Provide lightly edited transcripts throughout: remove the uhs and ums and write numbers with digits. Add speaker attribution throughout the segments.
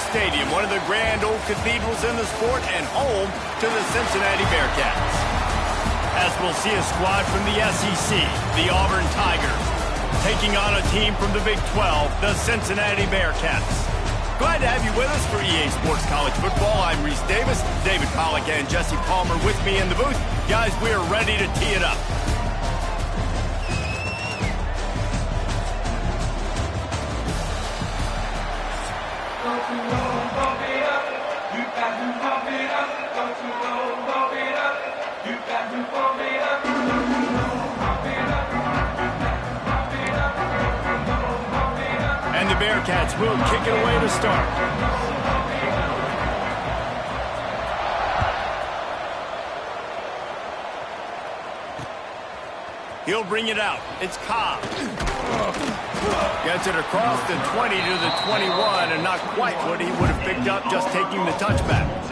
Speaker 1: Stadium, one of the grand old cathedrals in the sport and home to the Cincinnati Bearcats. As we'll see a squad from the SEC, the Auburn Tigers, taking on a team from the Big 12, the Cincinnati Bearcats. Glad to have you with us for EA Sports College Football. I'm Reese Davis, David Pollack and Jesse Palmer with me in the booth. Guys, we are ready to tee it up. And the Bearcats will kick it away to start. He'll bring it out. It's Cobb. Gets it across the 20 to the 21, and not quite what he would have picked up just taking the touchback.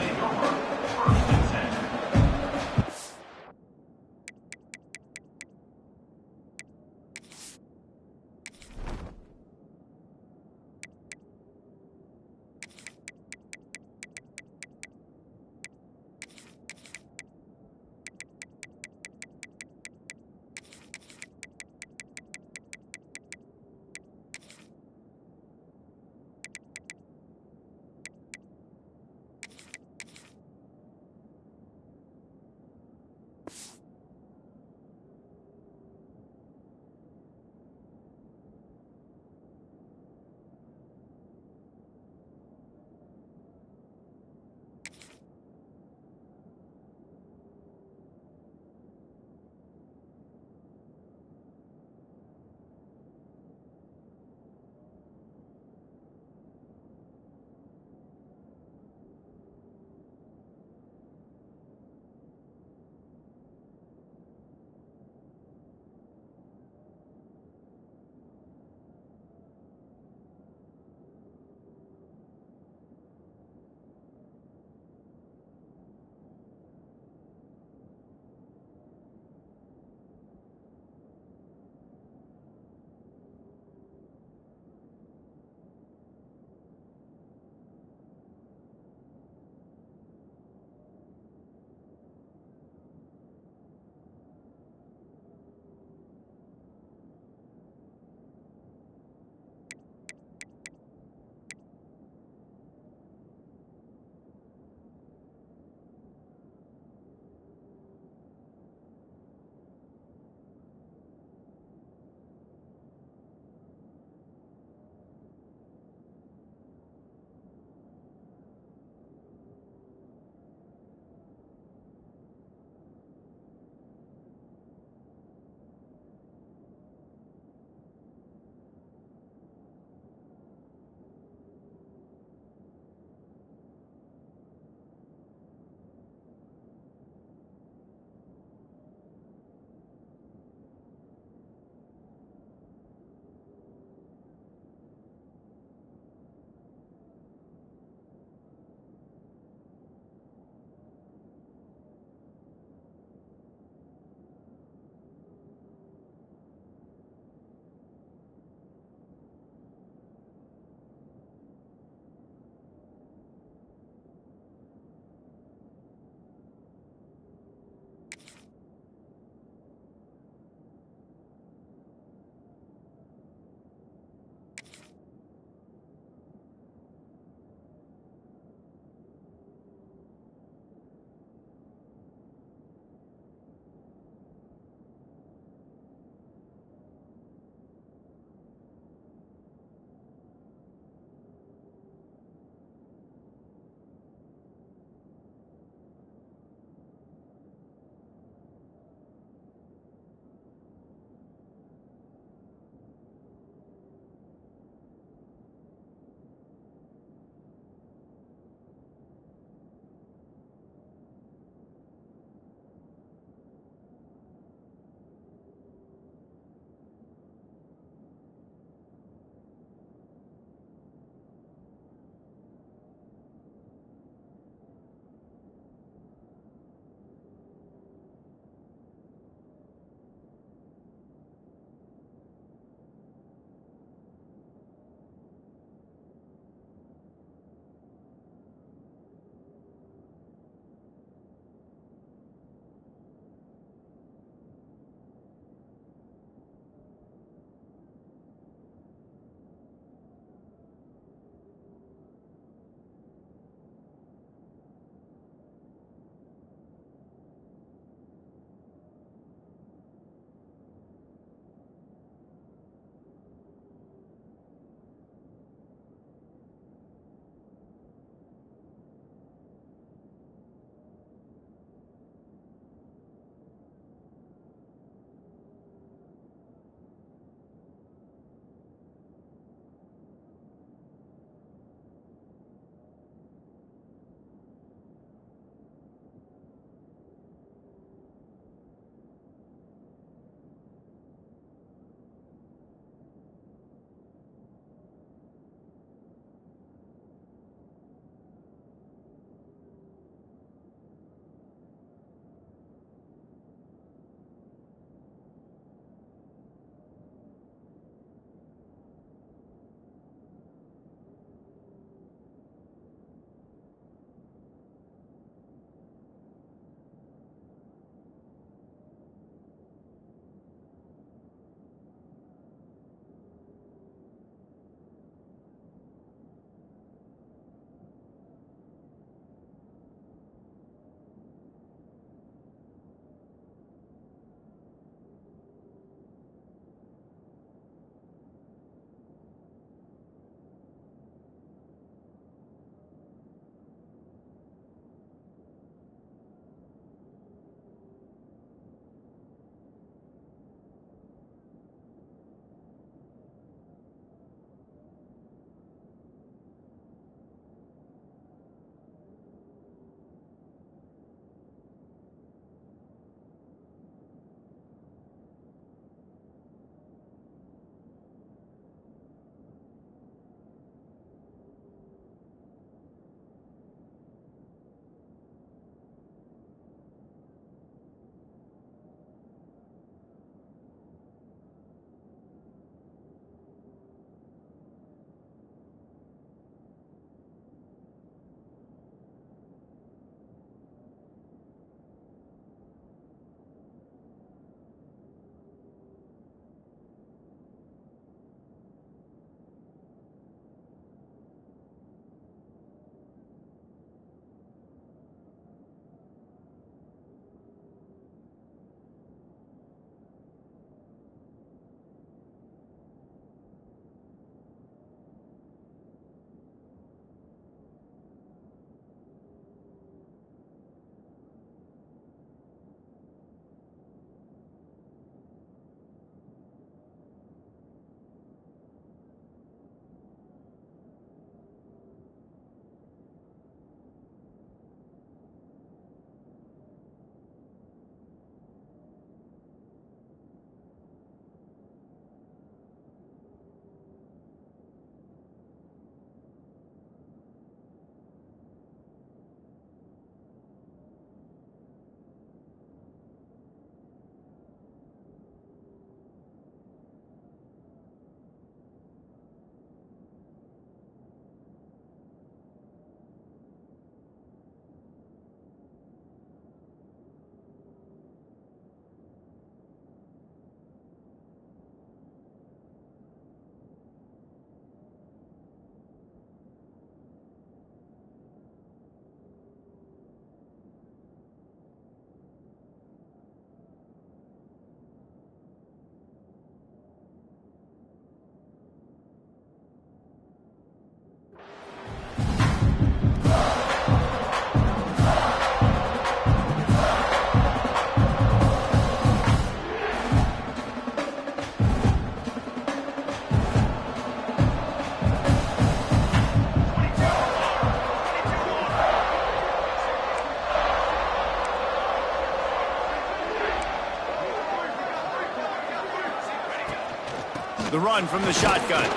Speaker 1: The run from the shotgun.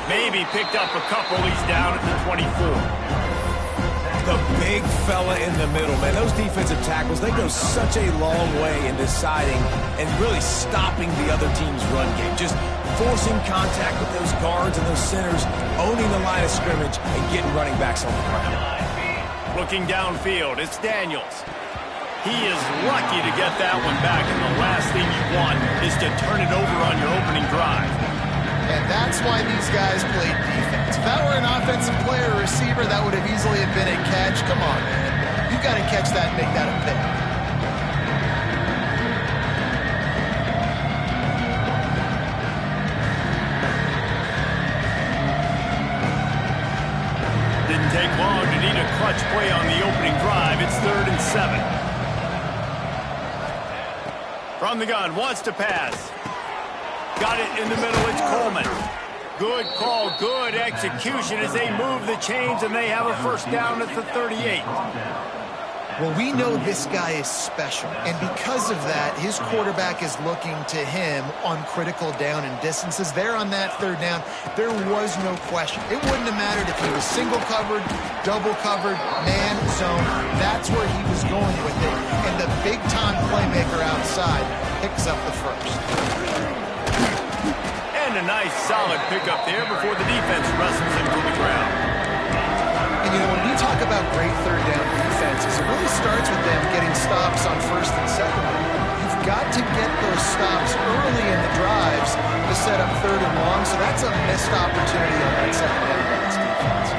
Speaker 1: Maybe picked up a couple. He's down at the 24.
Speaker 2: The big fella in the middle, man. Those defensive tackles, they go such a long way in deciding and really stopping the other team's run game. Just forcing contact with those guards and those centers, owning the line of scrimmage, and getting running backs on the ground.
Speaker 1: Looking downfield, it's Daniels. He is lucky to get that one back, and the last thing you want is to turn it over on your opening drive.
Speaker 3: And that's why these guys played defense. If that were an offensive player or receiver, that would have easily have been a catch. Come on, man. You've got to catch that and make that a pick.
Speaker 1: Didn't take long to need a clutch play on the opening drive. It's 3rd and 7. From the gun, wants to pass. Got it in the middle, it's Coleman. Good call, good execution as they move the chains and they have a first down at the 38.
Speaker 3: Well, we know this guy is special, and because of that, his quarterback is looking to him on critical down and distances. There on that 3rd down, there was no question. It wouldn't have mattered if he was single covered, double covered, man, zone. That's where he was going with it, and the big-time playmaker outside picks up the first.
Speaker 1: And a nice solid pickup there before the defense wrestles him to the ground.
Speaker 3: And, you know, when we talk about great 3rd down defenses, it really starts with them getting stops on 1st and 2nd. You've got to get those stops early in the drives to set up 3rd and long, so that's a missed opportunity on that 2nd down pass defense.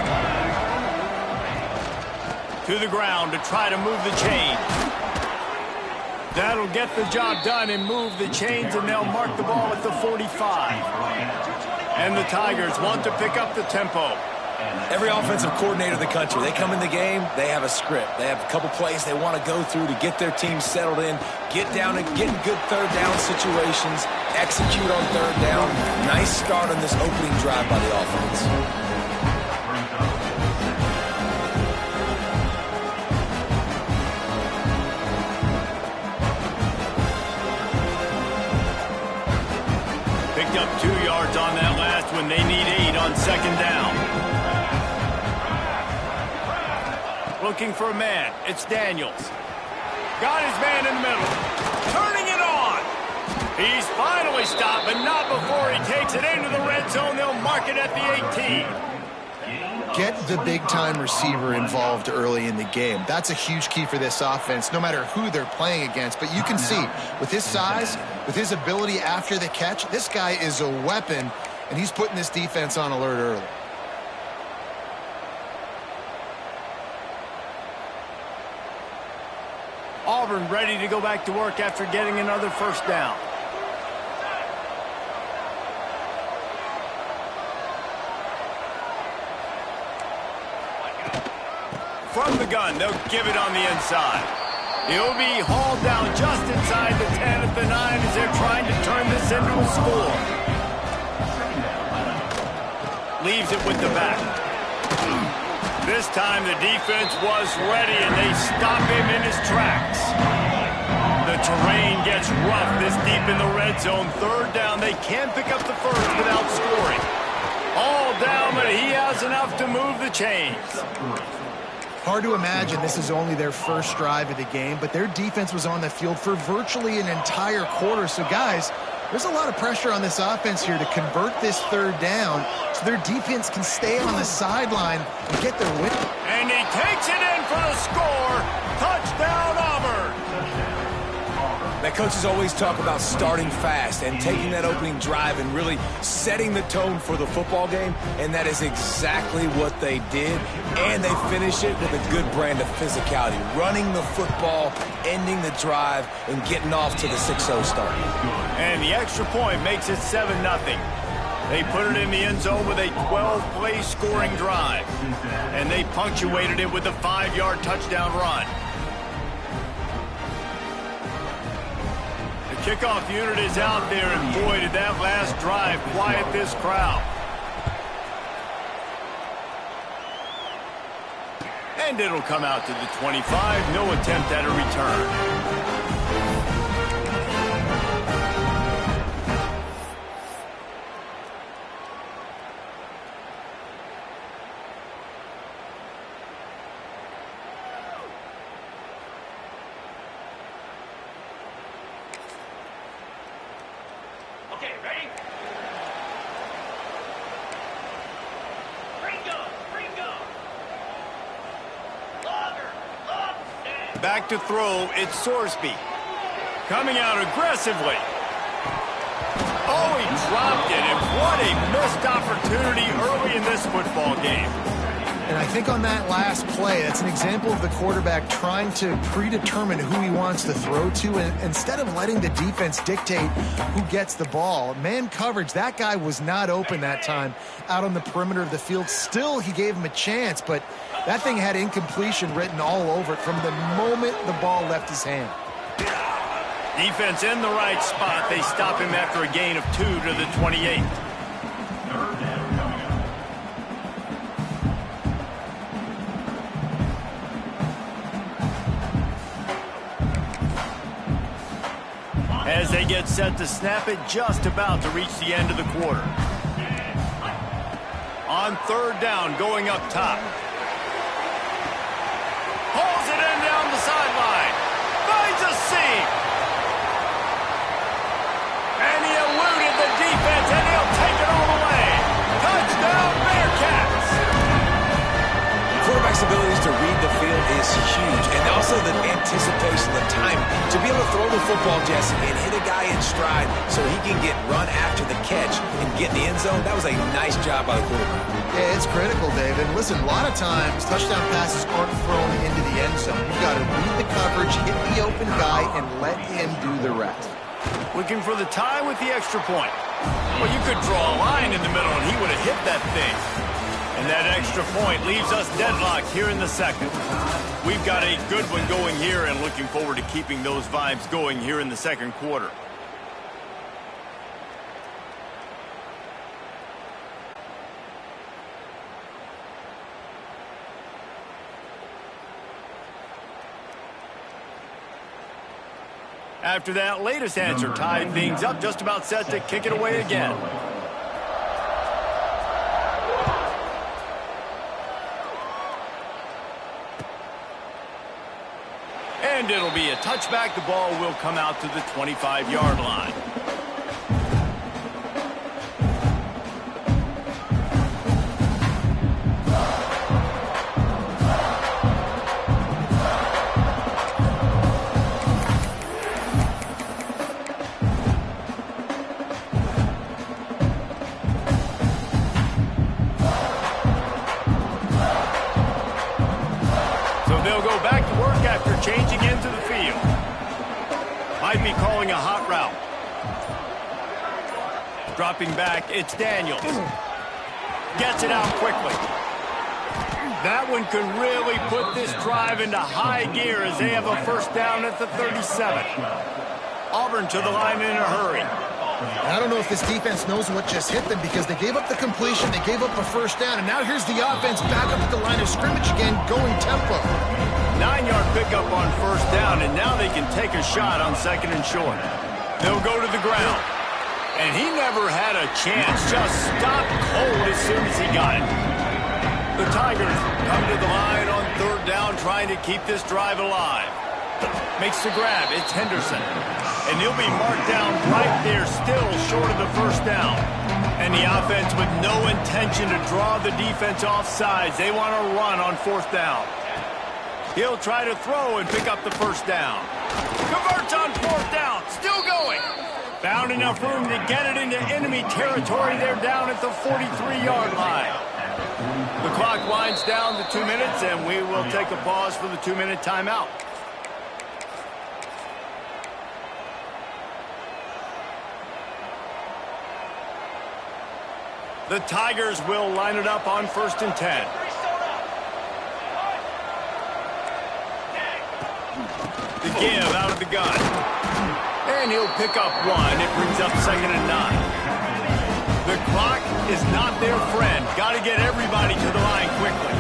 Speaker 1: To the ground to try to move the chain. That'll get the job done and move the chains, and they'll mark the ball at the 45. And the Tigers want to pick up the tempo.
Speaker 2: Every offensive coordinator in the country, they come in the game, they have a script. They have a couple plays they want to go through to get their team settled in, get down and get in good 3rd down situations, execute on 3rd down. Nice start on this opening drive by the offense.
Speaker 1: Picked up 2 yards on that last one. They need 8 on 2nd down. Looking for a man. It's Daniels. Got his man in the middle. Turning it on. He's finally stopped, but not before he takes it into the red zone. They'll mark it at the 18.
Speaker 3: Get the big-time receiver involved early in the game. That's a huge key for this offense, no matter who they're playing against. But you can see, with his size, with his ability after the catch, this guy is a weapon, and he's putting this defense on alert early.
Speaker 1: Auburn ready to go back to work after getting another first down. From the gun, they'll give it on the inside. He'll be hauled down just inside the 10 at the 9 as they're trying to turn this into a score. Leaves it with the back. This time the defense was ready and they stop him in his tracks. The terrain gets rough this deep in the red zone. 3rd down, they can pick up the first without scoring. All down, but he has enough to move the chains.
Speaker 3: Hard to imagine this is only their first drive of the game, but their defense was on the field for virtually an entire quarter. So, guys, there's a lot of pressure on this offense here to convert this 3rd down so their defense can stay on the sideline and get their win.
Speaker 1: And he takes it in for the score. Touchdown, Auburn.
Speaker 2: Now, coaches always talk about starting fast and taking that opening drive and really setting the tone for the football game, and that is exactly what they did, and they finish it with a good brand of physicality, running the football, ending the drive, and getting off to the 6-0 start.
Speaker 1: And the extra point makes it 7-0. They put it in the end zone with a 12-play scoring drive, and they punctuated it with a 5-yard touchdown run. Kickoff unit is out there, and boy, did that last drive quiet this crowd. And it'll come out to the 25. No attempt at a return. Back to throw, it's Sorsby. Coming out aggressively. Oh, he dropped it, and what a missed opportunity early in this football game.
Speaker 3: And I think on that last play, that's an example of the quarterback trying to predetermine who he wants to throw to, and instead of letting the defense dictate who gets the ball. Man coverage, that guy was not open that time out on the perimeter of the field. Still, he gave him a chance, but that thing had incompletion written all over it from the moment the ball left his hand.
Speaker 1: Defense in the right spot. They stop him after a gain of 2 to the 28. As they get set to snap it, just about to reach the end of the quarter. On third down, going up top. Pulls it in down the sideline. Finds a seam. And he eluded the defense, and he'll take it all the way. Touchdown, Bearcats!
Speaker 2: Quarterback's abilities to read the field is huge, and also the anticipation, the timing. To be able to throw the football, Jesse, and hit a guy in stride so he can get run after the catch and get in the end zone, that was a nice job by the quarterback.
Speaker 3: Yeah, it's critical, David. Listen, a lot of times, touchdown passes aren't thrown into the end zone. You've got to read the coverage, hit the open guy, and let him do the rest.
Speaker 1: Looking for the tie with the extra point. Well, you could draw a line in the middle, and he would have hit that thing. And that extra point leaves us deadlocked here in the second. We've got a good one going here, and looking forward to keeping those vibes going here in the second quarter. After that latest answer tied things up, just about set to kick it away again. And it'll be a touchback. The ball will come out to the 25-yard line. Changing into the field. Might be calling a hot route. Dropping back, it's Daniels. Gets it out quickly. That one could really put this drive into high gear as they have a first down at the 37. Auburn to the line in a hurry.
Speaker 3: I don't know if this defense knows what just hit them because they gave up the completion, they gave up a first down, and now here's the offense back up at the line of scrimmage again, going tempo.
Speaker 1: 9-yard pickup on first down, and now they can take a shot on second and short. They'll go to the ground. And he never had a chance, just stopped cold as soon as he got it. The Tigers come to the line on third down, trying to keep this drive alive. Makes the grab, it's Henderson. And he'll be marked down right there, still short of the first down. And the offense with no intention to draw the defense off sides. They want to run on fourth down. He'll try to throw and pick up the first down. Converts on fourth down. Still going. Found enough room to get it into enemy territory. They're down at the 43-yard line. The clock winds down to 2 minutes, and we will take a pause for the 2-minute timeout. The Tigers will line it up on 1st and 10. The give out of the gun. And he'll pick up one. It brings up 2nd and 9. The clock is not their friend. Got to get everybody to the line quickly.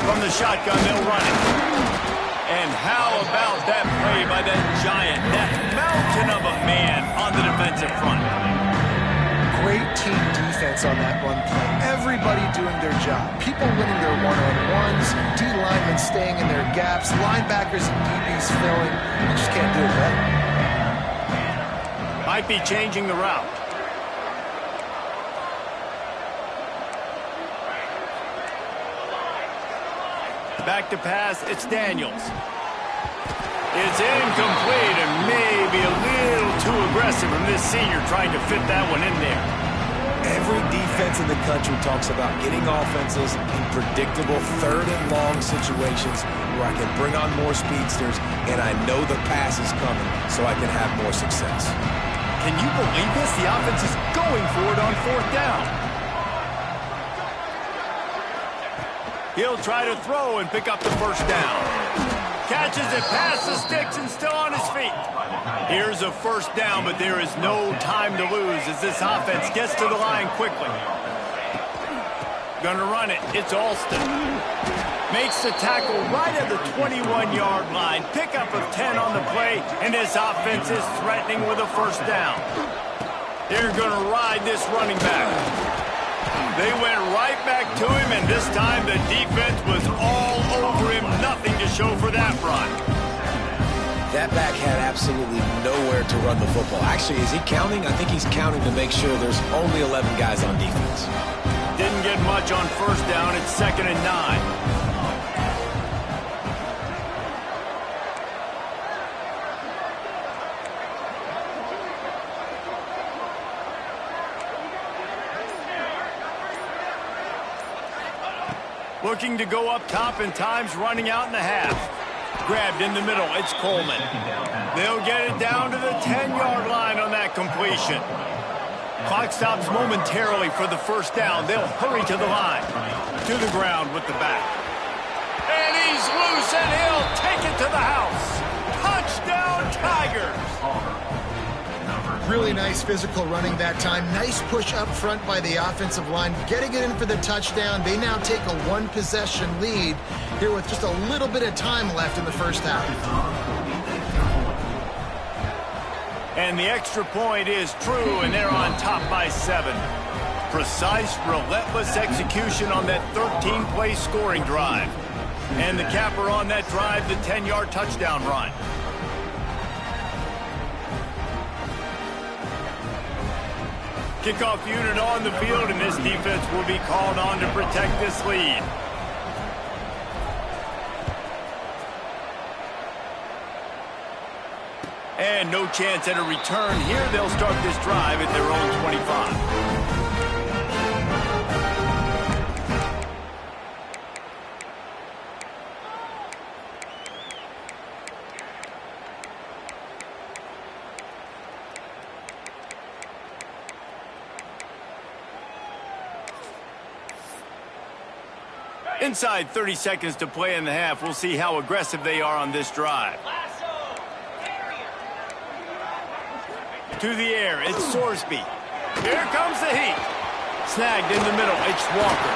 Speaker 1: From the shotgun, they'll run it. And how about that play by that giant, that mountain of a man on the defensive front?
Speaker 3: Great team defense on that run play. Everybody doing their job. People winning their one-on-ones, D-linemen staying in their gaps, linebackers and DBs filling. You just can't do it better.
Speaker 1: Might be changing the route. Back to pass, it's Daniels. It's incomplete and maybe a little too aggressive from this senior trying to fit that one in there.
Speaker 2: Every defense in the country talks about getting offenses in predictable third and long situations where I can bring on more speedsters and I know the pass is coming so I can have more success.
Speaker 1: Can you believe this? The offense is going for it on fourth down. He'll try to throw and pick up the first down. Catches it past the sticks and still on his feet. Here's a first down, but there is no time to lose as this offense gets to the line quickly. Gonna run it. It's Alston. Makes the tackle right at the 21-yard line. Pickup of 10 on the play, and this offense is threatening with a first down. They're gonna ride this running back. They went right back to him, and this time the defense was all over him. Nothing to show for that run.
Speaker 2: That back had absolutely nowhere to run the football. Actually, is he counting? I think he's counting to make sure there's only 11 guys on defense.
Speaker 1: Didn't get much on first down. It's 2nd and 9. Looking to go up top, and time's running out in the half. Grabbed in the middle, it's Coleman. They'll get it down to the 10-yard line on that completion. Clock stops momentarily for the first down. They'll hurry to the line. To the ground with the back. And he's loose, and he'll take it to the house. Touchdown, Tigers!
Speaker 3: Really nice physical running that time. Nice push up front by the offensive line. Getting it in for the touchdown. They now take a one-possession lead here with just a little bit of time left in the first half.
Speaker 1: And the extra point is true, and they're on top by 7. Precise, relentless execution on that 13-play scoring drive. And the capper on that drive, the 10-yard touchdown run. Kickoff unit on the field, and this defense will be called on to protect this lead. And no chance at a return here. They'll start this drive at their own 25. Inside 30 seconds to play in the half. We'll see how aggressive they are on this drive. To the air, it's Sorsby. Here comes the heat. Snagged in the middle, it's Walker.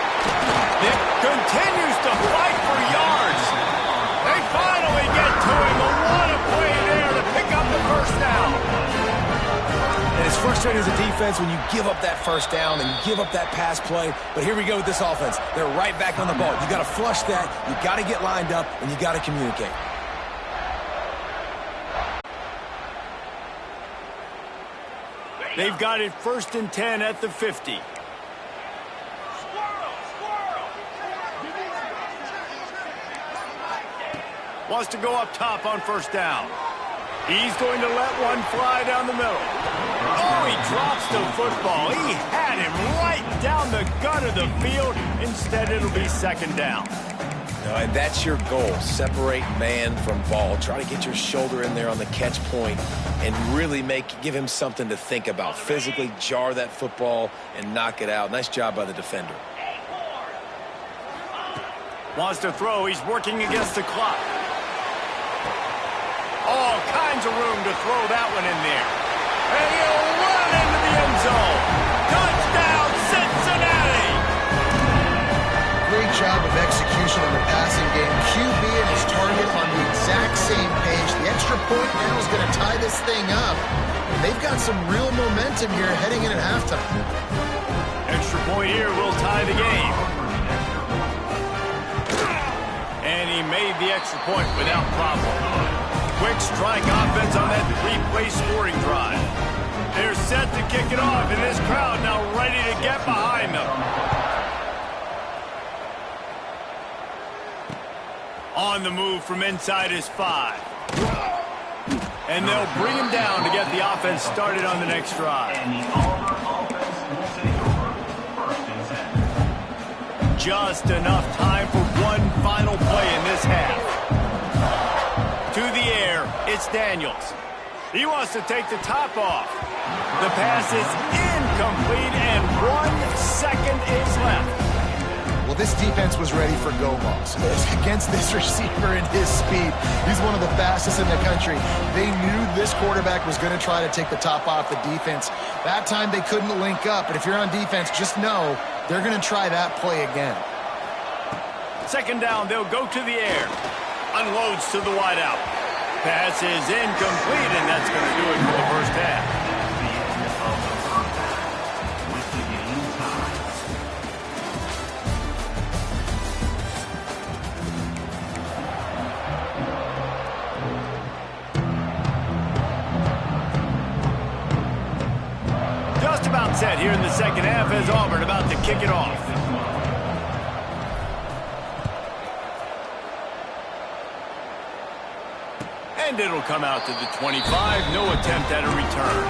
Speaker 1: Nick continues to fight for yards. They finally get to him. What a play there to pick up the first down.
Speaker 2: And it's frustrating as a defense when you give up that first down and you give up that pass play. But here we go with this offense. They're right back on the ball. You got to flush that. You got to get lined up, and you got to communicate.
Speaker 1: They've got it 1st and 10 at the 50. Wants to go up top on first down. He's going to let one fly down the middle. Oh, he drops the football. He had him right down the gut of the field. Instead, it'll be 2nd down.
Speaker 2: No, and that's your goal. Separate man from ball. Try to get your shoulder in there on the catch point and really give him something to think about. Physically jar that football and knock it out. Nice job by the defender.
Speaker 1: Wants to throw. He's working against the clock. All kinds of room to throw that one in there. And he'll run into the end zone. Touchdown, Cincinnati!
Speaker 3: Great job of execution in the passing game. QB and his target on the exact same page. The extra point now is going to tie this thing up. And they've got some real momentum here heading in at halftime.
Speaker 1: Extra point here will tie the game. And he made the extra point without problem. Quick strike offense on that 3-play scoring drive. They're set to kick it off, and this crowd now ready to get behind them. On the move from inside his 5. And they'll bring him down to get the offense started on the next drive. Just enough time for one final play in this half. To the air, it's Daniels. He wants to take the top off. The pass is incomplete, and 1 second is left.
Speaker 3: Well, this defense was ready for go balls. Against this receiver and his speed, he's one of the fastest in the country. They knew this quarterback was going to try to take the top off the defense. That time they couldn't link up, but if you're on defense, just know they're going to try that play again.
Speaker 1: Second down, they'll go to the air. Unloads to the wideout. Pass is incomplete, and that's going to do it for the first half. Just about set here in the second half as Auburn about to kick it off. And it'll come out to the 25. No attempt at a return.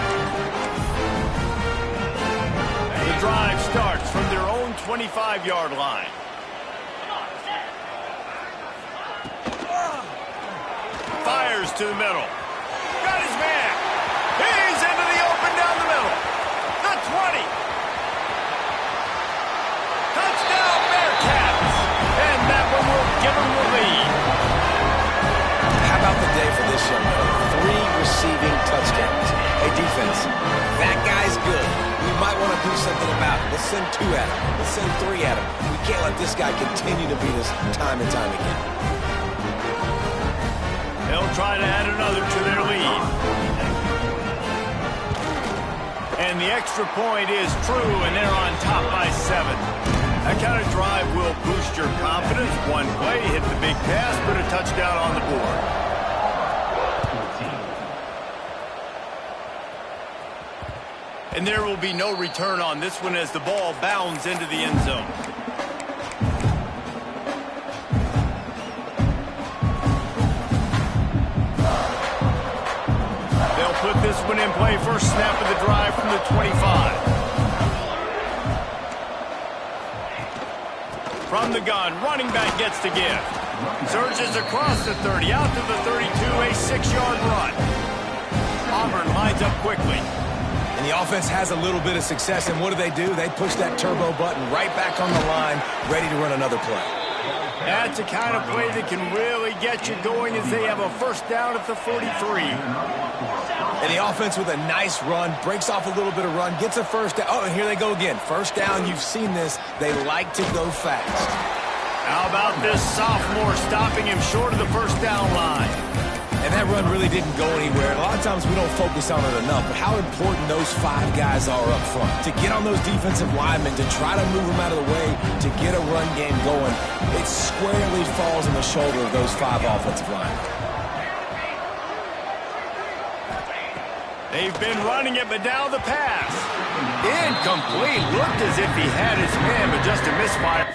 Speaker 1: The drive starts from their own 25-yard line. Fires to the middle. Got his man. He's into the open down the middle. The 20. Touchdown Bearcats. And that one will give them the lead.
Speaker 2: How about the day for this young man? 3 receiving touchdowns. Hey, defense, that guy's good. We might want to do something about it. Let's send 2 at him. Let's send 3 at him. We can't let this guy continue to beat us time and time again.
Speaker 1: They'll try to add another to their lead. And the extra point is true, and they're on top by 7. That kind of drive will boost your confidence. One play, hit the big pass, put a touchdown on the board. And there will be no return on this one as the ball bounds into the end zone. They'll put this one in play. First snap of the drive from the 25. From the gun, running back gets to give. Surges across the 30, out to the 32, a 6-yard run. Auburn lines up quickly.
Speaker 2: And the offense has a little bit of success, and what do? They push that turbo button right back on the line, ready to run another play.
Speaker 1: That's the kind of play that can really get you going as they have a first down at the 43.
Speaker 2: And the offense with a nice run, breaks off a little bit of run, gets a first down. Oh, and here they go again. First down, you've seen this. They like to go fast.
Speaker 1: How about this sophomore stopping him short of the first down line?
Speaker 2: And that run really didn't go anywhere. A lot of times we don't focus on it enough, but how important those 5 guys are up front. To get on those defensive linemen, to try to move them out of the way, to get a run game going, it squarely falls on the shoulder of those 5 offensive linemen.
Speaker 1: They've been running it, but now the pass. Incomplete. Looked as if he had his man, but just a misfire.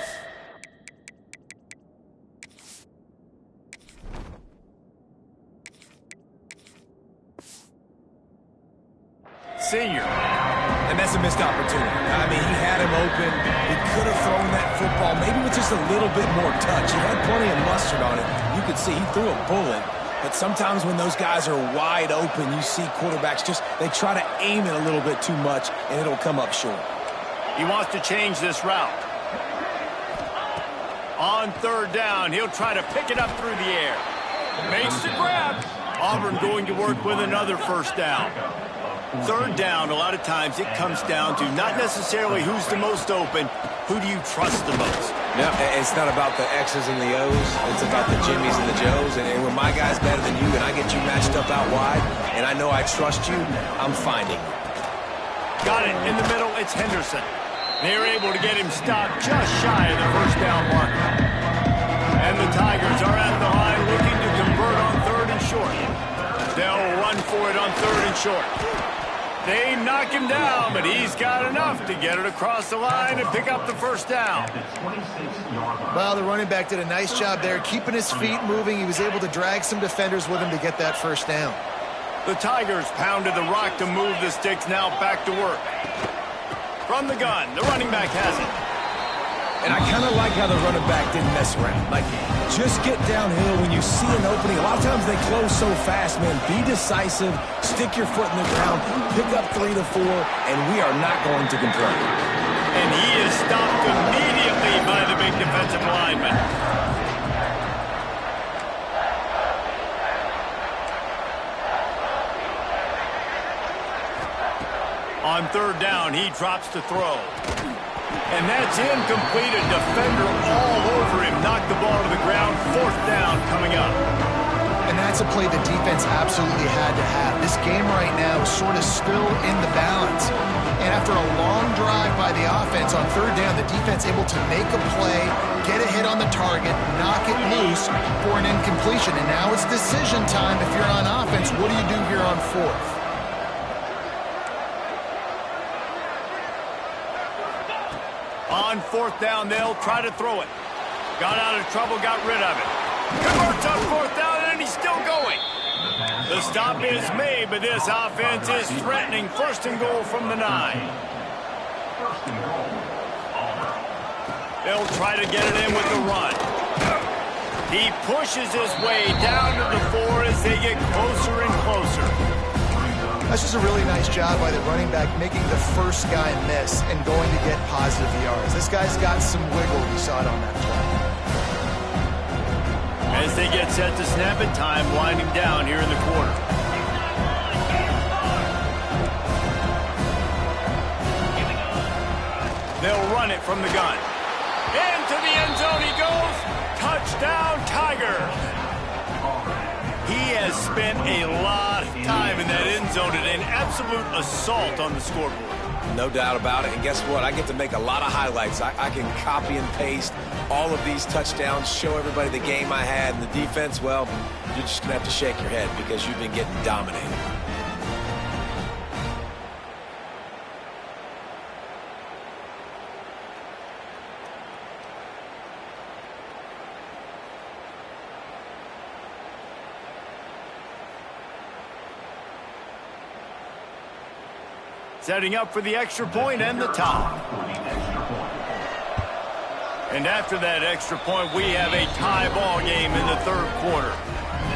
Speaker 1: Senior.
Speaker 2: And that's a missed opportunity. I mean, he had him open. He could have thrown that football maybe with just a little bit more touch. He had plenty of mustard on it. You could see he threw a bullet. But sometimes when those guys are wide open, you see quarterbacks they try to aim it a little bit too much, and it'll come up short.
Speaker 1: He wants to change this route. On third down, he'll try to pick it up through the air. Makes the grab. Auburn going to work with another first down. Third down, a lot of times it comes down to not necessarily who's the most open, who do you trust the most?
Speaker 2: No, it's not about the X's and the O's. It's about the Jimmies and the Joes. And when my guy's better than you and I get you matched up out wide and I know I trust you, I'm finding you.
Speaker 1: Got it. In the middle, it's Henderson. They're able to get him stopped just shy of the first down marker. And the Tigers are at the line looking to convert on third and short. They'll run for it on third and short. They knock him down, but he's got enough to get it across the line and pick up the first down.
Speaker 3: Well, the running back did a nice job there, keeping his feet moving. He was able to drag some defenders with him to get that first down.
Speaker 1: The Tigers pounded the rock to move the sticks, now back to work. From the gun, the running back has it.
Speaker 2: And I kind of like how the running back didn't mess around. Like, just get downhill when you see an opening. A lot of times they close so fast, man. Be decisive, stick your foot in the ground, pick up 3 to 4, and we are not going to complain.
Speaker 1: And he is stopped immediately by the big defensive lineman. On third down, he drops to throw. And that's incomplete. A defender all over him. Knocked the ball to the ground. Fourth down coming up.
Speaker 3: And that's a play the defense absolutely had to have. This game right now is sort of still in the balance. And after a long drive by the offense on third down, the defense able to make a play, get a hit on the target, knock it loose for an incompletion. And now it's decision time if you're on offense. What do you do here on fourth?
Speaker 1: On fourth down, they'll try to throw it. Got out of trouble, got rid of it. Converts on fourth down, and he's still going. The stop is made, but this offense is threatening first and goal from the 9. They'll try to get it in with the run. He pushes his way down to the 4 as they get closer and closer.
Speaker 3: That's just a really nice job by the running back making the first guy miss and going to get positive yards. This guy's got some wiggle. You saw it on that play.
Speaker 1: As they get set to snap it, time winding down here in the quarter. They'll run it from the gun. Into the end zone he goes. Touchdown, Tigers. He has spent a lot of time in that end zone and an absolute assault on the scoreboard.
Speaker 2: No doubt about it. And guess what? I get to make a lot of highlights. I can copy and paste all of these touchdowns, show everybody the game I had. And the defense, well, you're just going to have to shake your head because you've been getting dominated.
Speaker 1: Setting up for the extra point and the tie. And after that extra point, we have a tie ball game in the third quarter.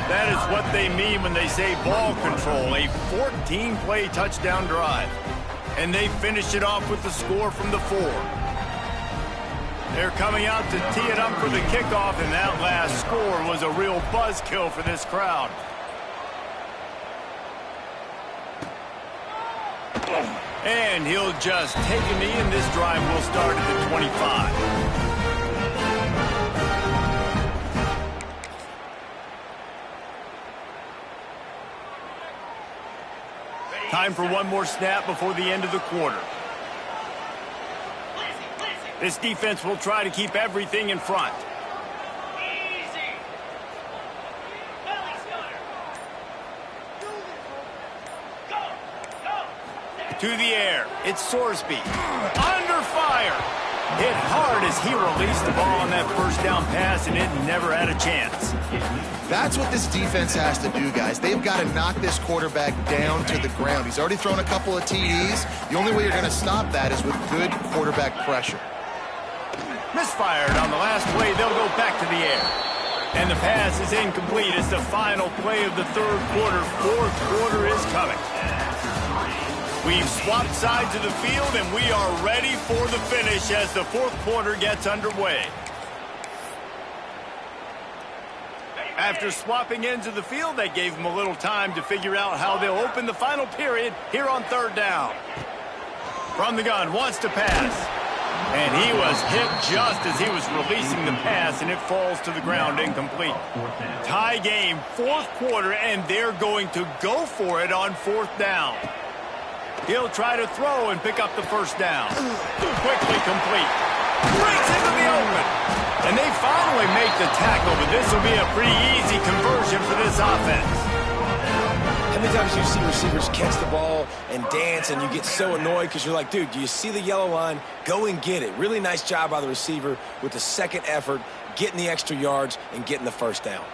Speaker 1: That is what they mean when they say ball control, a 14-play touchdown drive. And they finished it off with the score from the 4. They're coming out to tee it up for the kickoff, and that last score was a real buzzkill for this crowd. And he'll just take a knee, and this drive will start at the 25. Time for one more snap before the end of the quarter. This defense will try to keep everything in front. To the air. It's Sorsby. Under fire. Hit hard as he released the ball on that first down pass, and it never had a chance.
Speaker 3: That's what this defense has to do, guys. They've got to knock this quarterback down to the ground. He's already thrown a couple of TDs. The only way you're going to stop that is with good quarterback pressure.
Speaker 1: Misfired on the last play. They'll go back to the air. And the pass is incomplete. It's the final play of the third quarter. Fourth quarter is coming. We've swapped sides of the field, and we are ready for the finish as the fourth quarter gets underway. After swapping ends of the field, that gave them a little time to figure out how they'll open the final period here on third down. From the gun, wants to pass. And he was hit just as he was releasing the pass, and it falls to the ground incomplete. Tie game, fourth quarter, and they're going to go for it on fourth down. He'll try to throw and pick up the first down. Quickly complete. Breaks into the open. And they finally make the tackle, but this will be a pretty easy conversion for this offense.
Speaker 2: How many times do you see receivers catch the ball and dance and you get so annoyed because you're like, dude, do you see the yellow line? Go and get it. Really nice job by the receiver with the second effort, getting the extra yards and getting the first down.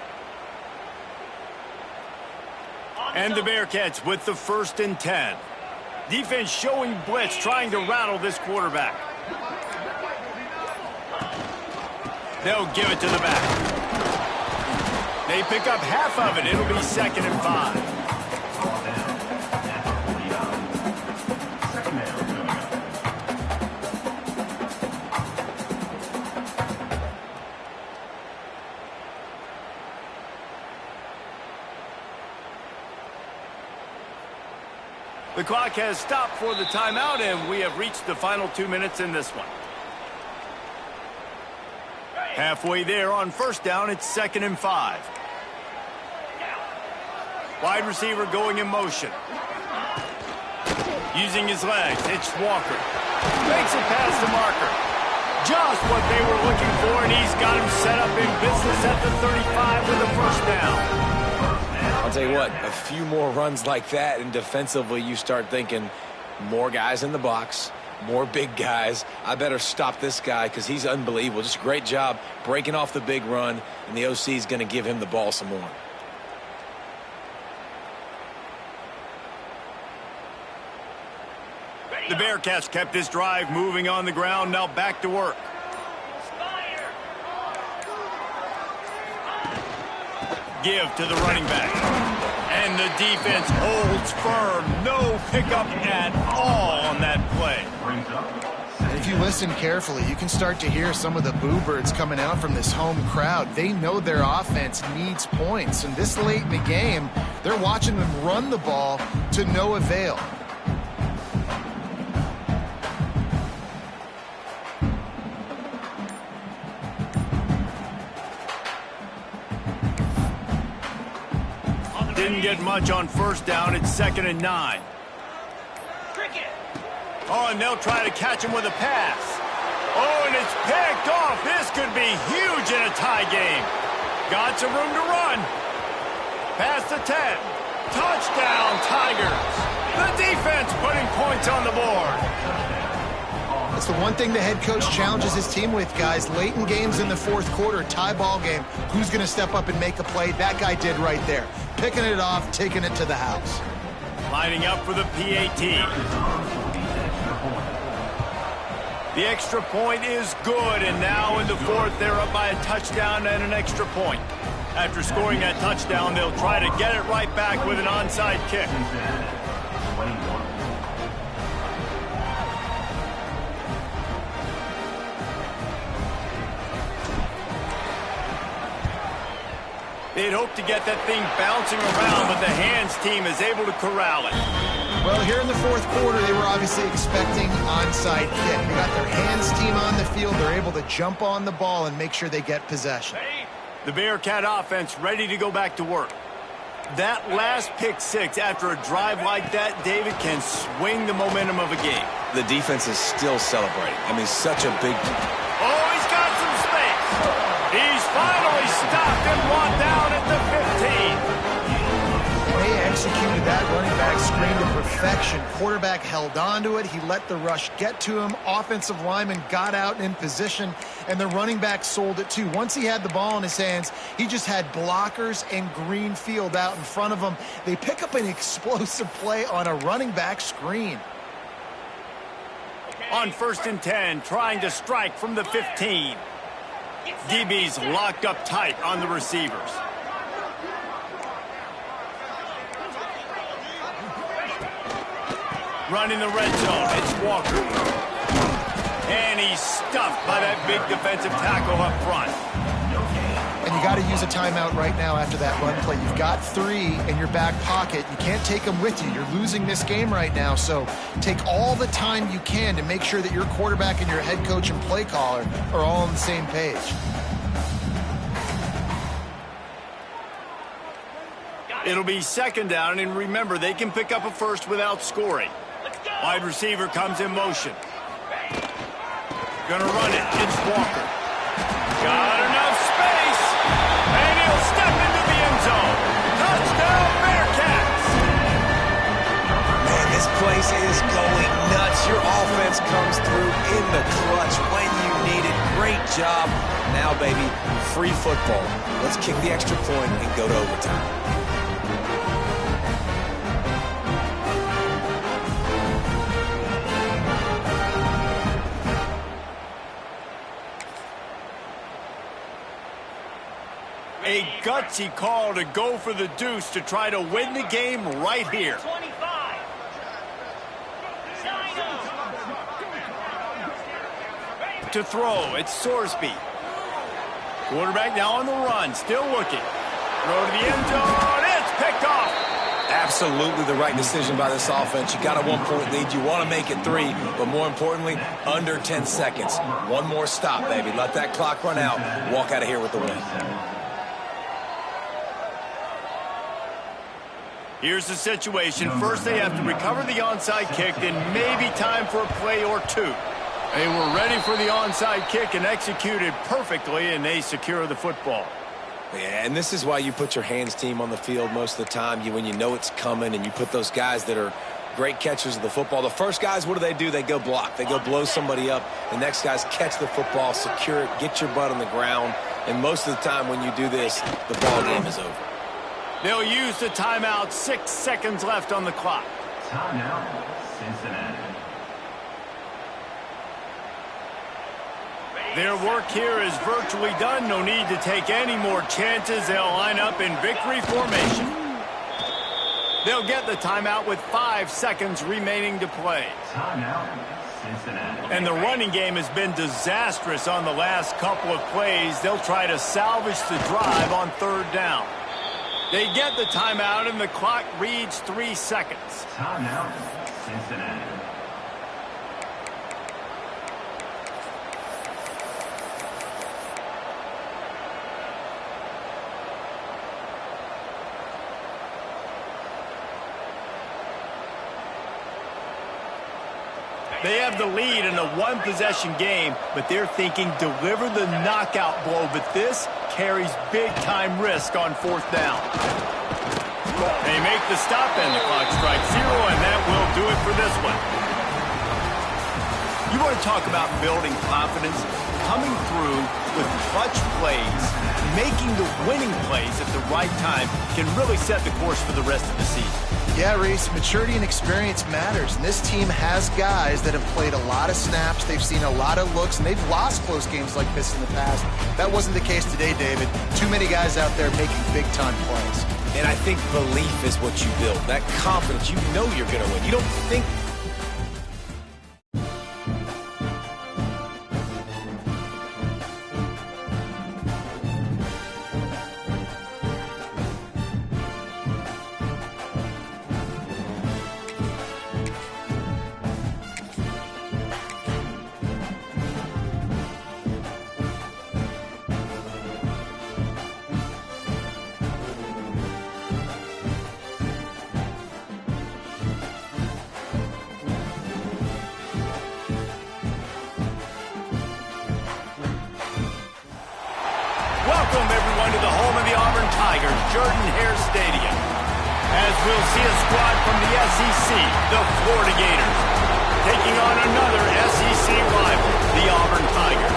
Speaker 1: And the Bearcats with the 1st and 10. Defense showing blitz, trying to rattle this quarterback. They'll give it to the back. They pick up half of it. It'll be 2nd and 5. The clock has stopped for the timeout, and we have reached the final 2 minutes in this one. Halfway there on 1st down, it's 2nd and 5. Wide receiver going in motion. Using his legs, it's Walker. Makes it past the marker. Just what they were looking for, and he's got him set up in business at the 35 with a 1st down.
Speaker 2: I'll tell you what, a few more runs like that, and defensively you start thinking more guys in the box, more big guys. I better stop this guy because he's unbelievable. Just a great job breaking off the big run, and the OC is going to give him the ball some more.
Speaker 1: The Bearcats kept this drive moving on the ground, now back to work. Give to the running back. And the defense holds firm. No pickup at all on that play.
Speaker 3: If you listen carefully, you can start to hear some of the boo birds coming out from this home crowd. They know their offense needs points, and this late in the game, they're watching them run the ball to no avail.
Speaker 1: Didn't get much on 1st down. It's 2nd and 9. Oh, and they'll try to catch him with a pass. Oh, and it's picked off. This could be huge in a tie game. Got some room to run. Past the 10. Touchdown, Tigers. The defense putting points on the board.
Speaker 3: That's the one thing the head coach challenges his team with, guys. Late in games in the 4th quarter, tie ball game. Who's going to step up and make a play? That guy did right there. Picking it off, taking it to the house.
Speaker 1: Lining up for the PAT. The extra point is good, and now in the 4th, they're up by a touchdown and an extra point. After scoring that touchdown, they'll try to get it right back with an onside kick. They'd hope to get that thing bouncing around, but the hands team is able to corral it.
Speaker 3: Well, here in the 4th quarter, they were obviously expecting onside kick. They got their hands team on the field. They're able to jump on the ball and make sure they get possession.
Speaker 1: The Bearcat offense ready to go back to work. That last pick 6 after a drive like that, David, can swing the momentum of a game.
Speaker 2: The defense is still celebrating. I mean, such a big...
Speaker 1: Oh, he's got some space. He's finally stopped and brought down at the 15.
Speaker 3: They executed that running back screen to perfection. Quarterback held on to it. He let the rush get to him. Offensive lineman got out in position, and the running back sold it too. Once he had the ball in his hands, he just had blockers and green field out in front of him. They pick up an explosive play on a running back screen.
Speaker 1: On 1st and 10, trying to strike from the 15. DB's locked up tight on the receivers. Running the red zone, it's Walker. And he's stuffed by that big defensive tackle up front.
Speaker 3: And you got to use a timeout right now after that run play. You've got 3 in your back pocket. You can't take them with you. You're losing this game right now, so take all the time you can to make sure that your quarterback and your head coach and play caller are all on the same page.
Speaker 1: It'll be 2nd down, and remember, they can pick up a first without scoring. Wide receiver comes in motion. Gonna run it. It's Walker. Got enough space, and he'll step into the end zone. Touchdown, Bearcats!
Speaker 2: This place is going nuts. Your offense comes through in the clutch when you need it. Great job. Now, baby, free football. Let's kick the extra point and go to overtime.
Speaker 1: A gutsy call to go for the deuce to try to win the game right here. To throw, it's Sorsby. Quarterback now on the run, still looking. Throw to the end zone, it's picked off.
Speaker 2: Absolutely the right decision by this offense. You got a 1-point lead. You want to make it 3, but more importantly, under 10 seconds. One more stop, baby. Let that clock run out. Walk out of here with the win.
Speaker 1: Here's the situation. First, they have to recover the onside kick, then maybe time for a play or two. They were ready for the onside kick and executed perfectly, and they secure the football.
Speaker 2: Yeah, and this is why you put your hands team on the field most of the time. When you know it's coming, and you put those guys that are great catchers of the football. The first guys, what do? They go block. They go blow somebody up. The next guys catch the football, secure it, get your butt on the ground. And most of the time when you do this, the ball game is over.
Speaker 1: They'll use the timeout. 6 seconds left on the clock.
Speaker 4: Timeout, Cincinnati.
Speaker 1: Their work here is virtually done. No need to take any more chances. They'll line up in victory formation. They'll get the timeout with 5 seconds remaining to play.
Speaker 4: Timeout, Cincinnati.
Speaker 1: And the running game has been disastrous on the last couple of plays. They'll try to salvage the drive on 3rd down. They get the timeout, and the clock reads 3 seconds.
Speaker 4: Timeout, Cincinnati.
Speaker 1: They have the lead in a 1-possession game, but they're thinking deliver the knockout blow, but this carries big-time risk on 4th down. They make the stop, and the clock strikes 0, and that will do it for this one. You want to talk about building confidence? Coming through with clutch plays, making the winning plays at the right time can really set the course for the rest of the season.
Speaker 3: Yeah, Reese, maturity and experience matters. And this team has guys that have played a lot of snaps. They've seen a lot of looks, and they've lost close games like this in the past. That wasn't the case today, David. Too many guys out there making big-time plays.
Speaker 2: And I think belief is what you build. That confidence, you know you're going to win. You don't think...
Speaker 1: Welcome, everyone, to the home of the Auburn Tigers, Jordan-Hare Stadium. As we'll see a squad from the SEC, the Florida Gators, taking on another SEC rival, the Auburn Tigers.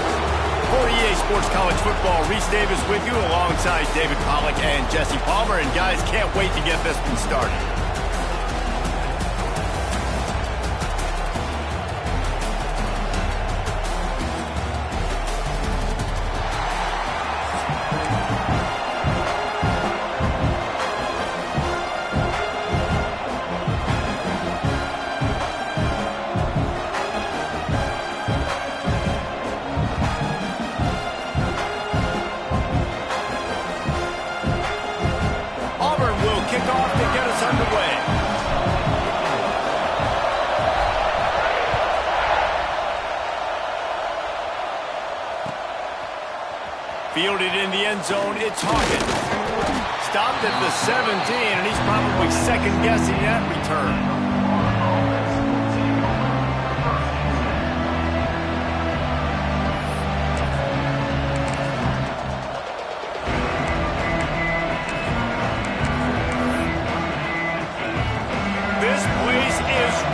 Speaker 1: For EA Sports College Football, Reese Davis with you alongside David Pollack and Jesse Palmer. And guys, can't wait to get this one started. Fielded in the end zone, it's Hawkins. Stopped at the 17, and he's probably second-guessing that return. This place is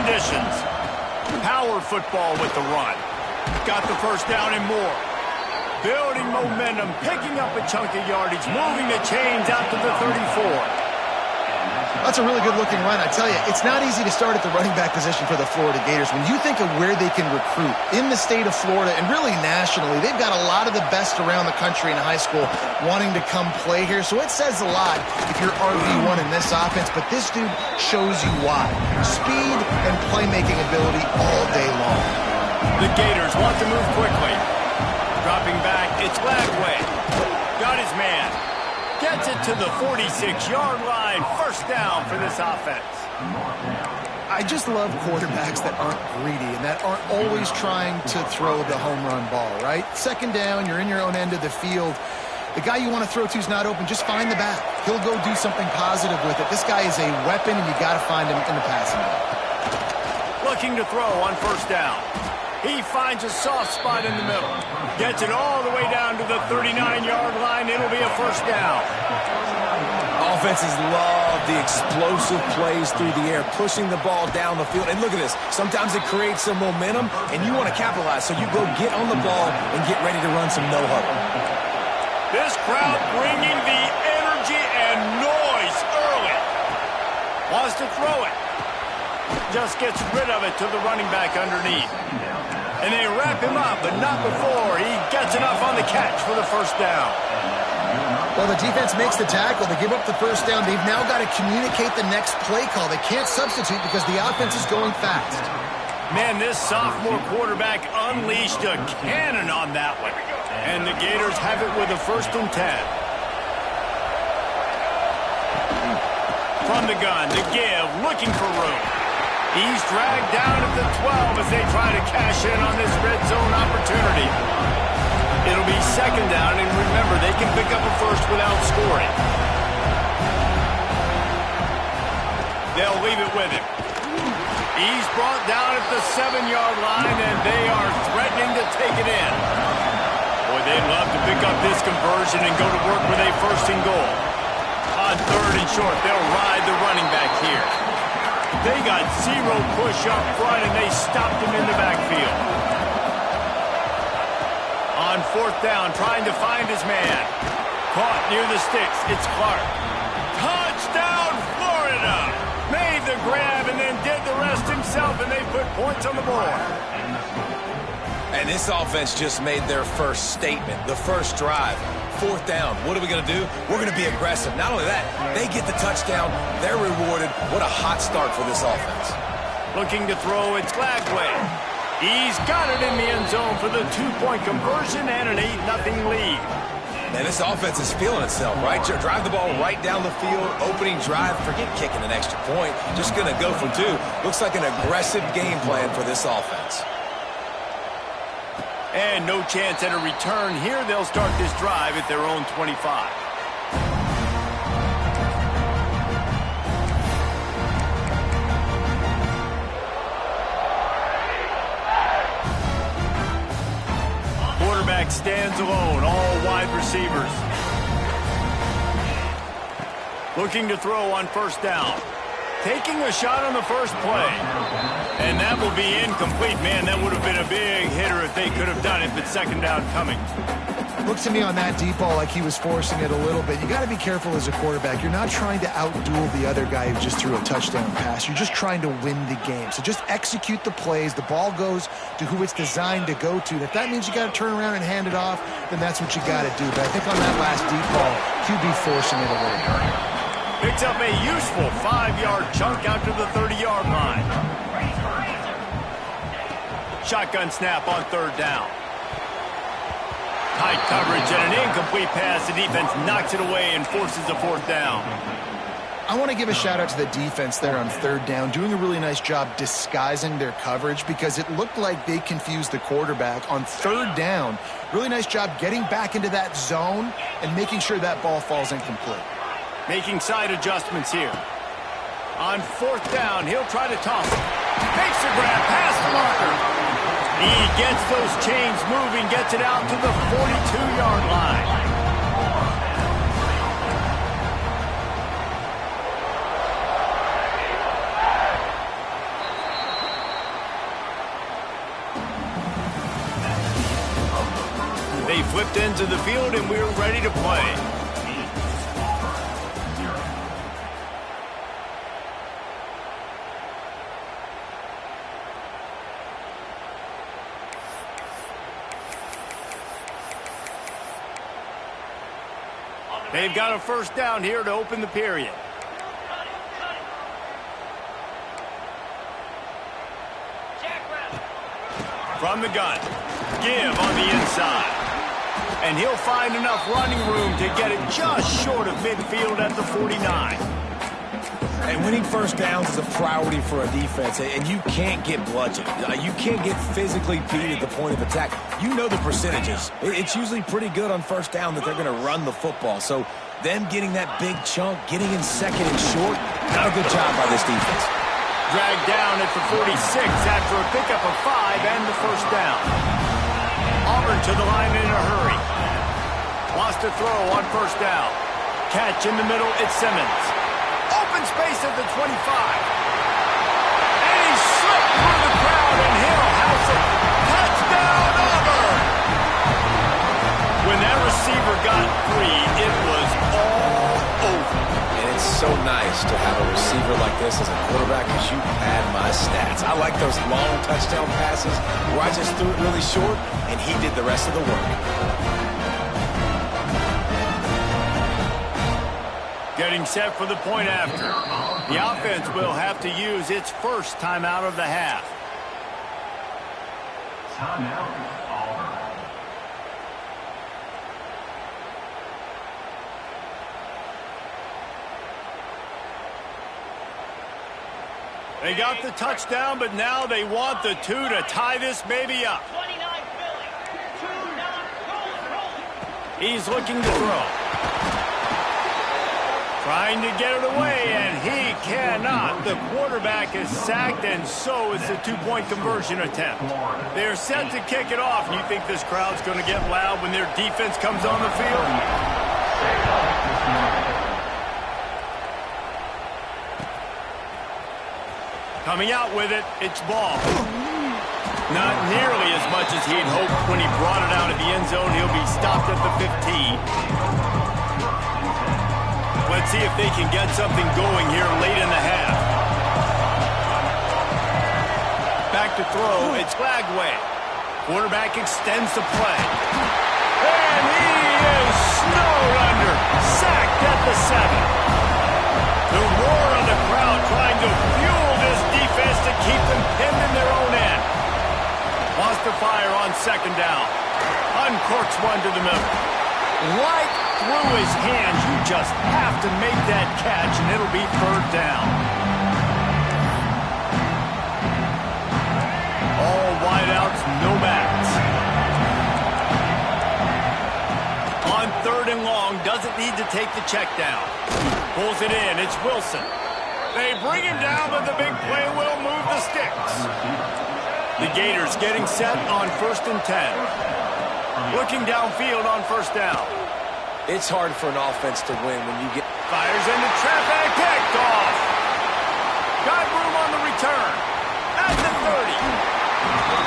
Speaker 1: conditions. Power football with the run. Got the first down and more. Building momentum, picking up a chunk of yardage, moving the chains out to the 34.
Speaker 3: That's a really good-looking run. I tell you, it's not easy to start at the running back position for the Florida Gators. When you think of where they can recruit in the state of Florida and really nationally, they've got a lot of the best around the country in high school wanting to come play here. So it says a lot if you're RB1 in this offense, but this dude shows you why. Speed and playmaking ability all day long.
Speaker 1: The Gators want to move quickly. Dropping back, it's Lagway. Got his man. Gets it to the 46-yard line. First down for this offense.
Speaker 3: I just love quarterbacks that aren't greedy and that aren't always trying to throw the home run ball, right? Second down, you're in your own end of the field. The guy you want to throw to is not open. Just find the back. He'll go do something positive with it. This guy is a weapon, and you got to find him in the passing game.
Speaker 1: Looking to throw on first down. He finds a soft spot in the middle. Gets it all the way down to the 39-yard line. It'll be a first down.
Speaker 2: Offenses love the explosive plays through the air, pushing the ball down the field. And look at this. Sometimes it creates some momentum, and you want to capitalize. So you go get on the ball and get ready to run some no-huddle.
Speaker 1: This crowd bringing the energy and noise early. Wants to throw it. Just gets rid of it to the running back underneath. And they wrap him up, but not before he gets enough on the catch for the first down.
Speaker 3: Well, the defense makes the tackle. They give up the first down. They've now got to communicate the next play call. They can't substitute because the offense is going fast.
Speaker 1: Man, this sophomore quarterback unleashed a cannon on that one. And the Gators have it with a 1st and 10. From the gun, the give, looking for room. He's dragged down at the 12 as they try to cash in on this red zone opportunity. It'll be second down, and remember, they can pick up a first without scoring. They'll leave it with him. He's brought down at the 7-yard line, and they are threatening to take it in. Boy, they'd love to pick up this conversion and go to work with a 1st and goal. On 3rd and short, they'll ride the running back here. They got 0 push up front, and they stopped him in the backfield. On 4th down, trying to find his man. Caught near the sticks. It's Clark. Touchdown, Florida! Made the grab and then did the rest himself, and they put points on the board.
Speaker 2: And this offense just made their first statement, the first drive. 4th down. What are we going to do? We're going to be aggressive. Not only that, they get the touchdown. They're rewarded. What a hot start for this offense.
Speaker 1: Looking to throw, it's Lagway. He's got it in the end zone for the 2-point conversion and an 8-0 lead.
Speaker 2: Man, this offense is feeling itself, right? Drive the ball right down the field, opening drive. Forget kicking an extra point. Just going to go for 2. Looks like an aggressive game plan for this offense.
Speaker 1: And no chance at a return here. They'll start this drive at their own 25. Quarterback stands alone, all wide receivers. Looking to throw on 1st down. Taking a shot on the first play. And that will be incomplete. Man, that would have been a big hitter if they could have done it, but 2nd down coming.
Speaker 3: Looks to me on that deep ball like he was forcing it a little bit. You got to be careful as a quarterback. You're not trying to outduel the other guy who just threw a touchdown pass. You're just trying to win the game. So just execute the plays. The ball goes to who it's designed to go to. If that means you got to turn around and hand it off, then that's what you got to do. But I think on that last deep ball, QB forcing it a little bit.
Speaker 1: Picks up a useful 5-yard chunk out to the 30-yard line. Shotgun snap on 3rd down. Tight coverage and an incomplete pass. The defense knocks it away and forces a 4th down.
Speaker 3: I want to give a shout out to the defense there on 3rd down, doing a really nice job disguising their coverage because it looked like they confused the quarterback on 3rd down. Really nice job getting back into that zone and making sure that ball falls incomplete.
Speaker 1: Making side adjustments here. On 4th down, he'll try to toss it. Makes the grab past the marker. He gets those chains moving, gets it out to the 42-yard line. flipped into the field, and we're ready to play. They've got a first down here to open the period. From the gun, give on the inside. And he'll find enough running room to get it just short of midfield at the 49.
Speaker 2: And winning first downs is a priority for a defense, and you can't get bludgeoned. You can't get physically beat at the point of attack. You know the percentages. It's usually pretty good on first down that they're going to run the football. So them getting that big chunk, getting in second and short, not a good job by this defense.
Speaker 1: Dragged down at the 46 after a pickup of 5 and the first down. Auburn to the line in a hurry. Wants to throw on first down. Catch in the middle, it's Simmons. Open space at the 25. And he slipped through the crowd, and Hill house it. Touchdown, Auburn! When that receiver got free, it was all over.
Speaker 2: And it's so nice to have a receiver like this as a quarterback because you pad my stats. I like those long touchdown passes where I just threw it really short, and he did the rest of the work.
Speaker 1: Getting set for the point after. The offense will have to use its first timeout of the half.
Speaker 4: Timeout, Auburn.
Speaker 1: They got the touchdown, but now they want the 2 to tie this baby up.
Speaker 5: 29 Philly. 2-9, rolling.
Speaker 1: He's looking to throw. Trying to get it away, and he cannot. The quarterback is sacked, and so is the two-point conversion attempt. They're set to kick it off, and you think this crowd's going to get loud when their defense comes on the field? Coming out with it, it's Ball. Not nearly as much as he'd hoped when he brought it out of the end zone. He'll be stopped at the 15. Let's see if they can get something going here late in the half. Back to throw, it's Flagway. Quarterback extends the play. And he is snowed under. Sacked at the 7. The roar of the crowd trying to fuel this defense to keep them pinned in their own end. Wants to fire on second down. Uncorks one to the middle. Right through his hands. You just have to make that catch, and it'll be third down. All wideouts, no backs. On third and long, doesn't need to take the check down. Pulls it in, it's Wilson. They bring him down, but the big play will move the sticks. The Gators getting set on 1st and 10. Looking downfield on first down.
Speaker 2: It's hard for an offense to win when you get...
Speaker 1: Fires into traffic, picked off. Got room on the return. At the 30.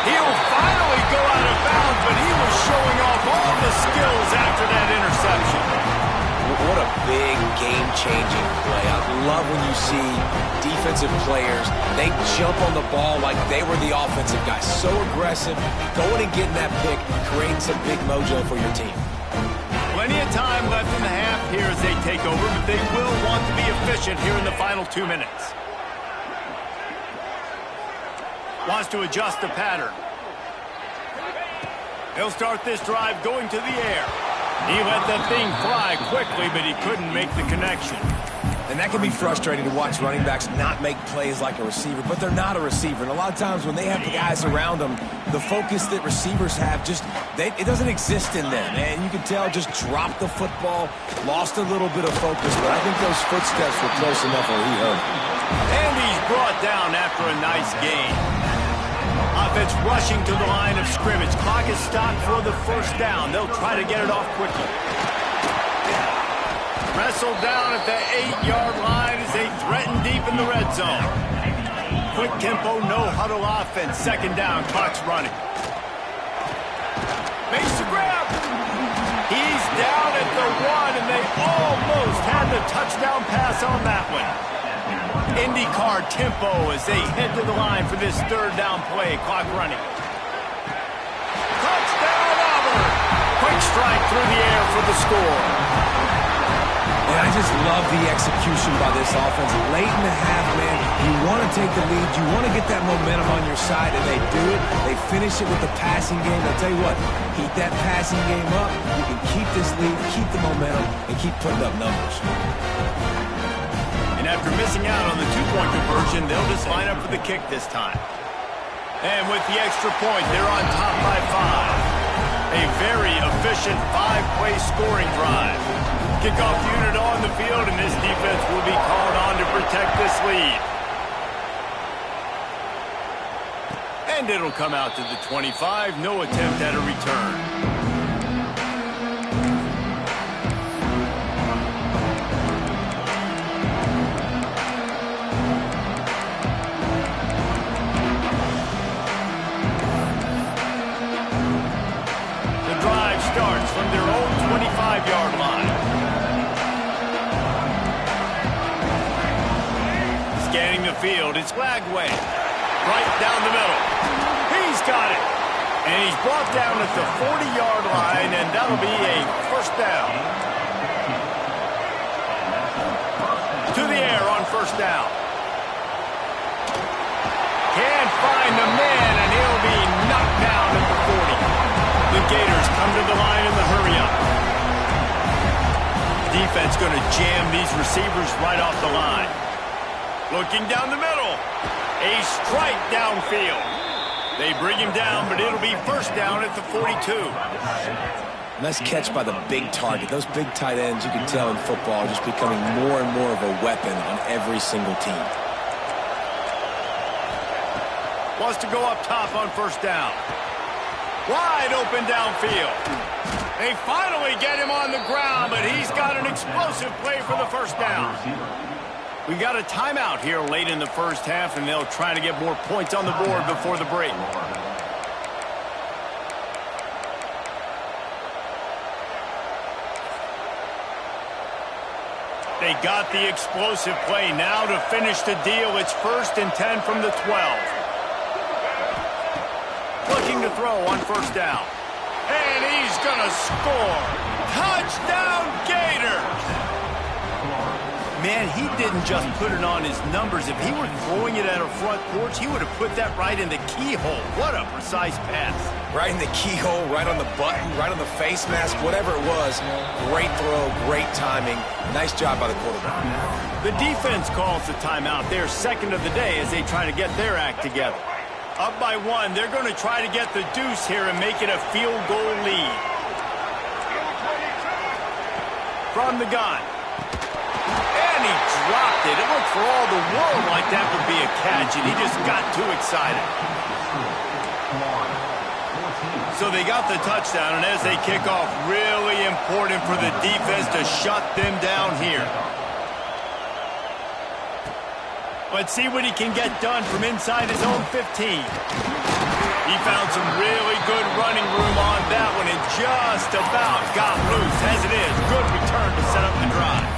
Speaker 1: He'll finally go out of bounds, but he was showing off all the skills after that interception.
Speaker 2: What a big game-changing play. I love when you see defensive players, they jump on the ball like they were the offensive guys. So aggressive, going and getting that pick, creating some big mojo for your team.
Speaker 1: Plenty of time left in the half here as they take over, but they will want to be efficient here in the final 2 minutes. Wants to adjust the pattern. He'll start this drive going to the air. He let that thing fly quickly, but he couldn't make the connection.
Speaker 2: And that can be frustrating to watch running backs not make plays like a receiver, but they're not a receiver. And a lot of times when they have the guys around them, the focus that receivers have it doesn't exist in them. And you can tell just dropped the football, lost a little bit of focus, but I think those footsteps were close enough where he hurt.
Speaker 1: And he's brought down after a nice gain. Offense rushing to the line of scrimmage. Clock is stopped for the first down. They'll try to get it off quickly. Wrestled down at the 8-yard line as they threaten deep in the red zone. Quick tempo, no huddle offense. Second down, clock's running. Makes the grab. He's down at the 1, and they almost had the touchdown pass on that one. IndyCar tempo as they head to the line for this third down play. Clock running. Touchdown, Auburn! Quick strike through the air for the score.
Speaker 2: And I just love the execution by this offense. Late in the half, man, you want to take the lead. You want to get that momentum on your side, and they do it. They finish it with the passing game. I'll tell you what, keep that passing game up. You can keep this lead, keep the momentum, and keep putting up numbers.
Speaker 1: And after missing out on the two-point conversion, they'll just line up for the kick this time. And with the extra point, they're on top by 5. A very efficient 5-play scoring drive. Kickoff unit on the field, and this defense will be called on to protect this lead. And it'll come out to the 25. No attempt at a return. Starts from their own 25-yard line. Scanning the field, it's Lagway. Right down the middle. He's got it. And he's brought down at the 40-yard line, and that'll be a first down. To the air on first down. Can't find the man, and he'll be knocked down at the 40. The Gators come to the line in the hurry-up. Defense going to jam these receivers right off the line. Looking down the middle. A strike downfield. They bring him down, but it'll be first down at the 42.
Speaker 2: Nice catch by the big target. Those big tight ends, you can tell in football, are just becoming more and more of a weapon on every single team.
Speaker 1: Wants to go up top on first down. Wide open downfield. They finally get him on the ground, but he's got an explosive play for the first down. We got a timeout here late in the first half, and they'll try to get more points on the board before the break. They got the explosive play now to finish the deal. It's 1st and 10 from the 12. Looking to throw on first down. And he's going to score. Touchdown, Gators! Man, he didn't just put it on his numbers. If he were throwing it at a front porch, he would have put that right in the keyhole. What a precise pass.
Speaker 2: Right in the keyhole, right on the button, right on the face mask, whatever it was. Great throw, great timing. Nice job by the quarterback.
Speaker 1: The defense calls the timeout. They're second of the day as they try to get their act together. Up by 1, they're going to try to get the deuce here and make it a field goal lead. From the gun. And he dropped it. It looked for all the world like that would be a catch, and he just got too excited. So they got the touchdown, and as they kick off, really important for the defense to shut them down here. Let's see what he can get done from inside his own 15. He found some really good running room on that one and just about got loose. As it is, good return to set up the drive.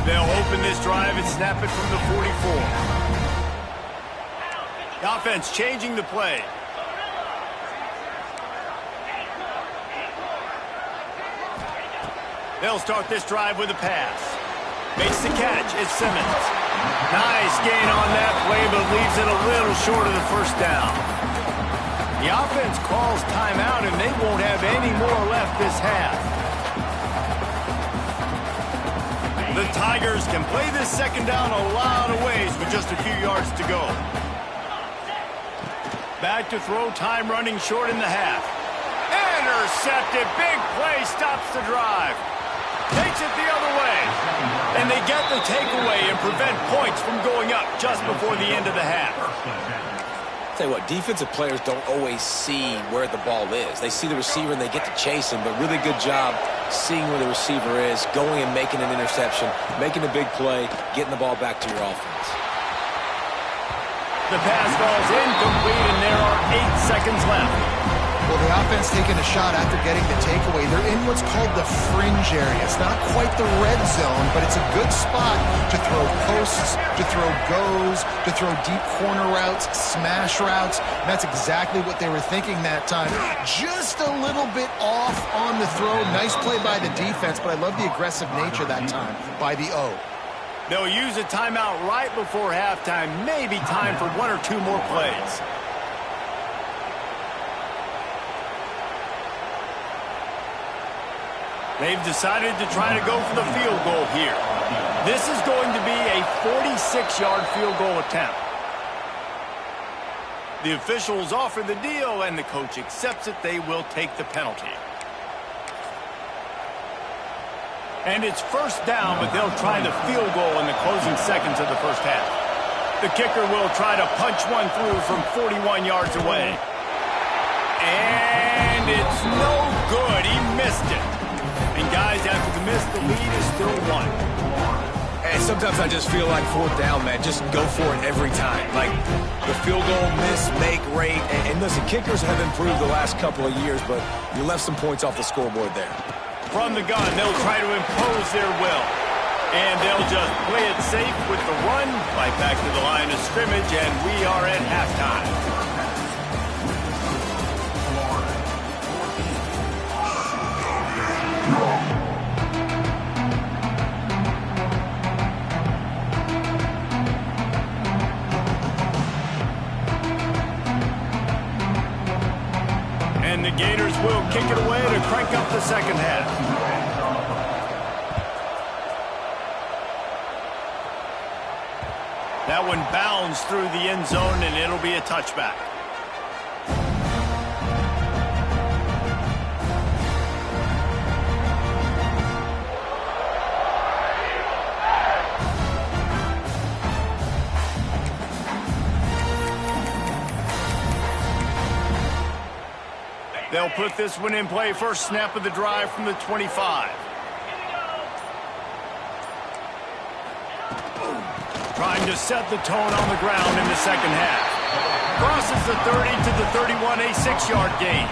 Speaker 1: They'll open this drive and snap it from the 44. The offense changing the play. They'll start this drive with a pass. Makes the catch. It's Simmons. Nice gain on that play, but leaves it a little short of the first down. The offense calls timeout, and they won't have any more left this half. The Tigers can play this second down a lot of ways with just a few yards to go. Back to throw, time running short in the half. Intercepted. Big play stops the drive. Takes it the other way. And they get the takeaway and prevent points from going up just before the end of the half.
Speaker 2: Tell you what, defensive players don't always see where the ball is. They see the receiver and they get to chase him, but really good job seeing where the receiver is, going and making an interception, making a big play, getting the ball back to your offense.
Speaker 1: The pass falls incomplete, and there are 8 seconds left.
Speaker 3: Well, the offense taking a shot after getting the takeaway. They're in what's called the fringe area. It's not quite the red zone, but it's a good spot to throw posts, to throw goes, to throw deep corner routes, smash routes. And that's exactly what they were thinking that time. Just a little bit off on the throw. Nice play by the defense, but I love the aggressive nature that time by the O.
Speaker 1: They'll use a timeout right before halftime. Maybe time for 1 or 2 more plays. They've decided to try to go for the field goal here. This is going to be a 46-yard field goal attempt. The officials offer the deal, and the coach accepts it. They will take the penalty. And it's first down, but they'll try the field goal in the closing seconds of the first half. The kicker will try to punch one through from 41 yards away. And it's no good. He missed it. And guys, after the miss, the lead is still 1.
Speaker 2: And sometimes I just feel like 4th down, man. Just go for it every time. Like the field goal miss, make rate. And listen, kickers have improved the last couple of years, but you left some points off the scoreboard there.
Speaker 1: From the gun, they'll try to impose their will. And they'll just play it safe with the run, right back to the line of scrimmage, and we are at halftime. And the Gators will kick it away to crank up the second half. That one bounds through the end zone, and it'll be a touchback. They'll put this one in play. First snap of the drive from the 25. Trying to set the tone on the ground in the second half. Crosses the 30 to the 31, a 6-yard gain.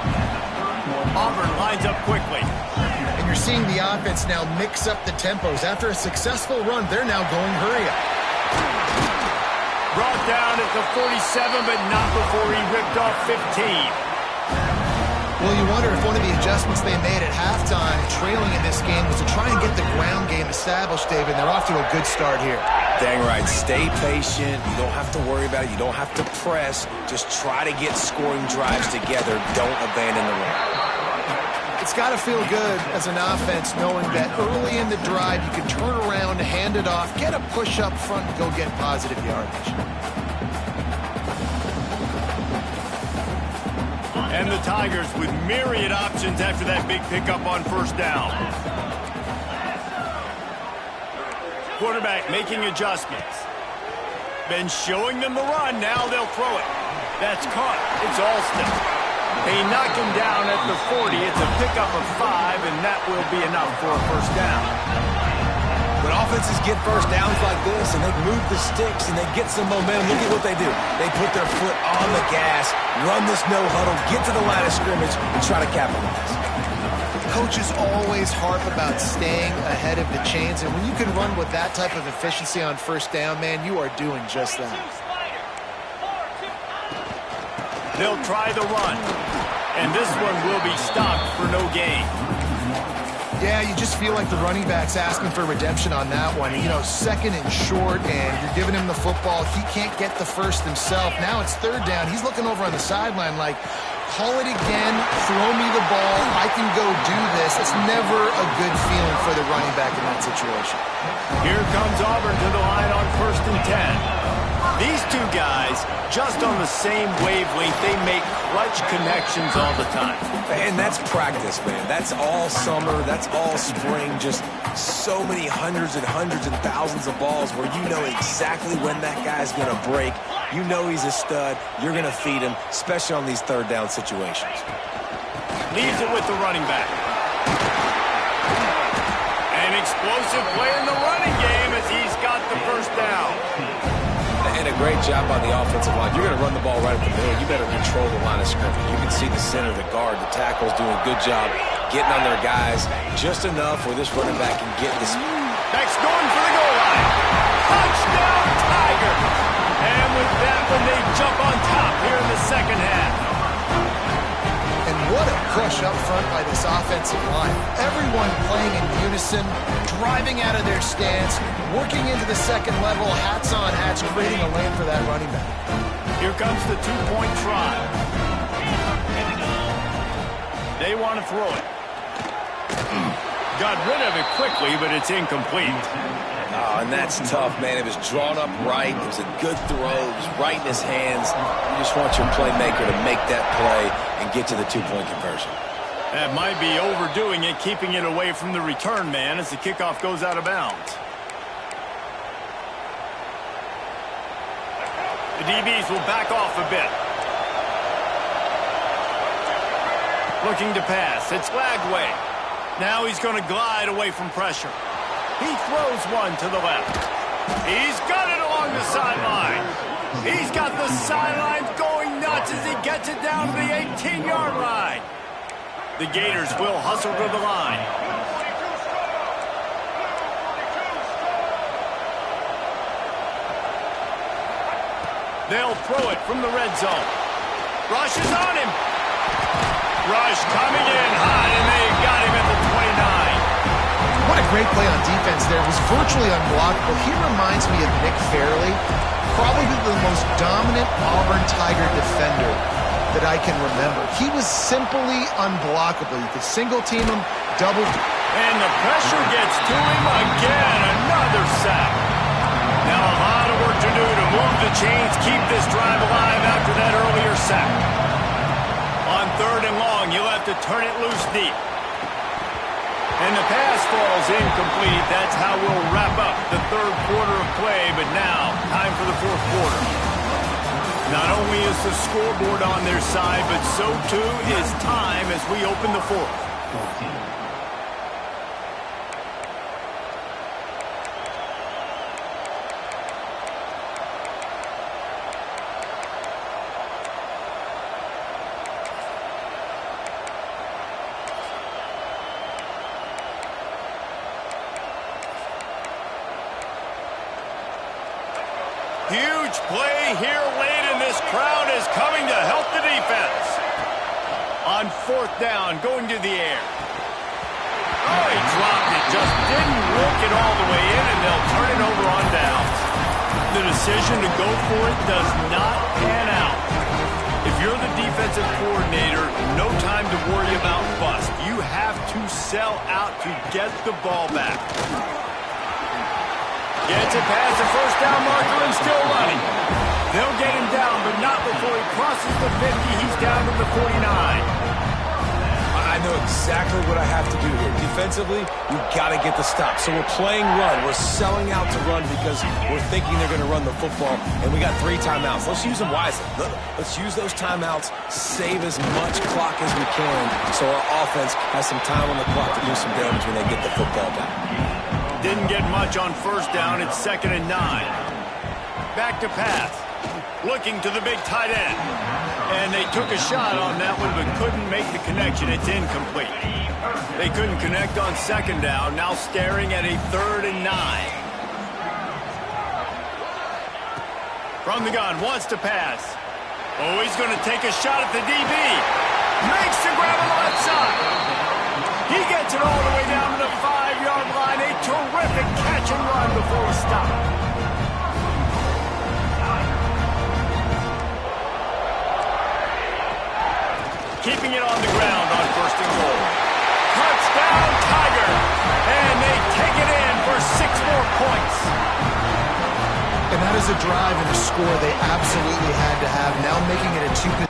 Speaker 1: Auburn lines up quickly.
Speaker 3: And you're seeing the offense now mix up the tempos. After a successful run, they're now going hurry up.
Speaker 1: Brought down at the 47, but not before he ripped off 15.
Speaker 3: Well, you wonder if one of the adjustments they made at halftime, trailing in this game, was to try and get the ground game established, David. They're off to a good start here.
Speaker 2: Dang right. Stay patient. You don't have to worry about it. You don't have to press. Just try to get scoring drives together. Don't abandon the run.
Speaker 3: It's got to feel good as an offense knowing that early in the drive you can turn around, hand it off, get a push up front, and go get positive yardage.
Speaker 1: And the Tigers with myriad options after that big pickup on first down. Quarterback making adjustments. Been showing them the run. Now they'll throw it. That's caught. It's Alston. They knock him down at the 40. It's a pickup of 5, and that will be enough for a first down.
Speaker 2: When offenses get first downs like this and they move the sticks and they get some momentum, look at what they do. They put their foot on the gas, run this no huddle, get to the line of scrimmage, and try to capitalize.
Speaker 3: Coaches always harp about staying ahead of the chains, and when you can run with that type of efficiency on first down, man, you are doing just that.
Speaker 1: They'll try the run, and this one will be stopped for no gain.
Speaker 3: Yeah, you just feel like the running back's asking for redemption on that one. You know, second and short, and you're giving him the football. He can't get the first himself. Now it's third down. He's looking over on the sideline like, call it again, throw me the ball, I can go do this. It's never a good feeling for the running back in that situation.
Speaker 1: Here comes Auburn to the line on 1st and 10. These two guys, just on the same wavelength, they make clutch connections all the time.
Speaker 2: And that's practice, man. That's all summer. That's all spring. Just so many hundreds and thousands of balls where you know exactly when that guy's going to break. You know he's a stud. You're going to feed him, especially on these third down situations.
Speaker 1: Leaves it with the running back. An explosive play in the running game as he's got the first down.
Speaker 2: And a great job on the offensive line. You're going to run the ball right at the middle. You better control the line of scrimmage. You can see the center, the guard, the tackles doing a good job getting on their guys just enough where this running back can get this.
Speaker 1: Back's going for the goal line. Touchdown, Tiger. And with that one, they jump on top here in the second half.
Speaker 3: And what a push up front by this offensive line. Everyone playing in unison, driving out of their stance, working into the second level, hats on hats, creating a lane for that running back.
Speaker 1: Here comes the two-point try. They want to throw it. Got rid of it quickly, but it's incomplete.
Speaker 2: Oh, and that's tough, man. It was drawn up right. It was a good throw. It was right in his hands. You just want your playmaker to make that play and get to the two-point conversion.
Speaker 1: That might be overdoing it, keeping it away from the return man as the kickoff goes out of bounds. The DBs will back off a bit. Looking to pass. It's Lagway. Now he's going to glide away from pressure. He throws one to the left. He's got it along the sideline. He's got the sidelines going nuts as he gets it down to the 18-yard line. The Gators will hustle to the line. They'll throw it from the red zone. Rush is on him. Rush coming in hot, and they got him at the 29.
Speaker 3: What a great play on defense there. It was virtually unblockable. He reminds me of Nick Fairley, probably the most dominant Auburn Tiger defender that I can remember. He was simply unblockable. You could single team him, double.
Speaker 1: And the pressure gets to him again. Another sack. Now a lot of work to do to move the chains, keep this drive alive after that earlier sack. On third and long, you'll have to turn it loose deep. And the pass falls incomplete. That's how we'll wrap up the third quarter of play. But now, time for the fourth quarter. Not only is the scoreboard on their side, but so too is time as we open the fourth. Huge play here late, and this crowd is coming to help the defense. On fourth down, going to the air. Oh, he dropped it. Just didn't work it all the way in, and they'll turn it over on downs. The decision to go for it does not pan out. If you're the defensive coordinator, no time to worry about bust. You have to sell out to get the ball back. Gets it past the first down marker and still running. They'll get him down, but not before he crosses the 50. He's down to the 49.
Speaker 2: I know exactly what I have to do here. Defensively, we've got to get the stop. So we're playing run. We're selling out to run because we're thinking they're going to run the football, and we got 3 timeouts. Let's use them wisely. Let's use those timeouts, save as much clock as we can so our offense has some time on the clock to do some damage when they get the football back.
Speaker 1: Didn't get much on first down. It's 2nd and 9. Back to pass. Looking to the big tight end. And they took a shot on that one, but couldn't make the connection. It's incomplete. They couldn't connect on 2nd down. Now staring at a 3rd and 9. From the gun, wants to pass. Oh, he's going to take a shot at the DB. Makes the grab on the left side. He gets it all the way down to the 5-yard line. A terrific catch and run before a stop. Keeping it on the ground on 1st and goal. Touchdown, Tiger. And they take it in for 6 more points.
Speaker 3: And that is a drive and a score they absolutely had to have. Now making it a 2-point.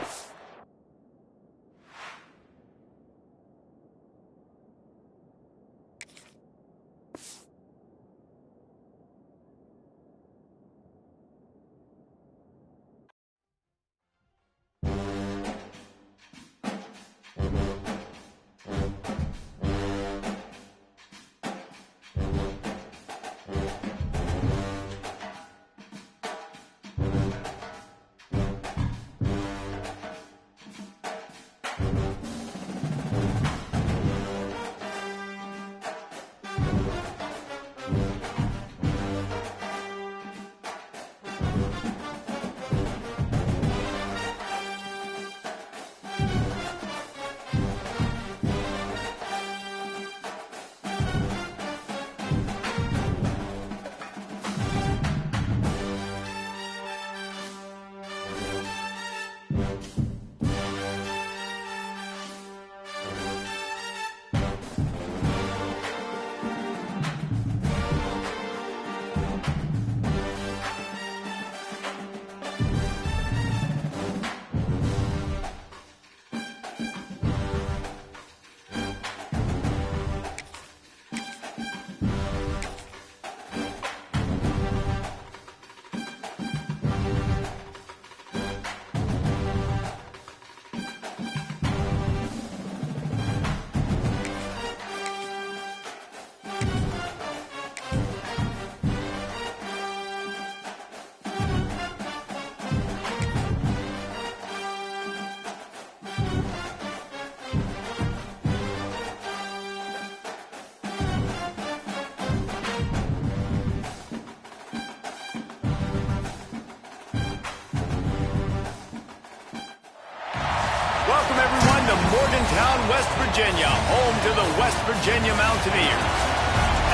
Speaker 1: Welcome, everyone, to Morgantown, West Virginia, home to the West Virginia Mountaineers.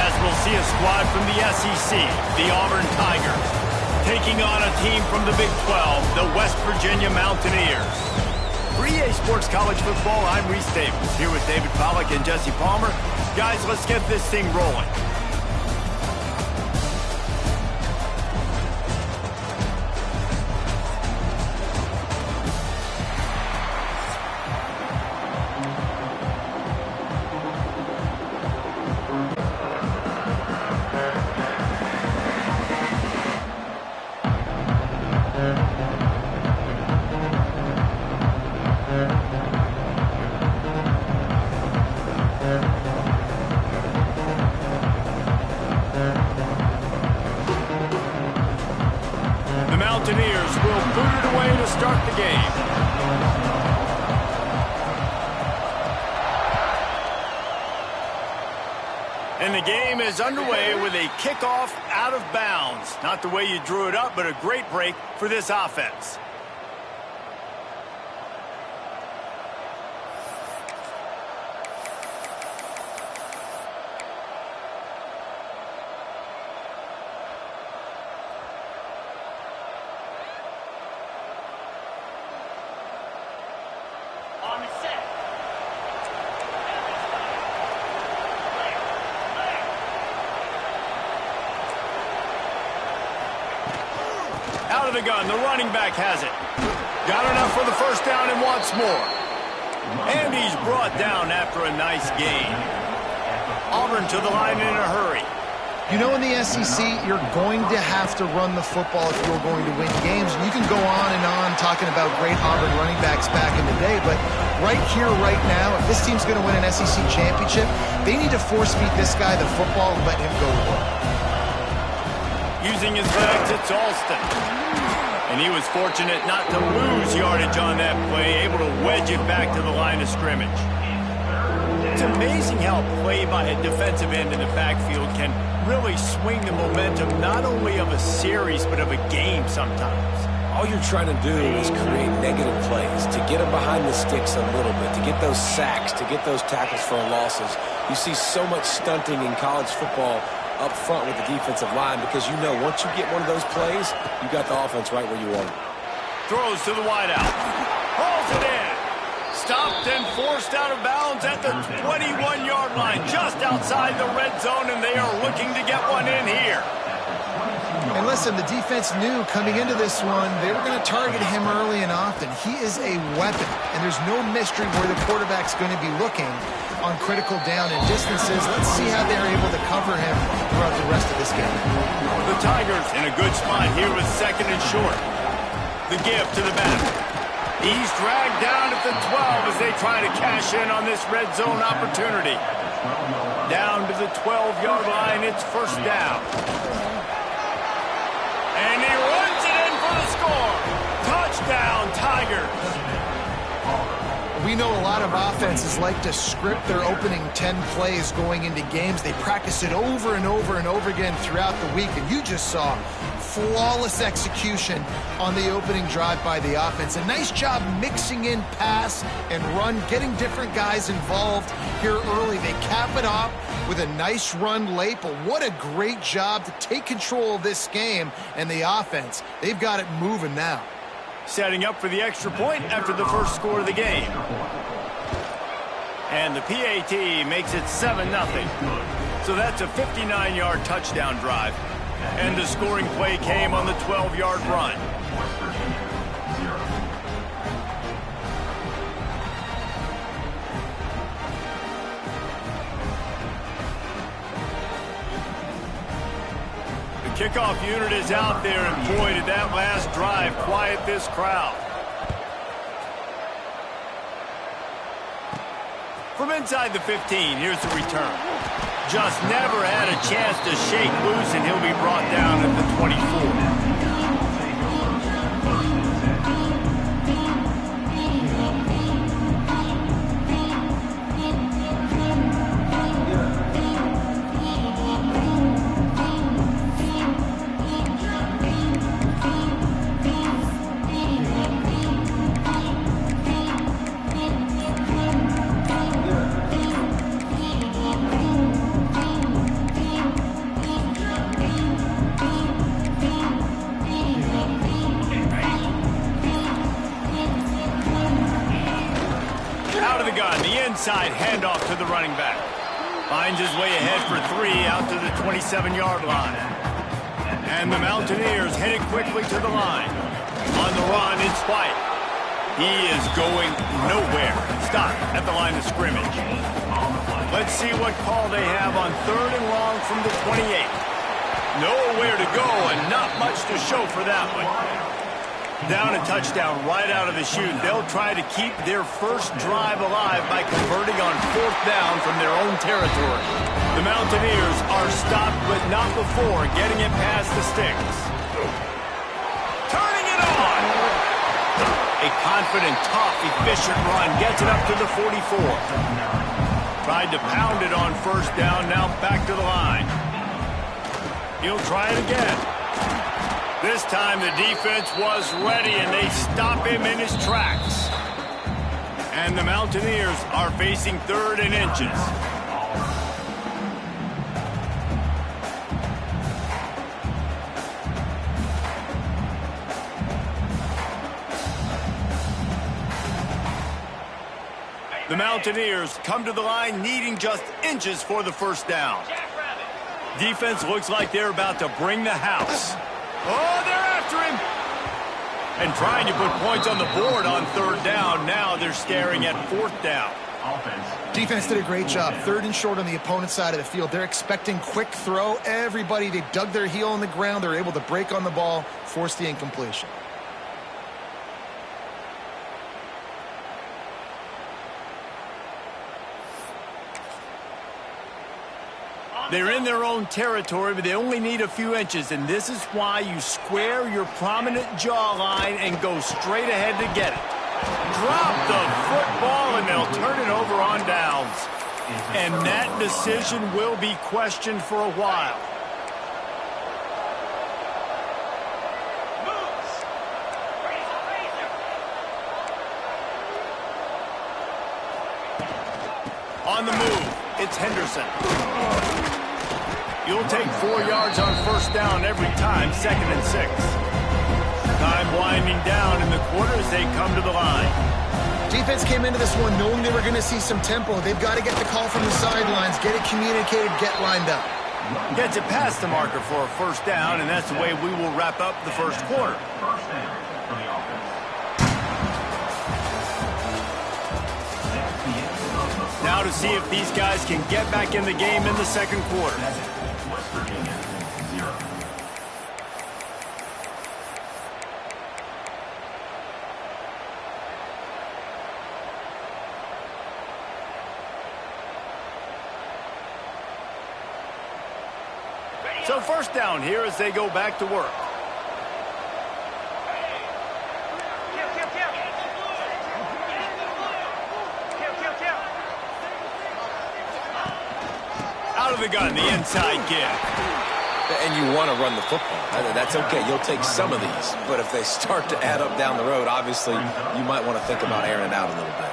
Speaker 1: As we'll see a squad from the SEC, the Auburn Tigers, taking on a team from the Big 12, the West Virginia Mountaineers. For EA Sports College Football, I'm Reese Davis, here with David Pollack and Jesse Palmer. Guys, let's get this thing rolling. Mountaineers will boot it away to start the game. And the game is underway with a kickoff out of bounds. Not the way you drew it up, but a great break for this offense. Out of the gun, the running back has it. Got enough for the first down and wants more. And he's brought down after a nice gain. Auburn to the line in a hurry.
Speaker 3: You know, in the SEC, you're going to have to run the football if you're going to win games. And you can go on and on talking about great Auburn running backs back in the day, but right here, right now, if this team's going to win an SEC championship, they need to force-feed this guy the football and let him go to work.
Speaker 1: Using his legs, it's Alston. And he was fortunate not to lose yardage on that play, able to wedge it back to the line of scrimmage. It's amazing how play by a defensive end in the backfield can really swing the momentum not only of a series, but of a game sometimes.
Speaker 2: All you're trying to do is create negative plays, to get them behind the sticks a little bit, to get those sacks, to get those tackles for losses. You see so much stunting in college football up front with the defensive line because you know once you get one of those plays, you got the offense right where you want it.
Speaker 1: Throws to the wideout. Hauls it in. Stopped and forced out of bounds at the 21-yard line, just outside the red zone, and they are looking to get one in here.
Speaker 3: And listen, the defense knew coming into this one, they were going to target him early and often. He is a weapon, and there's no mystery where the quarterback's going to be looking on critical down and distances. Let's see how they're able to cover him throughout the rest of this game.
Speaker 1: The Tigers in a good spot here with second and short. The give to the back. He's dragged down at the 12 as they try to cash in on this red zone opportunity. Down to the 12-yard line, it's first down. And he runs it in for the score. Touchdown, Tigers.
Speaker 3: We know a lot of offenses like to script their opening 10 plays going into games. They practice it over and over and over again throughout the week, and you just saw flawless execution on the opening drive by the offense. A nice job mixing in pass and run, getting different guys involved here early. They cap it off with a nice run late, but what a great job to take control of this game. And the offense, they've got it moving now.
Speaker 1: Setting up for the extra point after the first score of the game. And the PAT makes it 7-0. So that's a 59-yard touchdown drive. And the scoring play came on the 12-yard run. The kickoff unit is out there, and boy, did that last drive quiet this crowd. From inside the 15, here's the return. Just never had a chance to shake loose, and he'll be brought down at the 24. Inside handoff to the running back. Finds his way ahead for 3 out to the 27-yard line. And the Mountaineers headed quickly to the line. On the run, it's White. He is going nowhere. Stop at the line of scrimmage. Let's see what call they have on 3rd and long from the 28. Nowhere to go and not much to show for that one. Down a touchdown right out of the chute. They'll try to keep their first drive alive by converting on 4th down from their own territory. The Mountaineers are stopped, but not before getting it past the sticks. Turning it on! A confident, tough, efficient run gets it up to the 44. Tried to pound it on 1st down, now back to the line. He'll try it again. This time the defense was ready, and they stop him in his tracks. And the Mountaineers are facing 3rd and inches. The Mountaineers come to the line needing just inches for the 1st down. Defense looks like they're about to bring the house. Oh, they're after him. And trying to put points on the board on 3rd down. Now they're staring at 4th down.
Speaker 3: Defense did a great job. 3rd and short on the opponent's side of the field. They're expecting quick throw. Everybody, they dug their heel on the ground. They're able to break on the ball, force the incompletion.
Speaker 1: They're in their own territory, but they only need a few inches, and this is why you square your prominent jawline and go straight ahead to get it. Drop the football, and they'll turn it over on downs. And that decision will be questioned for a while. On the move, it's Henderson. You'll take 4 yards on 1st down every time, 2nd and 6. Time winding down in the quarter as they come to the line.
Speaker 3: Defense came into this one knowing they were going to see some tempo. They've got to get the call from the sidelines, get it communicated, get lined up.
Speaker 1: Gets it past the marker for a 1st down, and that's the way we will wrap up the 1st quarter. Now to see if these guys can get back in the game in the 2nd quarter. So first down here as they go back to work. Out of the gun, the inside give.
Speaker 2: And you want to run the football. That's okay. You'll take some of these. But if they start to add up down the road, obviously, you might want to think about airing it out a little bit.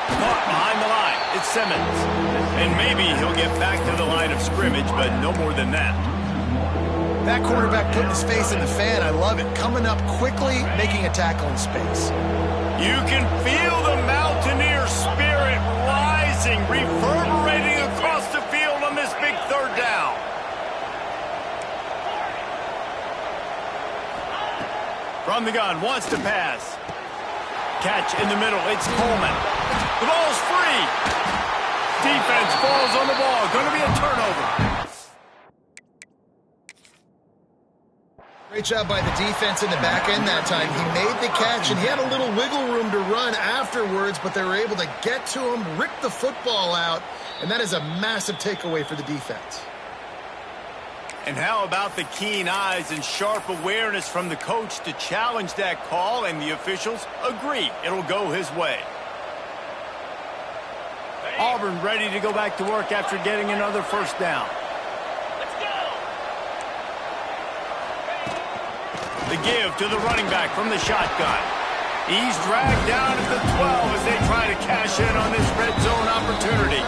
Speaker 1: Caught behind the line. It's Simmons. And maybe he'll get back to the line of scrimmage, but no more than that.
Speaker 3: That quarterback putting his face in the fan, I love it. Coming up quickly, making a tackle in space.
Speaker 1: You can feel the Mountaineer spirit rising, reverberating across the field on this big third down. From the gun, wants to pass. Catch in the middle, it's Coleman. The ball's free. Defense falls on the ball. Going to be a turnover.
Speaker 3: Great job by the defense in the back end that time. He made the catch, and he had a little wiggle room to run afterwards, but they were able to get to him, rip the football out, and that is a massive takeaway for the defense.
Speaker 1: And how about the keen eyes and sharp awareness from the coach to challenge that call, and the officials agree it'll go his way. Auburn ready to go back to work after getting another first down. The give to the running back from the shotgun. He's dragged down at the 12 as they try to cash in on this red zone opportunity.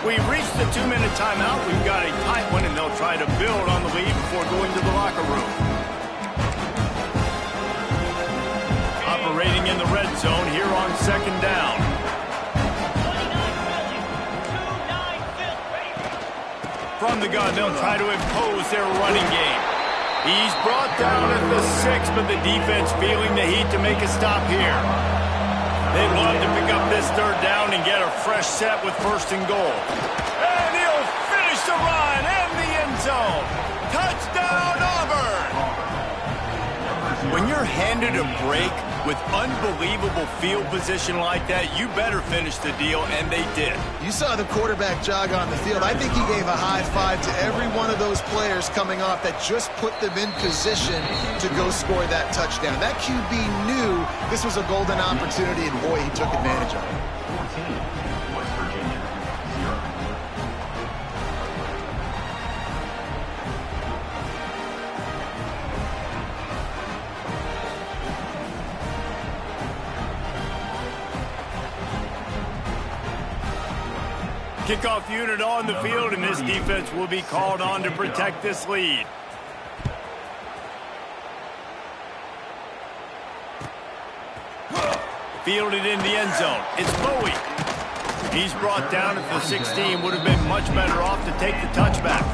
Speaker 1: We've reached the 2-minute timeout. We've got a tight one, and they'll try to build on the lead before going to the locker room. Operating in the red zone here on second down. From the gun, they'll try to impose their running game. He's brought down at the 6, but the defense feeling the heat to make a stop here. They'd love to pick up this third down and get a fresh set with first and goal. And he'll finish the run in the end zone. Touchdown, Auburn! When you're handed a break with unbelievable field position like that, you better finish the deal, and they did.
Speaker 3: You saw the quarterback jog on the field. I think he gave a high five to every one of those players coming off that just put them in position to go score that touchdown. That QB knew this was a golden opportunity, and boy, he took advantage of it.
Speaker 4: 14, West Virginia, 0.
Speaker 1: Kickoff unit on the field, and this defense will be called on to protect this lead. Fielded in the end zone. It's Bowie. He's brought down at the 16. Would have been much better off to take the touchback.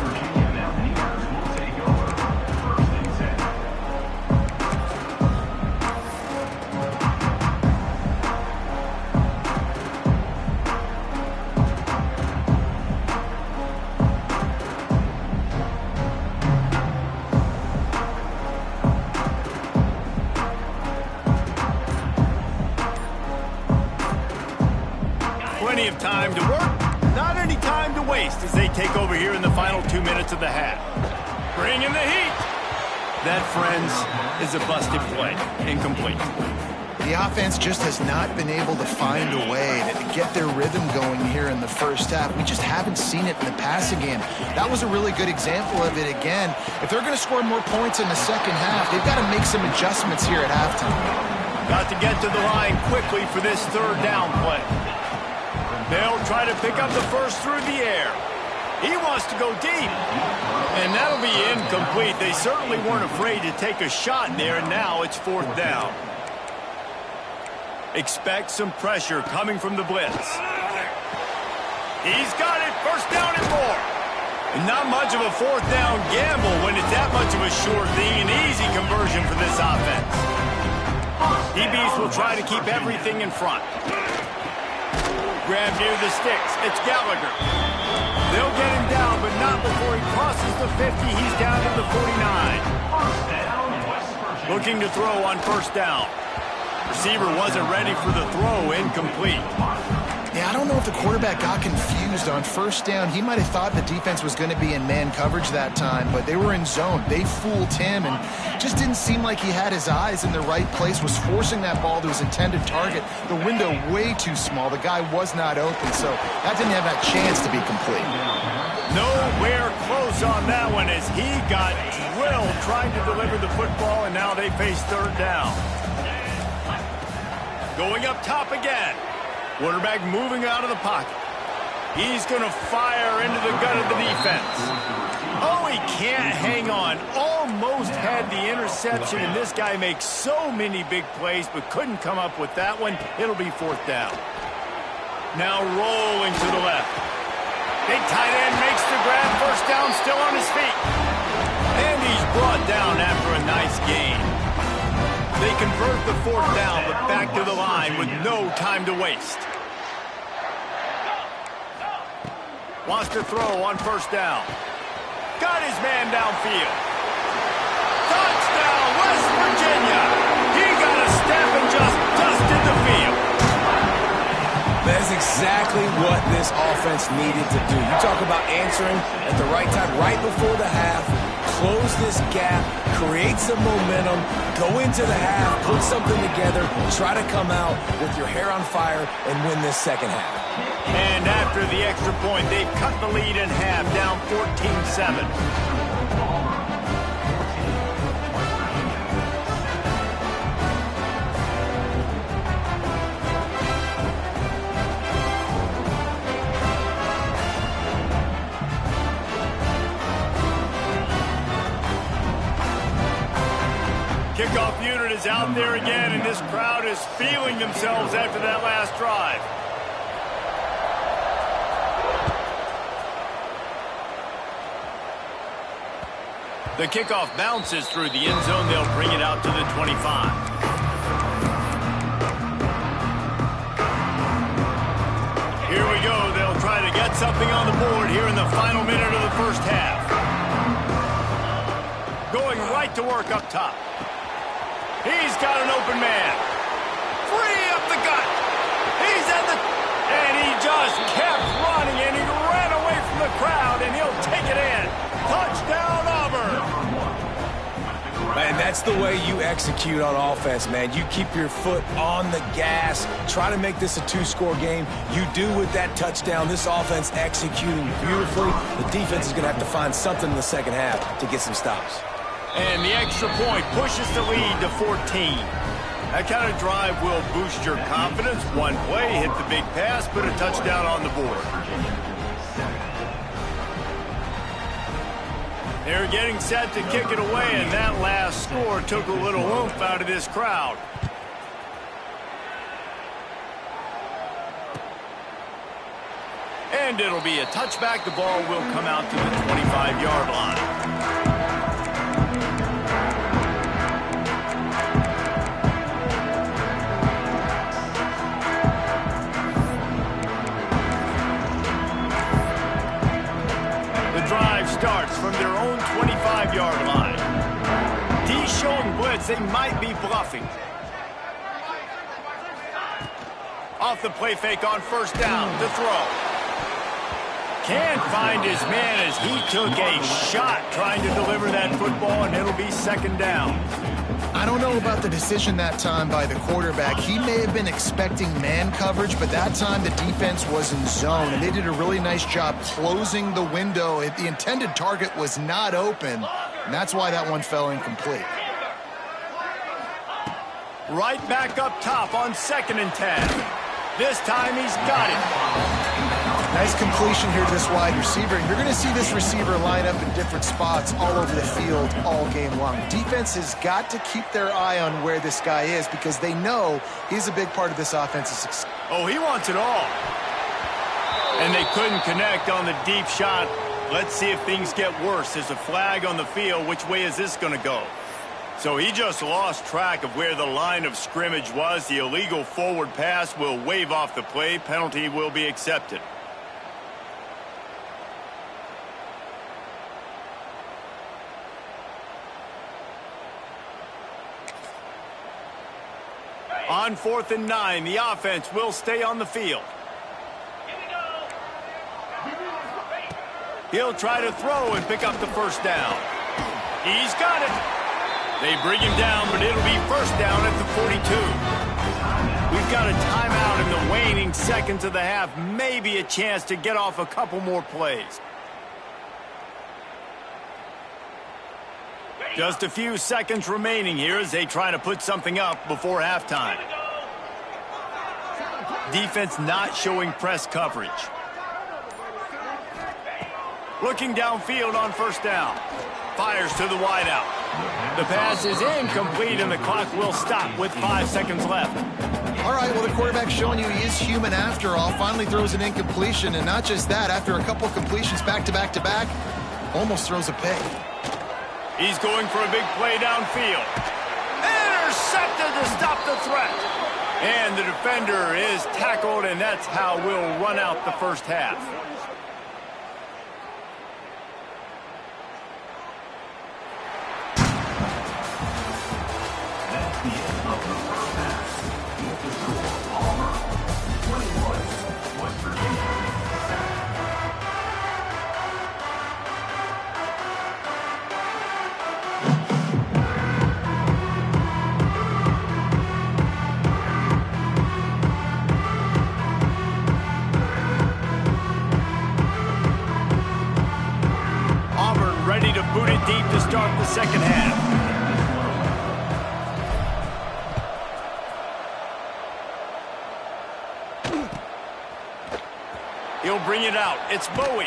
Speaker 1: Plenty of time to work, not any time to waste as they take over here in the final 2 minutes of the half. Bring in the heat. That, friends, is a busted play. Incomplete.
Speaker 3: The offense just has not been able to find a way to get their rhythm going here in the first half. We just haven't seen it in the passing game. That was a really good example of it again. If they're going to score more points in the second half, they've got to make some adjustments here at halftime.
Speaker 1: Got to get to the line quickly for this third down play. They'll try to pick up the first through the air. He wants to go deep. And that'll be incomplete. They certainly weren't afraid to take a shot there, and now it's fourth down. Expect some pressure coming from the blitz. He's got it. First down and more. And not much of a fourth down gamble when it's that much of a sure thing. An easy conversion for this offense. DBs will try to keep everything in front. Grab near the sticks. It's Gallagher. They'll get him down, but not before he crosses the 50. He's down to the 49. Looking to throw on first down. Receiver wasn't ready for the throw. Incomplete.
Speaker 3: Yeah, I don't know if the quarterback got confused on first down. He might have thought the defense was going to be in man coverage that time, but they were in zone. They fooled him and just didn't seem like he had his eyes in the right place, was forcing that ball to his intended target. The window way too small. The guy was not open, so that didn't have that chance to be complete.
Speaker 1: Nowhere close on that one as he got drilled trying to deliver the football, and now they face third down. Going up top again. Quarterback moving out of the pocket. He's going to fire into the gut of the defense. Oh, he can't hang on. Almost had the interception, and this guy makes so many big plays, but couldn't come up with that one. It'll be fourth down. Now rolling to the left. Big tight end makes the grab. First down, still on his feet. And he's brought down after a nice gain. They convert the fourth down, but back to the line with no time to waste. Wants to throw on first down. Got his man downfield. Touchdown, West Virginia. He got a step and just dusted the field.
Speaker 2: That's exactly what this offense needed to do. You talk about answering at the right time, right before the half, close this gap, create some momentum, go into the half, put something together, try to come out with your hair on fire and win this second half.
Speaker 1: And after the extra point, they've cut the lead in half, down 14-7. Kickoff unit is out there again, and this crowd is feeling themselves after that last drive. The kickoff bounces through the end zone. They'll bring it out to the 25. Here we go. They'll try to get something on the board here in the final minute of the first half. Going right to work up top. He's got an open man. Free up the gut. He's at the... And he just kept running, and he ran away from the crowd, and he'll take it in. Touchdown, Auburn.
Speaker 2: And that's the way you execute on offense, man. You keep your foot on the gas. Try to make this a two-score game. You do with that touchdown. This offense executing beautifully. The defense is going to have to find something in the second half to get some stops.
Speaker 1: And the extra point pushes the lead to 14. That kind of drive will boost your confidence. One play, hit the big pass, put a touchdown on the board. They're getting set to kick it away, and that last score took a little oomph out of this crowd. And it'll be a touchback. The ball will come out to the 25-yard line. Starts from their own 25-yard line. D showing blitz. They might be bluffing. Off the play fake on first down to throw. Can't find his man as he took a shot trying to deliver that football, and it'll be second down.
Speaker 3: I don't know about the decision that time by the quarterback. He may have been expecting man coverage, but that time the defense was in zone, and they did a really nice job closing the window. The intended target was not open, and that's why that one fell incomplete.
Speaker 1: Right back up top on 2nd and 10. This time he's got it.
Speaker 3: Nice completion here to this wide receiver. And you're going to see this receiver line up in different spots all over the field all game long. Defense has got to keep their eye on where this guy is because they know he's a big part of this offensive success.
Speaker 1: Oh, he wants it all. And they couldn't connect on the deep shot. Let's see if things get worse. There's a flag on the field. Which way is this going to go? So he just lost track of where the line of scrimmage was. The illegal forward pass will wave off the play. Penalty will be accepted. On 4th and 9, the offense will stay on the field. He'll try to throw and pick up the first down. He's got it. They bring him down, but it'll be first down at the 42. We've got a timeout in the waning seconds of the half. Maybe a chance to get off a couple more plays. Just a few seconds remaining here as they try to put something up before halftime. Defense not showing press coverage. Looking downfield on first down. Fires to the wideout. The pass is incomplete and the clock will stop with 5 seconds left.
Speaker 3: All right, well, the quarterback's showing you he is human after all. Finally throws an incompletion, and not just that, after a couple completions back-to-back-to-back, almost throws a pick.
Speaker 1: He's going for a big play downfield. Intercepted to stop the threat. And the defender is tackled, and that's how we'll run out the first half.
Speaker 4: That's the end of the first half. With the score, Auburn 21, West Virginia 7.
Speaker 1: Auburn ready to boot it deep to start the second half. He'll bring it out. It's Bowie.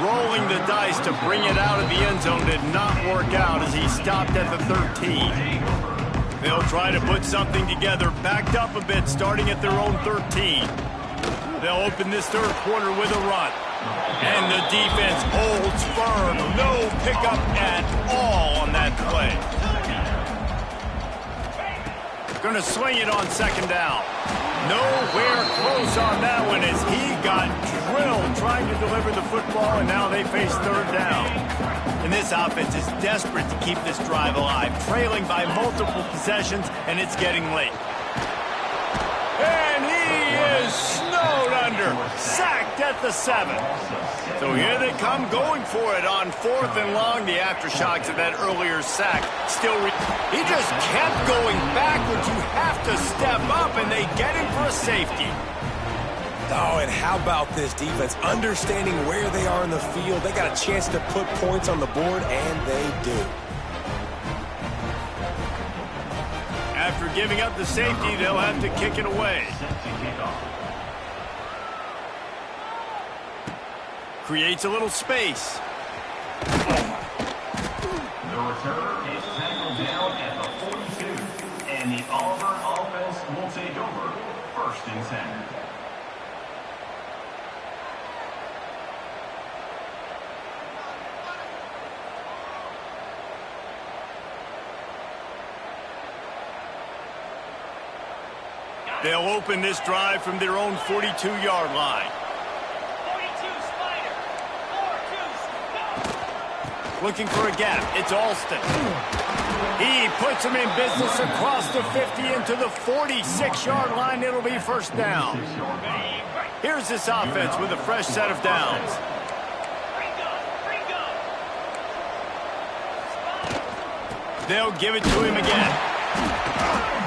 Speaker 1: Rolling the dice to bring it out of the end zone did not work out as he stopped at the 13. They'll try to put something together, backed up a bit, starting at their own 13. They'll open this third quarter with a run. And the defense holds firm. No pickup at all on that play. Gonna swing it on second down. Nowhere close on that one as he got drilled trying to deliver the football, and now they face third down. And this offense is desperate to keep this drive alive, trailing by multiple possessions, and it's getting late. And he is snowed under, sacked at the 7. So here they come going for it on 4th and long. The aftershocks of that earlier sack still. He just kept going backwards. You have to step up, and they get him for a safety.
Speaker 2: Oh, and how about this defense? Understanding where they are in the field. They got a chance to put points on the board, and they do.
Speaker 1: After giving up the safety, they'll have to kick it away. Creates a little space.
Speaker 4: The returner is tackled down at the 42, and the Auburn offense will take over 1st and 10.
Speaker 1: They'll open this drive from their own 42-yard line.
Speaker 5: 42 Spider. 4-2.
Speaker 1: Looking for a gap. It's Alston. He puts him in business across the 50 into the 46-yard line. It'll be first down. Here's this offense with a fresh set of downs. They'll give it to him again.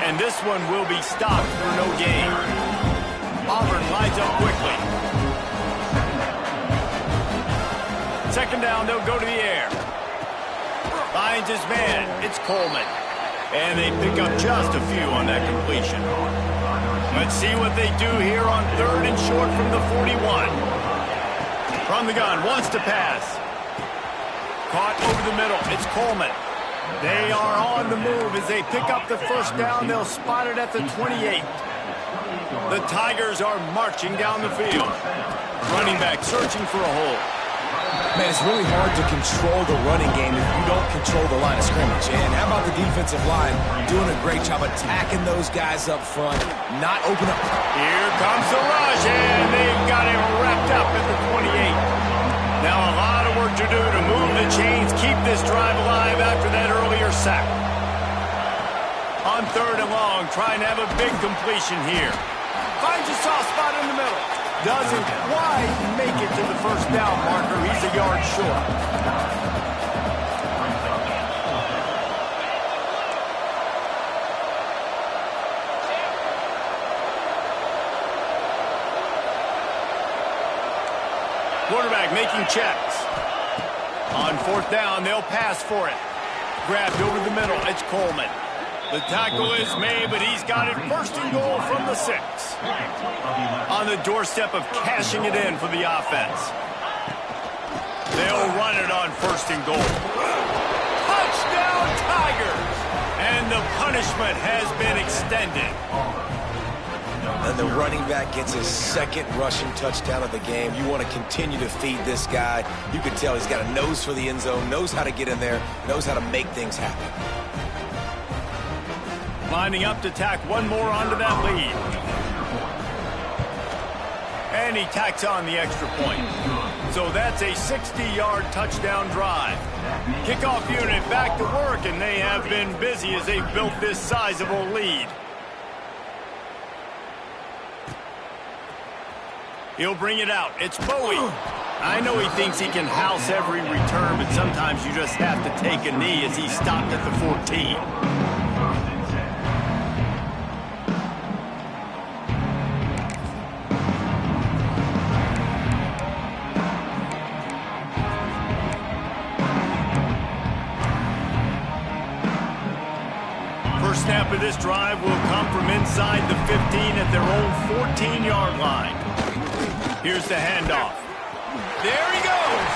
Speaker 1: And this one will be stopped for no gain. Auburn lines up quickly. Second down, they'll go to the air. Finds his man. It's Coleman. And they pick up just a few on that completion. Let's see what they do here on 3rd and short from the 41. From the gun, wants to pass. Caught over the middle. It's Coleman. They are on the move as they pick up the first down. They'll spot it at the 28. The Tigers are marching down the field. Running back searching for a hole.
Speaker 2: Man, it's really hard to control the running game if you don't control the line of scrimmage. And how about the defensive line doing a great job attacking those guys up front, not open up.
Speaker 1: Here comes the rush, and they've got him wrapped up at the 28. Now a lot of work to do to move the chains, keep this drive alive after that earlier sack. On 3rd and long, trying to have a big completion here. Finds a soft spot in the middle. Doesn't quite make it to the first down marker. He's a yards short. Quarterback making checks. On fourth down, they'll pass for it. Grabbed over the middle, it's Coleman. The tackle is made, but he's got it first and goal from the 6. On the doorstep of cashing it in for the offense. They'll run it on first and goal. Touchdown, Tigers! And the punishment has been extended.
Speaker 2: And the running back gets his second rushing touchdown of the game. You want to continue to feed this guy. You can tell he's got a nose for the end zone, knows how to get in there, knows how to make things happen.
Speaker 1: Lining up to tack one more onto that lead. And he tacks on the extra point. So that's a 60-yard touchdown drive. Kickoff unit back to work, and they have been busy as they've built this sizable lead. He'll bring it out. It's Bowie. I know he thinks he can house every return, but sometimes you just have to take a knee as he stopped at the 14. First snap of this drive will come from inside the 15 at their own 14-yard line. Here's the handoff. There he goes.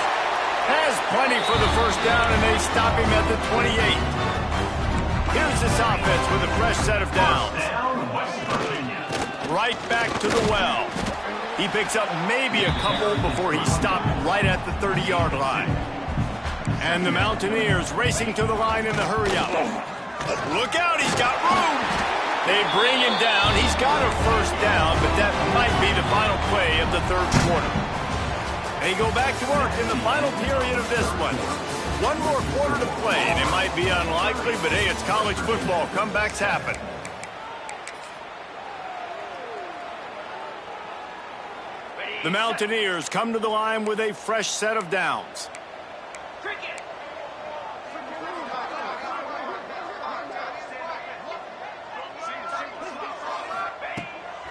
Speaker 1: Has plenty for the first down, and they stop him at the 28. Here's this offense with a fresh set of downs. Right back to the well. He picks up maybe a couple before he stopped right at the 30-yard line. And the Mountaineers racing to the line in the hurry-up. Look out, he's got room. They bring him down. He's got a first down, but that might be the final play of the third quarter. They go back to work in the final period of this one. One more quarter to play, and it might be unlikely, but hey, it's college football. Comebacks happen. The Mountaineers come to the line with a fresh set of downs.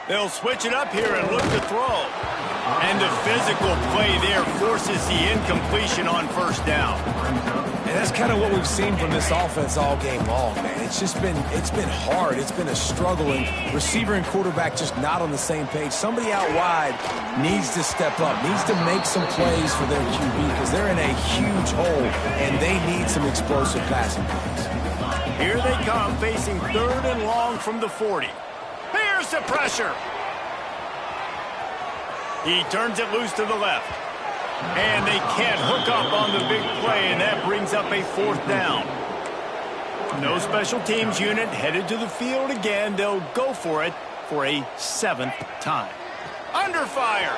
Speaker 1: They'll switch it up here and look to throw. And the physical play there forces the incompletion on first down.
Speaker 2: And that's kind of what we've seen from this offense all game long, man. It's been hard. It's been a struggle, and receiver and quarterback just not on the same page. Somebody out wide needs to step up, needs to make some plays for their QB because they're in a huge hole, and they need some explosive passing plays.
Speaker 1: Here they come, facing third and long from the 40. Here's the pressure. He turns it loose to the left. And they can't hook up on the big play, and that brings up a fourth down. No special teams unit headed to the field again. They'll go for it for a 7th time. Under fire.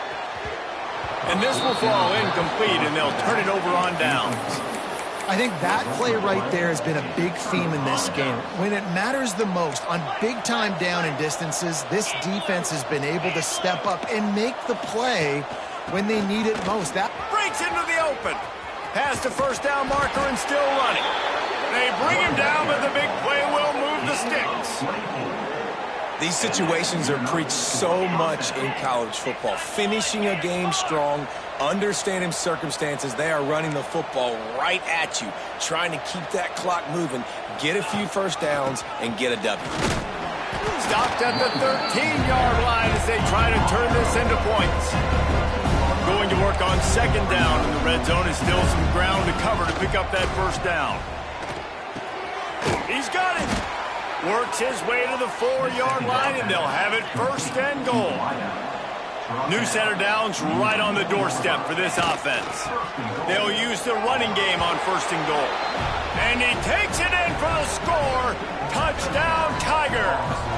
Speaker 1: And this will fall incomplete, and they'll turn it over on downs.
Speaker 3: I think that play right there has been a big theme in this game. When it matters the most, on big-time down and distances, this defense has been able to step up and make the play when they need it most. That
Speaker 1: breaks into the open. Past the first down marker and still running. They bring him down, but the big play will move the sticks.
Speaker 2: These situations are preached so much in college football. Finishing a game strong, understanding circumstances. They are running the football right at you, trying to keep that clock moving, get a few first downs, and get a W.
Speaker 1: Stopped at the 13-yard line as they try to turn this into points. Going to work on second down in the red zone is still some ground to cover to pick up that first down. He's got it. Works his way to the 4-yard line, and they'll have it first and goal. New set of downs right on the doorstep for this offense. They'll use the running game on first and goal. And he takes it in for the score. Touchdown, Tigers.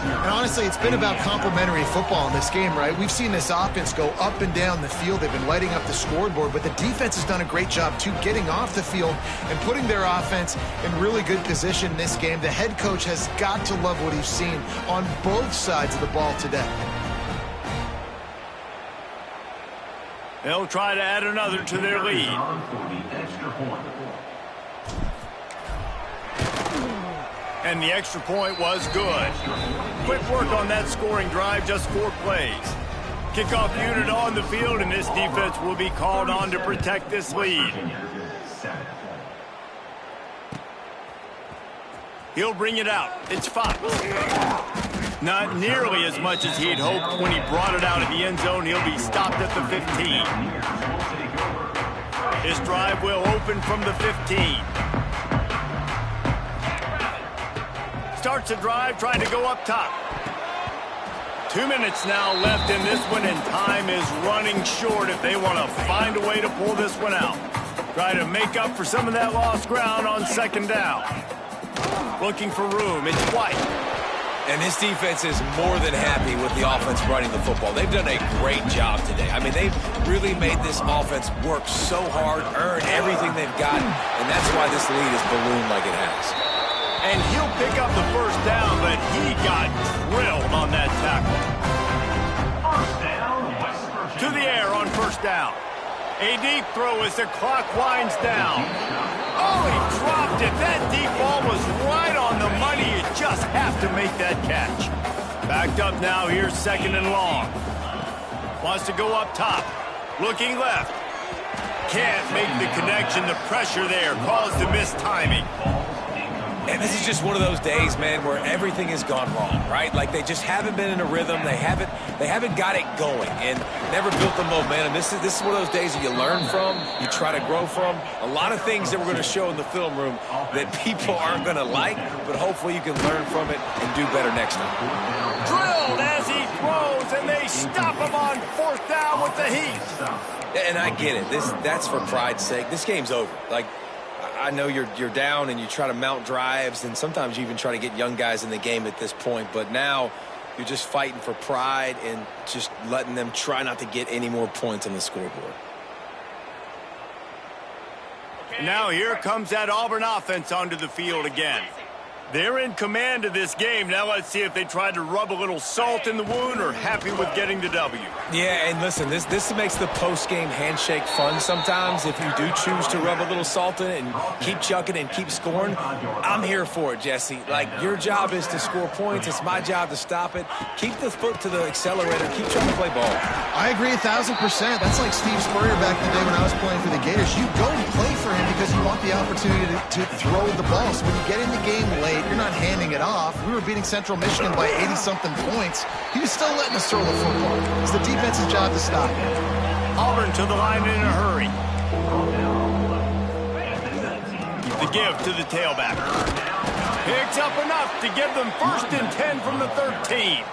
Speaker 3: And honestly, it's been about complementary football in this game, right? We've seen this offense go up and down the field. They've been lighting up the scoreboard, but the defense has done a great job, too, getting off the field and putting their offense in really good position in this game. The head coach has got to love what he's seen on both sides of the ball today.
Speaker 1: They'll try to add another to their lead. And the extra point was good. Quick work on that scoring drive, just 4 plays. Kickoff unit on the field, and this defense will be called on to protect this lead. He'll bring it out. It's Fox. Not nearly as much as he'd hoped when he brought it out of the end zone. He'll be stopped at the 15. His drive will open from the 15. Starts a drive trying to go up top. 2 minutes now left in this one, and time is running short if they want to find a way to pull this one out. Try to make up for some of that lost ground on second down. Looking for room. It's White.
Speaker 2: And this defense is more than happy with the offense running the football. They've done a great job today. I mean, they've really made this offense work so hard, earn everything they've got, and that's why this lead is ballooned like it has.
Speaker 1: And he'll pick up the first down, but he got drilled on that tackle. To the air on first down. A deep throw as the clock winds down. Oh, he dropped it. That deep ball was right on the money. You just have to make that catch. Backed up now. Here's second and long. Wants to go up top. Looking left. Can't make the connection. The pressure there caused the missed timing.
Speaker 2: And this is just one of those days, man, where everything has gone wrong, right? Like they just haven't been in a rhythm. They haven't got it going and never built the momentum. This is one of those days that you learn from, you try to grow from. A lot of things that we're going to show in the film room that people aren't going to like, but hopefully you can learn from it and do better next time.
Speaker 1: Drilled as he throws, and they stop him on fourth down with the heat.
Speaker 2: And I get it. That's for pride's sake. This game's over. Like, I know you're down and you try to mount drives, and sometimes you even try to get young guys in the game at this point, but now you're just fighting for pride and just letting them try not to get any more points on the scoreboard.
Speaker 1: Now here comes that Auburn offense onto the field again. They're in command of this game. Now let's see if they tried to rub a little salt in the wound or happy with getting the W.
Speaker 2: Yeah, and listen, this makes the post-game handshake fun sometimes. If you do choose to rub a little salt in it and keep chucking and keep scoring, I'm here for it, Jesse. Like, your job is to score points. It's my job to stop it. Keep the foot to the accelerator. Keep trying to play ball.
Speaker 3: I agree 1,000%. That's like Steve Spurrier back in the day when I was playing for the Gators. You go and play for him because you want the opportunity to throw the ball. So when you get in the game late, you're not handing it off. We were beating Central Michigan by 80-something points. He was still letting us throw the football. It's the defense's job to stop it.
Speaker 1: Auburn to the line in a hurry. The give to the tailback. Picks up enough to give them 1st and 10 from the 13.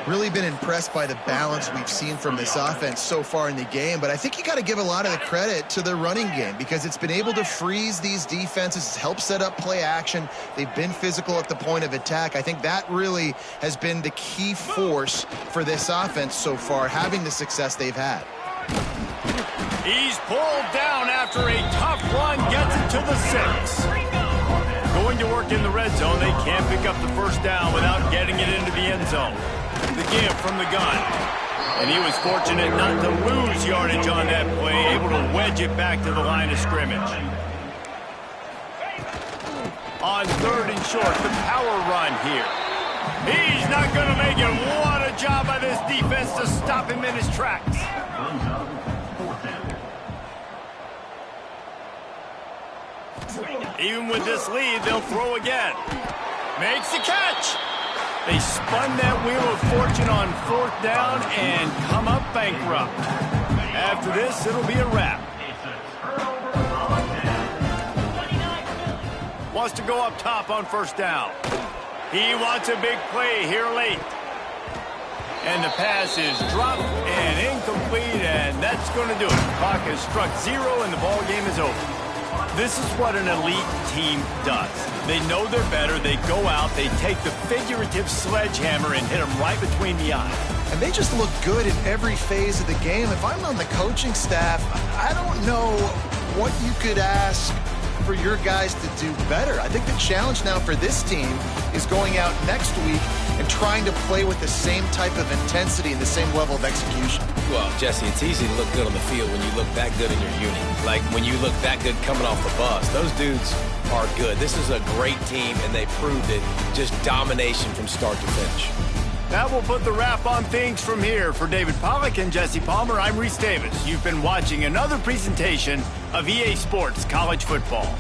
Speaker 3: Really been impressed by the balance we've seen from this offense so far in the game, but I think you got to give a lot of the credit to the running game because it's been able to freeze these defenses. It's helped set up play action. They've been physical at the point of attack. I think that really has been the key force for this offense so far, having the success they've had.
Speaker 1: He's pulled down after a tough run, gets it to the 6. Going to work in the red zone, they can't pick up the first down without getting it into the end zone. The give from the gun. And he was fortunate not to lose yardage on that play, able to wedge it back to the line of scrimmage. On 3rd and short, the power run here. He's not going to make it. What a job by this defense to stop him in his tracks. Even with this lead, they'll throw again. Makes the catch. They spun that wheel of fortune on 4th down and come up bankrupt. After this, it'll be a wrap. Wants to go up top on 1st down. He wants a big play here late. And the pass is dropped and incomplete, and that's going to do it. The clock has struck 0, and the ball game is over. This is what an elite team does. They know they're better. They go out. They take the figurative sledgehammer and hit them right between the eyes.
Speaker 3: And they just look good in every phase of the game. If I'm on the coaching staff, I don't know what you could ask for your guys to do better. I think the challenge now for this team is going out next week and trying to play with the same type of intensity and the same level of execution.
Speaker 2: Well, Jesse, it's easy to look good on the field when you look that good in your unit. Like when you look that good coming off the bus. Those dudes are good. This is a great team, and they proved it. Just domination from start to finish.
Speaker 1: That will put the wrap on things from here. For David Pollack and Jesse Palmer, I'm Reese Davis. You've been watching another presentation of EA Sports College Football.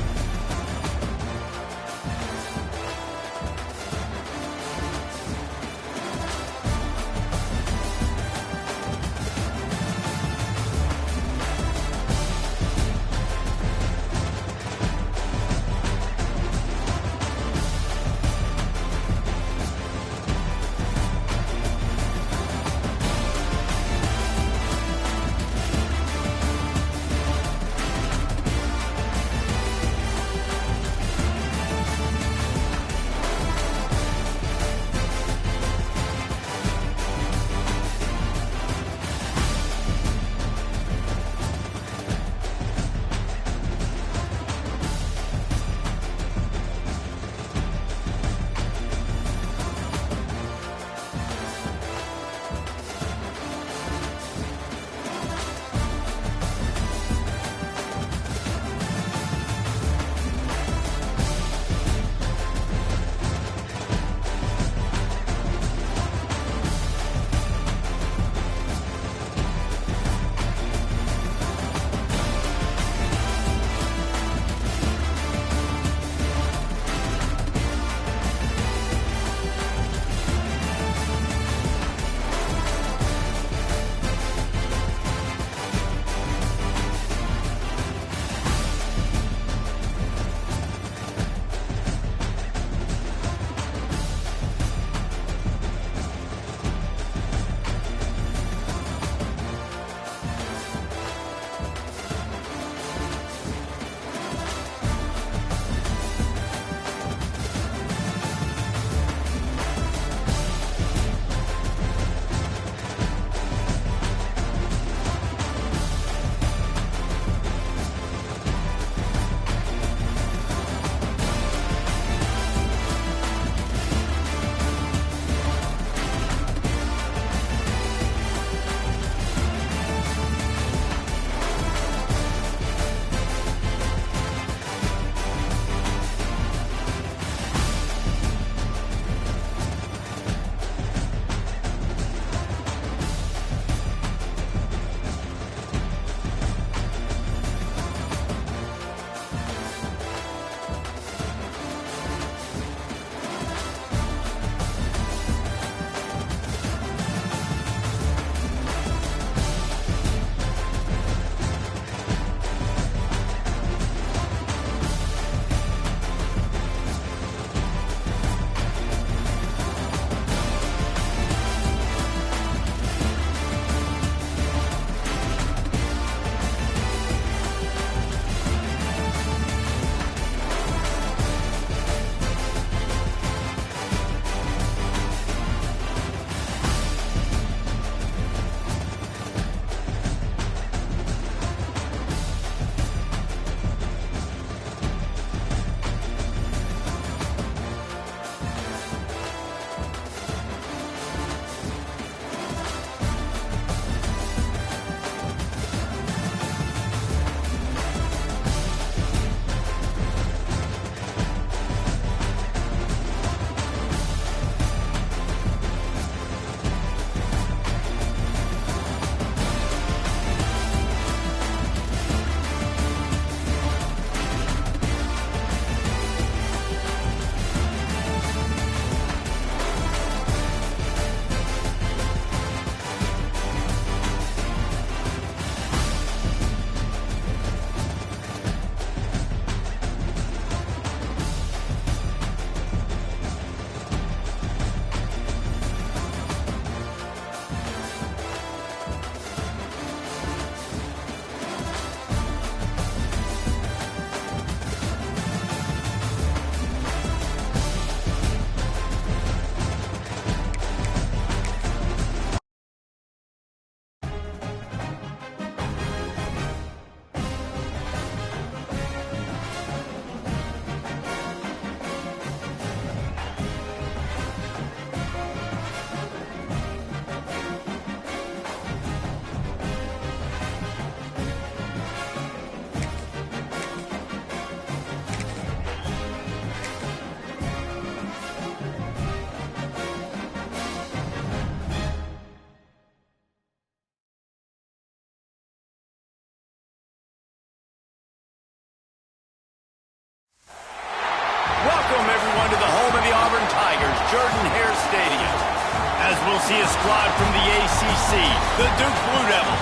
Speaker 1: As we'll see a squad from the ACC, the Duke Blue Devils,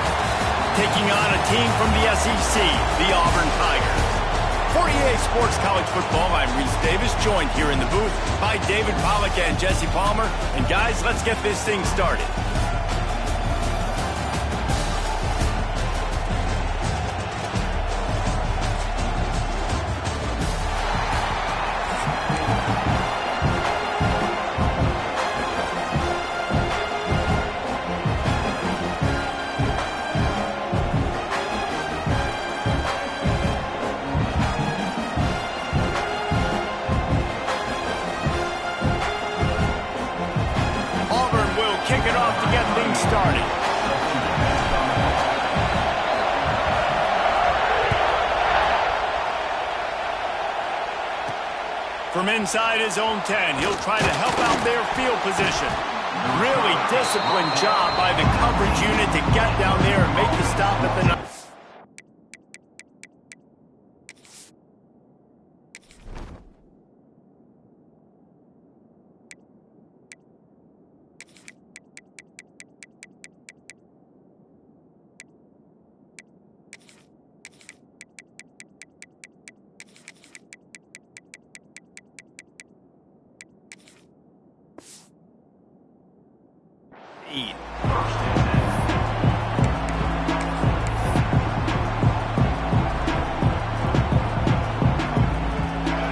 Speaker 1: taking on a team from the SEC, the Auburn Tigers. For EA Sports College Football, I'm Reese Davis, joined here in the booth by David Pollack and Jesse Palmer. And guys, let's get this thing started. Kick it off to get things started. From inside his own 10, he'll try to help out their field position. Really disciplined job by the coverage unit to get down there and make the stop at the 9.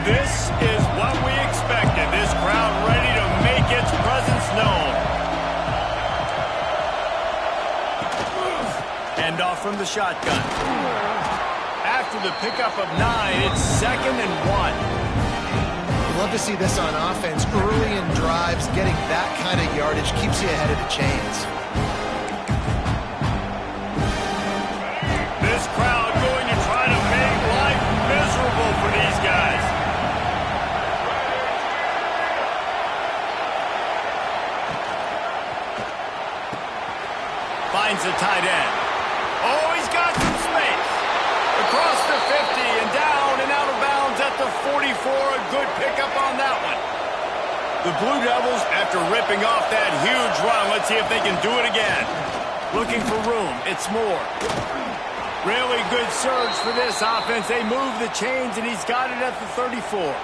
Speaker 1: This is what we expected. This crowd ready to make its presence known. Hand off from the shotgun. After the pickup of 9, it's 2nd and 1.
Speaker 3: You love to see this on offense. Early in drives, getting that kind of yardage keeps you ahead of the chains.
Speaker 1: This crowd going to try to make life miserable for these guys. Finds the tight end. Oh, he's got some space. Across the 50 and down and out of bounds at the 44. A good pickup on that one. The Blue Devils, after ripping off that huge run, let's see if they can do it again. Looking for room. It's Moore. Really good surge for this offense. They move the chains, and he's got it at the 34.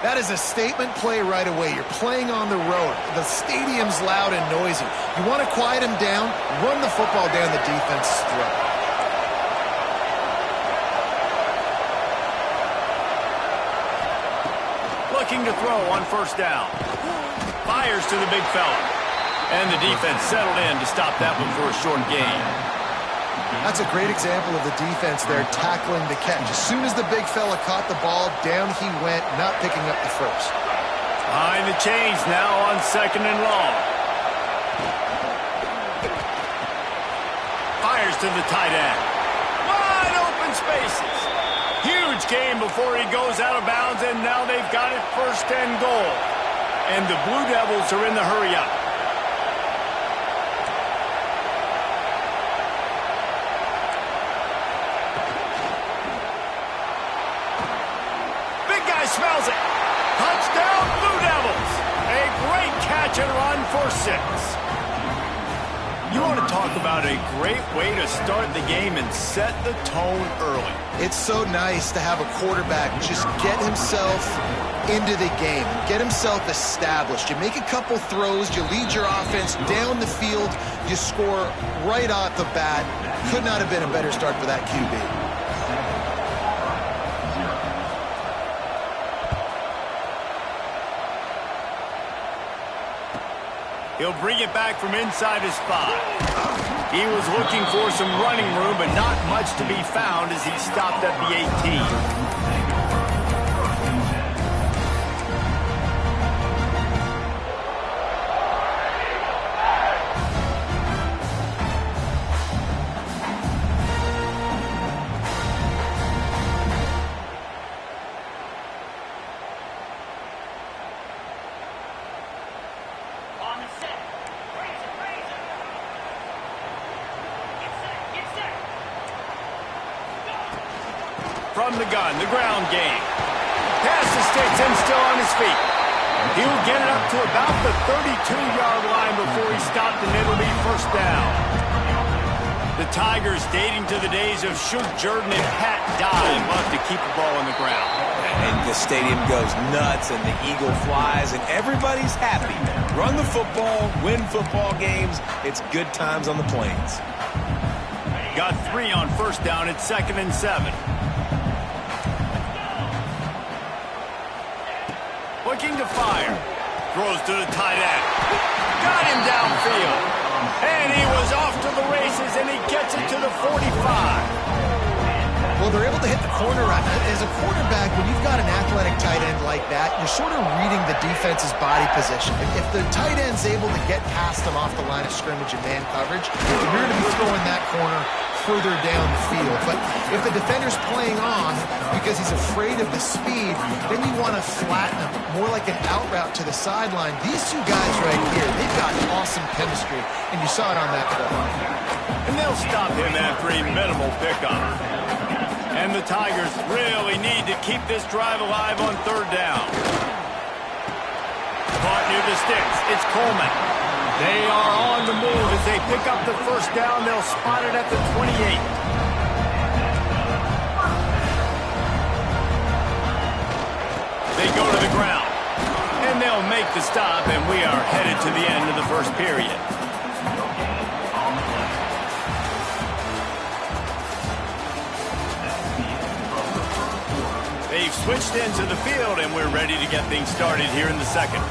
Speaker 3: That is a statement play right away. You're playing on the road. The stadium's loud and noisy. You want to quiet him down, run the football down the defense's throat.
Speaker 1: Looking to throw on first down. Fires to the big fella. And the defense settled in to stop that one for a short gain.
Speaker 3: That's a great example of the defense there tackling the catch. As soon as the big fella caught the ball, down he went, not picking up the first.
Speaker 1: Behind the chains now on 2nd and long. Fires to the tight end. Wide open spaces. Huge gain before he goes out of bounds, and now they've got it 1st and goal. And the Blue Devils are in the hurry up. Smells it. Touchdown, Blue Devils. A great catch and run for 6. You want to talk about a great way to start the game and set the tone early.
Speaker 3: It's so nice to have a quarterback just get himself into the game, get himself established. You make a couple throws, you lead your offense down the field, you score right off the bat. Could not have been a better start for that QB.
Speaker 1: He'll bring it back from inside his 5. He was looking for some running room, but not much to be found as he stopped at the 18. From the gun, the ground game. Pass to Stetson, still on his feet. He'll get it up to about the 32-yard line before he stopped, and it'll be first down. The Tigers, dating to the days of Shug Jordan and Pat Dye, love to keep the ball on the ground.
Speaker 2: And the stadium goes nuts, and the eagle flies, and everybody's happy. Run the football, win football games. It's good times on the Plains.
Speaker 1: Got 3 on first down. It's 2nd and 7. Looking to fire. Throws to the tight end. Got him downfield. And he was off to the races, and he gets it to the 45.
Speaker 3: Well, they're able to hit the corner route. As a quarterback, when you've got an athletic tight end like that, you're sort of reading the defense's body position. If the tight end's able to get past them off the line of scrimmage and man coverage, you're going to be throwing that corner further down the field. But if the defender's playing on because he's afraid of the speed, then you want to flatten him, more like an out route to the sideline. These two guys right here, they've got awesome chemistry, and you saw it on that play.
Speaker 1: And they'll stop him after a minimal pickup. And the Tigers really need to keep this drive alive on 3rd down. Caught near the sticks. It's Coleman. They are on the move as they pick up the first down. They'll spot it at the 28. They go to the ground. And they'll make the stop, and we are headed to the end of the first period. They've switched into the field, and we're ready to get things started here in the second.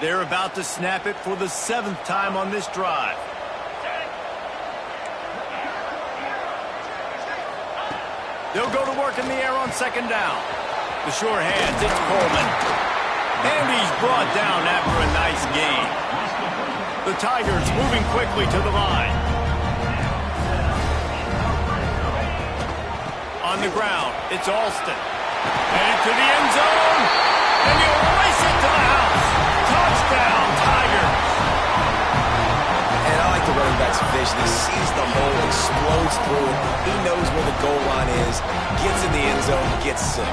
Speaker 1: They're about to snap it for the 7th time on this drive. They'll go to work in the air on 2nd down. The sure hands, it's Coleman. And he's brought down after a nice gain. The Tigers moving quickly to the line. On the ground, it's Alston. Headed to the end zone. And he'll race it to the house. Touchdown, Tigers.
Speaker 2: And I like the running back's vision. He sees the hole, explodes through it. He knows where the goal line is, gets in the end zone, gets 6.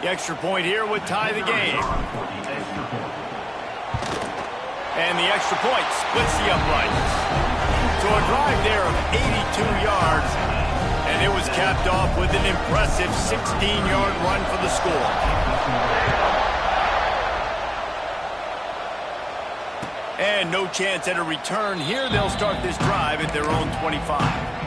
Speaker 1: The extra point here would tie the game. And the extra point splits the uprights. So a drive there of 82 yards, and it was capped off with an impressive 16-yard run for the score. And no chance at a return here. They'll start this drive at their own 25.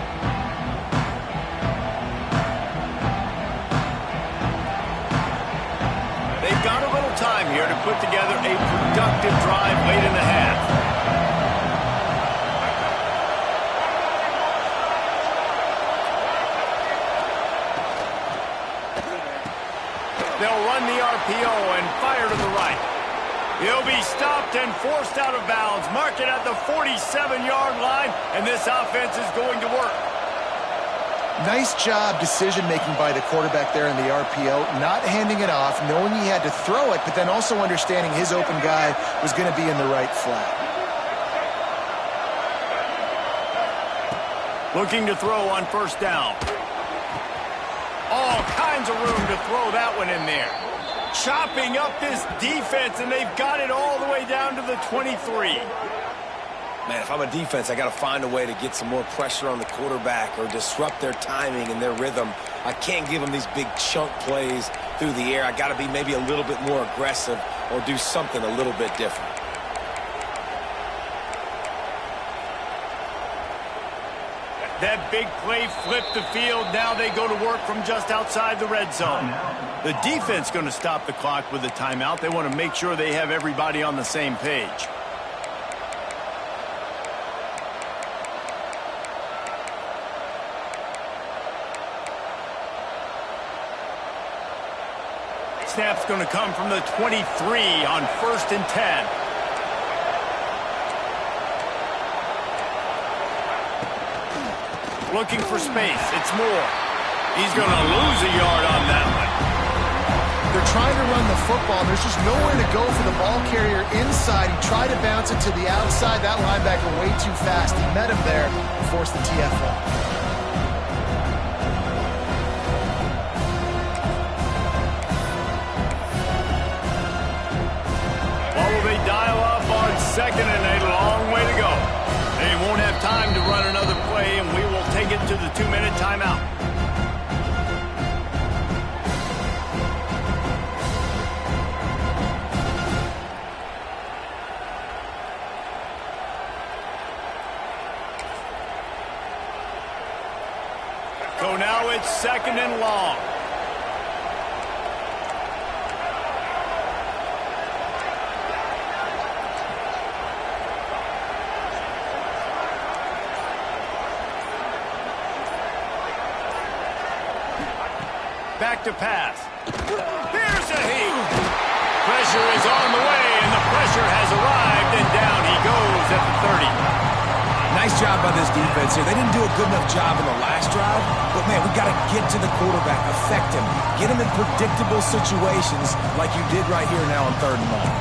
Speaker 1: They've got a little time here to put together a productive drive late in the half. They'll run the RPO and fire to the right. He'll be stopped and forced out of bounds. Mark it at the 47-yard line, and this offense is going to work.
Speaker 3: Nice job decision-making by the quarterback there in the RPO, not handing it off, knowing he had to throw it, but then also understanding his open guy was going to be in the right flat.
Speaker 1: Looking to throw on 1st down. All kinds of room to throw that one in there. Chopping up this defense, and they've got it all the way down to the 23.
Speaker 2: Man, if I'm a defense, I got to find a way to get some more pressure on the quarterback or disrupt their timing and their rhythm. I can't give them these big chunk plays through the air. I got to be maybe a little bit more aggressive or do something a little bit different.
Speaker 1: That big play flipped the field. Now they go to work from just outside the red zone. The defense going to stop the clock with a timeout. They want to make sure they have everybody on the same page. Snap's going to come from the 23 on 1st and 10. Looking for space. It's Moore. He's going to lose a yard on that one.
Speaker 3: They're trying to run the football. There's just nowhere to go for the ball carrier inside. He tried to bounce it to the outside. That linebacker way too fast. He met him there and forced the TFL.
Speaker 1: They dial up on second and a long way to go. They won't have time to run another play, and we will take it to the 2-minute timeout. So now it's second and long. Back to pass. Here's a heat. Pressure is on the way, and the pressure has arrived, and down he goes at the 30.
Speaker 2: Nice job by this defense here. They didn't do a good enough job in the last drive, but, man, we got to get to the quarterback, affect him, get him in predictable situations like you did right here now on 3rd and long.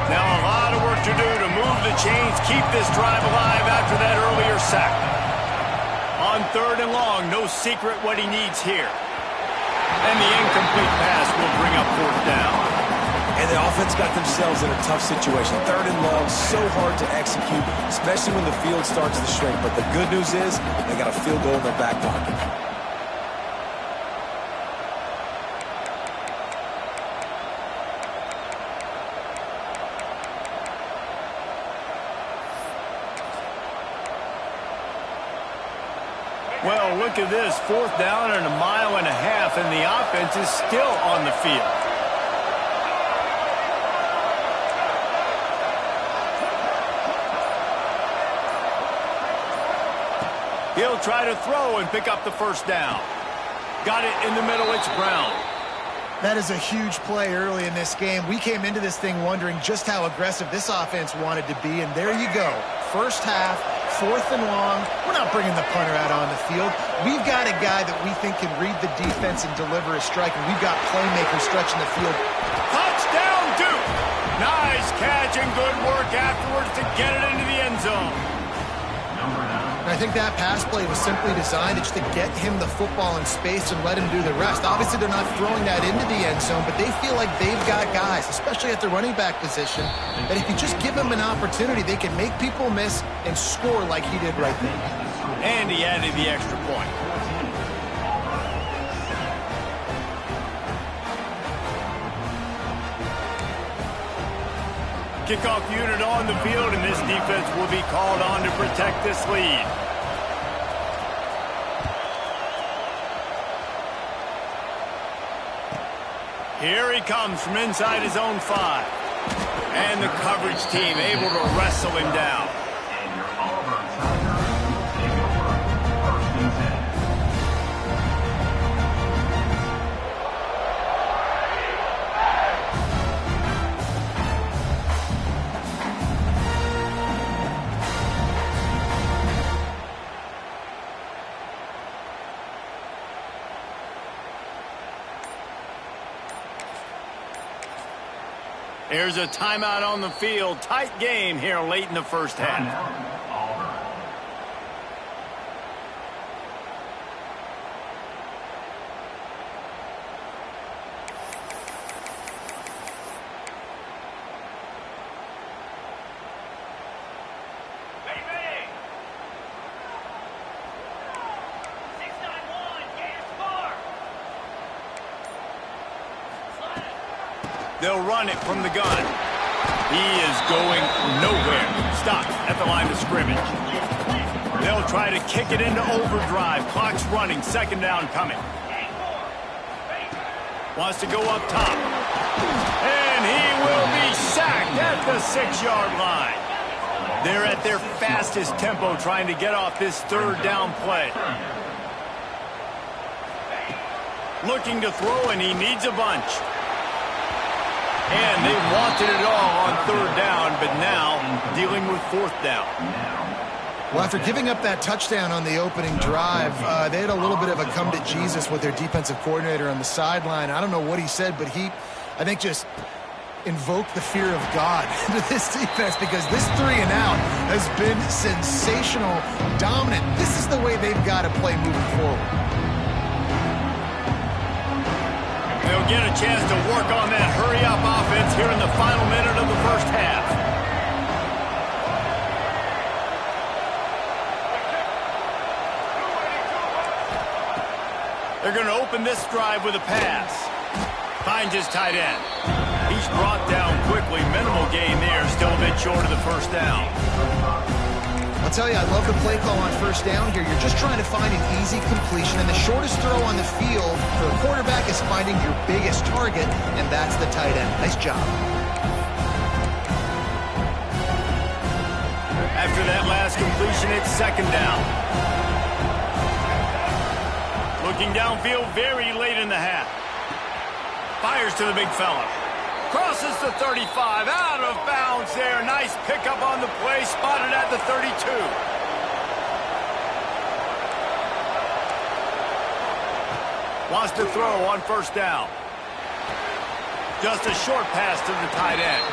Speaker 1: Now a lot of work to do to move the chains, keep this drive alive after that earlier sack. On 3rd and long, no secret what he needs here. And the incomplete pass will bring up 4th down.
Speaker 2: And the offense got themselves in a tough situation. 3rd and long, so hard to execute, especially when the field starts to shrink. But the good news is they got a field goal in their back pocket.
Speaker 1: Well, look at this. 4th down and 1.5 miles, and the offense is still on the field. He'll try to throw and pick up the 1st down. Got it in the middle. It's Brown.
Speaker 3: That is a huge play early in this game. We came into this thing wondering just how aggressive this offense wanted to be, and there you go. First half, 4th and long. We're not bringing the punter out on the field. We've got a guy that we think can read the defense and deliver a strike, and we've got playmakers stretching the field.
Speaker 1: Touchdown, Duke! Nice catch and good work afterwards to get it into the end zone.
Speaker 3: And I think that pass play was simply designed just to get him the football in space and let him do the rest. Obviously, they're not throwing that into the end zone, but they feel like they've got guys, especially at the running back position, that if you just give them an opportunity, they can make people miss and score like he did right there.
Speaker 1: And he added the extra point. Kickoff unit on the field, and this defense will be called on to protect this lead. Here he comes from inside his own 5. And the coverage team able to wrestle him down.
Speaker 4: And your Auburn Tigers take over 1st and 10.
Speaker 1: Here's a timeout on the field. Tight game here late in the first half.
Speaker 4: Auburn.
Speaker 5: Ready. 691, Gators score. Slide it.
Speaker 1: They'll run it from the gun. He is going nowhere. Stops at the line of scrimmage. They'll try to kick it into overdrive. Clock's running. 2nd down coming. Wants to go up top. And he will be sacked at the 6-yard line. They're at their fastest tempo trying to get off this 3rd down play. Looking to throw, and he needs a bunch. And they wanted it all on third down, but now dealing with fourth down.
Speaker 3: Well, after giving up that touchdown on the opening drive, they had a little bit of a come to Jesus with their defensive coordinator on the sideline. I don't know what he said, but he, I think, just invoked the fear of God into this defense, because this 3 and out has been sensational, dominant. This is the way they've got to play moving forward.
Speaker 1: They'll get a chance to work on that hurry-up offense here in the final minute of the first half. They're going to open this drive with a pass. Finds his tight end. He's brought down quickly. Minimal gain there. Still a bit short of the first down.
Speaker 3: I'll tell you, I love the play call on first down here. You're just trying to find an easy completion, and the shortest throw on the field for a quarterback is finding your biggest target, and that's the tight end. Nice job.
Speaker 1: After that last completion, it's second down. Looking downfield very late in the half. Fires to the big fella. Crosses the 35. Out of bounds there. Nice pickup on the play. Spotted at the 32. Wants to throw on first down. Just a short pass to the tight end.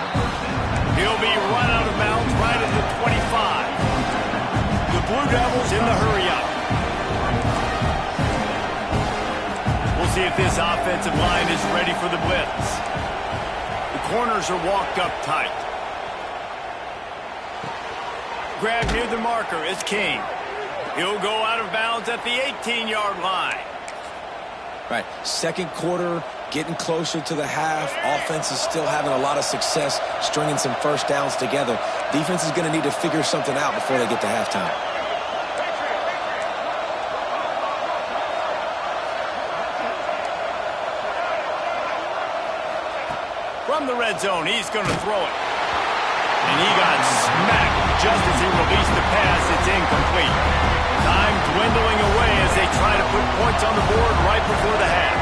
Speaker 1: He'll be run out of bounds right at the 25. The Blue Devils in the hurry-up. We'll see if this offensive line is ready for the blitz. The corners are walked up tight. Grab near the marker is King. He'll go out of bounds at the 18-yard line.
Speaker 2: Right, second quarter, getting closer to the half. Offense is still having a lot of success stringing some first downs together. Defense is going to need to figure something out before they get to halftime.
Speaker 1: From the red zone, he's going to throw it. And he got smacked just as he released the pass. It's incomplete. Time dwindling away as they try to put points on the board right before the half.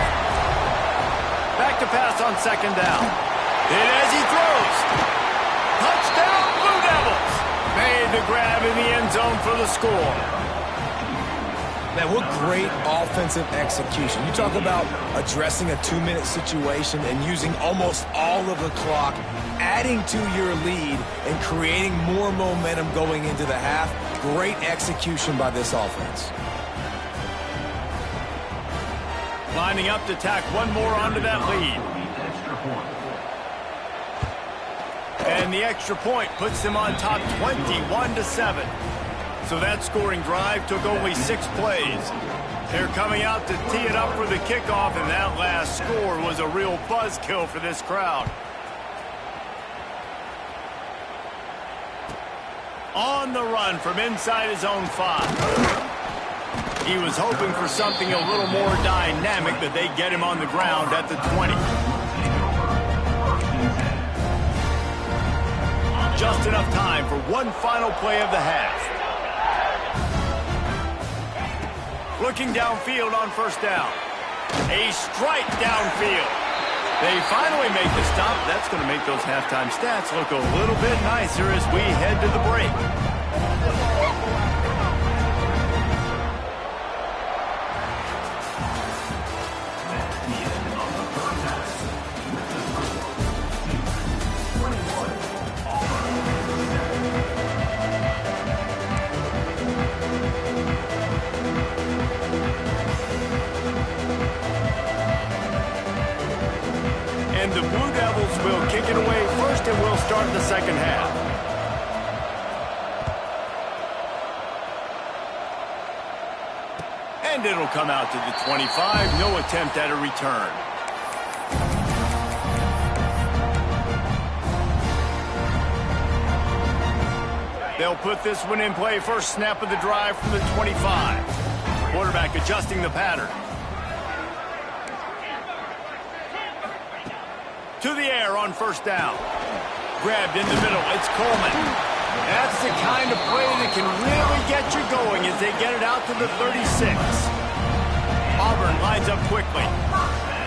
Speaker 1: Back to pass on second down. And as he throws, touchdown Blue Devils. Made the grab in the end zone for the score.
Speaker 2: Man, what great offensive execution. You talk about addressing a 2-minute situation and using almost all of the clock, adding to your lead and creating more momentum going into the half. Great execution by this offense.
Speaker 1: Lining up to tack one more onto that lead. And the extra point puts them on top 21-7. So that scoring drive took only 6 plays. They're coming out to tee it up for the kickoff, and that last score was a real buzzkill for this crowd. On the run from inside his own 5. He was hoping for something a little more dynamic, but they get him on the ground at the 20. Just enough time for one final play of the half. Looking downfield on first down. A strike downfield. They finally make the stop. That's going to make those halftime stats look a little bit nicer as we head to the break. And the Blue Devils will kick it away first, and we'll start the second half. And it'll come out to the 25. No attempt at a return. They'll put this one in play. First snap of the drive from the 25. Quarterback adjusting the pattern. To the air on first down. Grabbed in the middle. It's Coleman. That's the kind of play that can really get you going as they get it out to the 36. Auburn lines up quickly.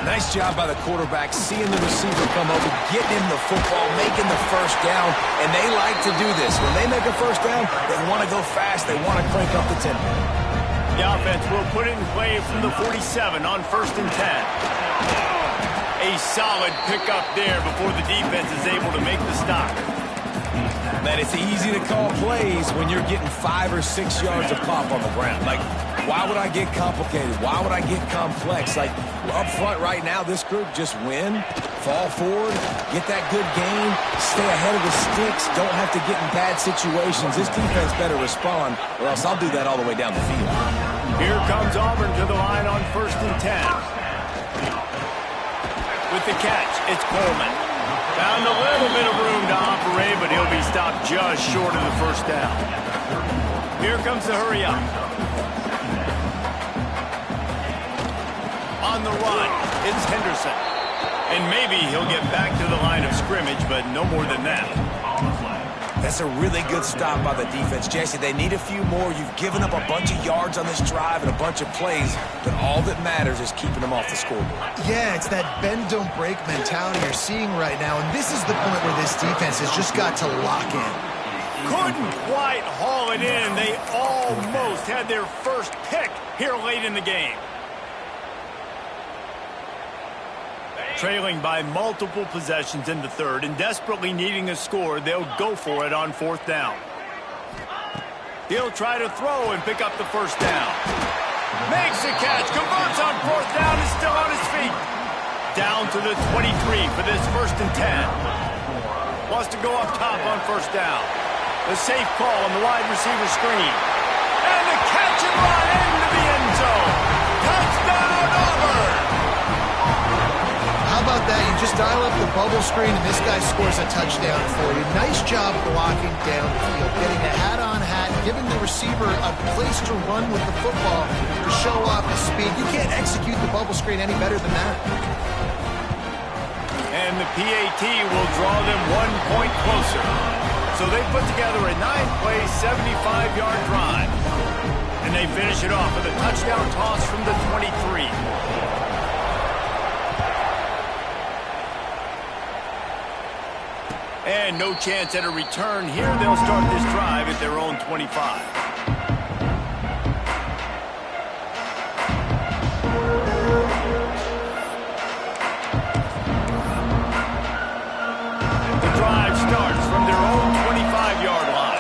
Speaker 2: Nice job by the quarterback, seeing the receiver come over, getting him the football, making the first down, and they like to do this. When they make a first down, they want to go fast. They want to crank up the tempo.
Speaker 1: The offense will put it in play from the 47 on 1st and 10. A solid pickup there before the defense is able to make the stop.
Speaker 2: Man, it's easy to call plays when you're getting 5 or 6 yards of pop on the ground. Like, why would I get complicated? Why would I get complex? Like, up front right now, this group just win, fall forward, get that good gain, stay ahead of the sticks, don't have to get in bad situations. This defense better respond, or else I'll do that all the way down the field.
Speaker 1: Here comes Auburn to the line on 1st and 10. With the catch, it's Coleman. Found a little bit of room to operate, but he'll be stopped just short of the first down. Here comes the hurry up. On the run, it's Henderson. And maybe he'll get back to the line of scrimmage, but no more than that.
Speaker 2: That's a really good stop by the defense. Jesse, they need a few more. You've given up a bunch of yards on this drive and a bunch of plays, but all that matters is keeping them off the scoreboard.
Speaker 3: Yeah, it's that bend, don't break mentality you're seeing right now, and this is the point where this defense has just got to lock in.
Speaker 1: Couldn't quite haul it in. They almost had their first pick here late in the game. Trailing by multiple possessions in the third and desperately needing a score, they'll go for it on 4th down. He'll try to throw and pick up the first down. Makes the catch, converts on 4th down, is still on his feet. Down to the 23 for this 1st and 10. Wants to go up top on 1st down. The safe call on the wide receiver screen. And the catch and run into the end zone. Touchdown, Auburn!
Speaker 3: How about that? You just dial up the bubble screen and this guy scores a touchdown for you. Nice job blocking downfield, getting a hat-on-hat, giving the receiver a place to run with the football to show off his speed. You can't execute the bubble screen any better than that.
Speaker 1: And the PAT will draw them 1 point closer. So they put together a 9-play, 75-yard drive. And they finish it off with a touchdown toss from the 23. And no chance at a return here. They'll start this drive at their own 25. The drive starts from their own 25-yard line.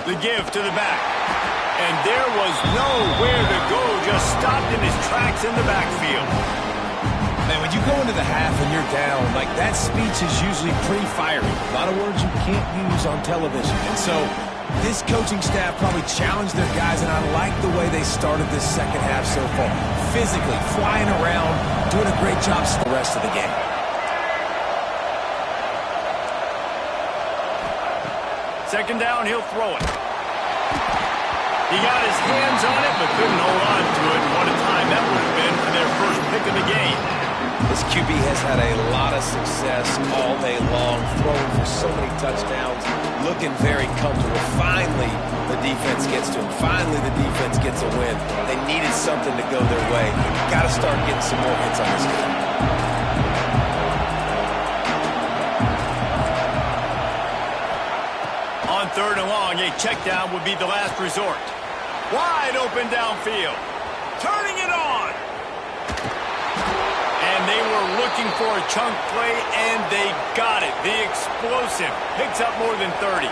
Speaker 1: The give to the back. And there was nowhere to go, just stopped in his tracks in the backfield.
Speaker 2: Man, when you go into the half and you're down, like that speech is usually pretty fiery. A lot of words you can't use on television. And so this coaching staff probably challenged their guys, and I like the way they started this second half so far. Physically, flying around, doing a great job the rest of the game.
Speaker 1: Second down, he'll throw it. He got his hands on it, but couldn't hold on to it. What a time that would have been for their first pick of the game.
Speaker 2: This QB has had a lot of success all day long, throwing for so many touchdowns, looking very comfortable. Finally, the defense gets to him. Finally, the defense gets a win. They needed something to go their way. Got to start getting some more hits on this game.
Speaker 1: On 3rd and long, a check down would be the last resort. Wide open downfield. Turning it on. And they were looking for a chunk play, and they got it. The explosive picks up more than 30.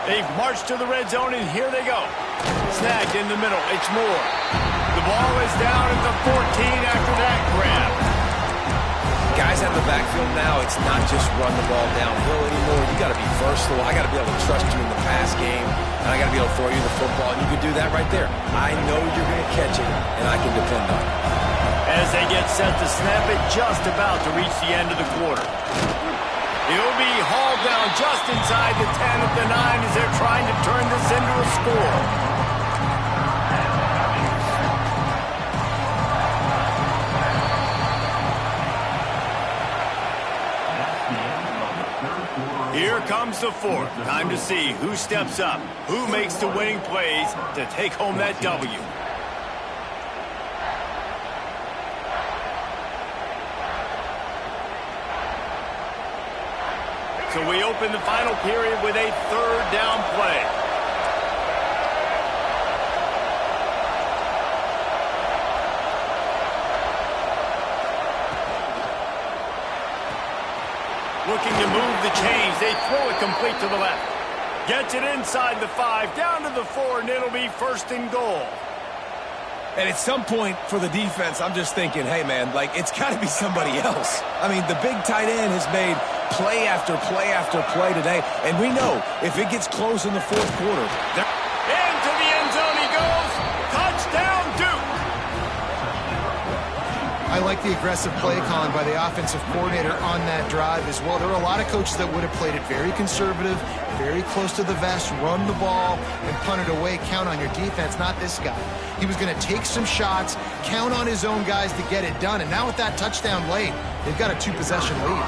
Speaker 1: They've marched to the red zone, and here they go. Snagged in the middle. It's Moore. The ball is down at the 14 after that grab.
Speaker 2: Guys out of the backfield now, it's not just run the ball downhill anymore. You got to be versatile. I got to be able to trust you in the pass game, and I got to be able to throw you the football, and you can do that right there. I know you're going to catch it, and I can depend on it. As
Speaker 1: they get set to snap it, just about to reach the end of the quarter. He'll be hauled down just inside the 10 at the 9 as they're trying to turn this into a score. Here comes the fourth. Time to see who steps up, who makes the winning plays to take home that W. So we open the final period with a third down play. Looking to move the chains. They throw it complete to the left. Gets it inside the 5, down to the 4, and it'll be first and goal.
Speaker 2: And at some point for the defense, I'm just thinking, hey, man, like, it's got to be somebody else. I mean, the big tight end has made play after play after play today, and we know if it gets close in the fourth quarter.
Speaker 1: Into the end zone he goes. Touchdown, Duke.
Speaker 3: I like the aggressive play calling by the offensive coordinator on that drive as well. There were a lot of coaches that would have played it very conservative, very close to the vest, run the ball, and punt it away. Count on your defense, not this guy. He was going to take some shots, count on his own guys to get it done. And now with that touchdown late, they've got a 2-possession lead.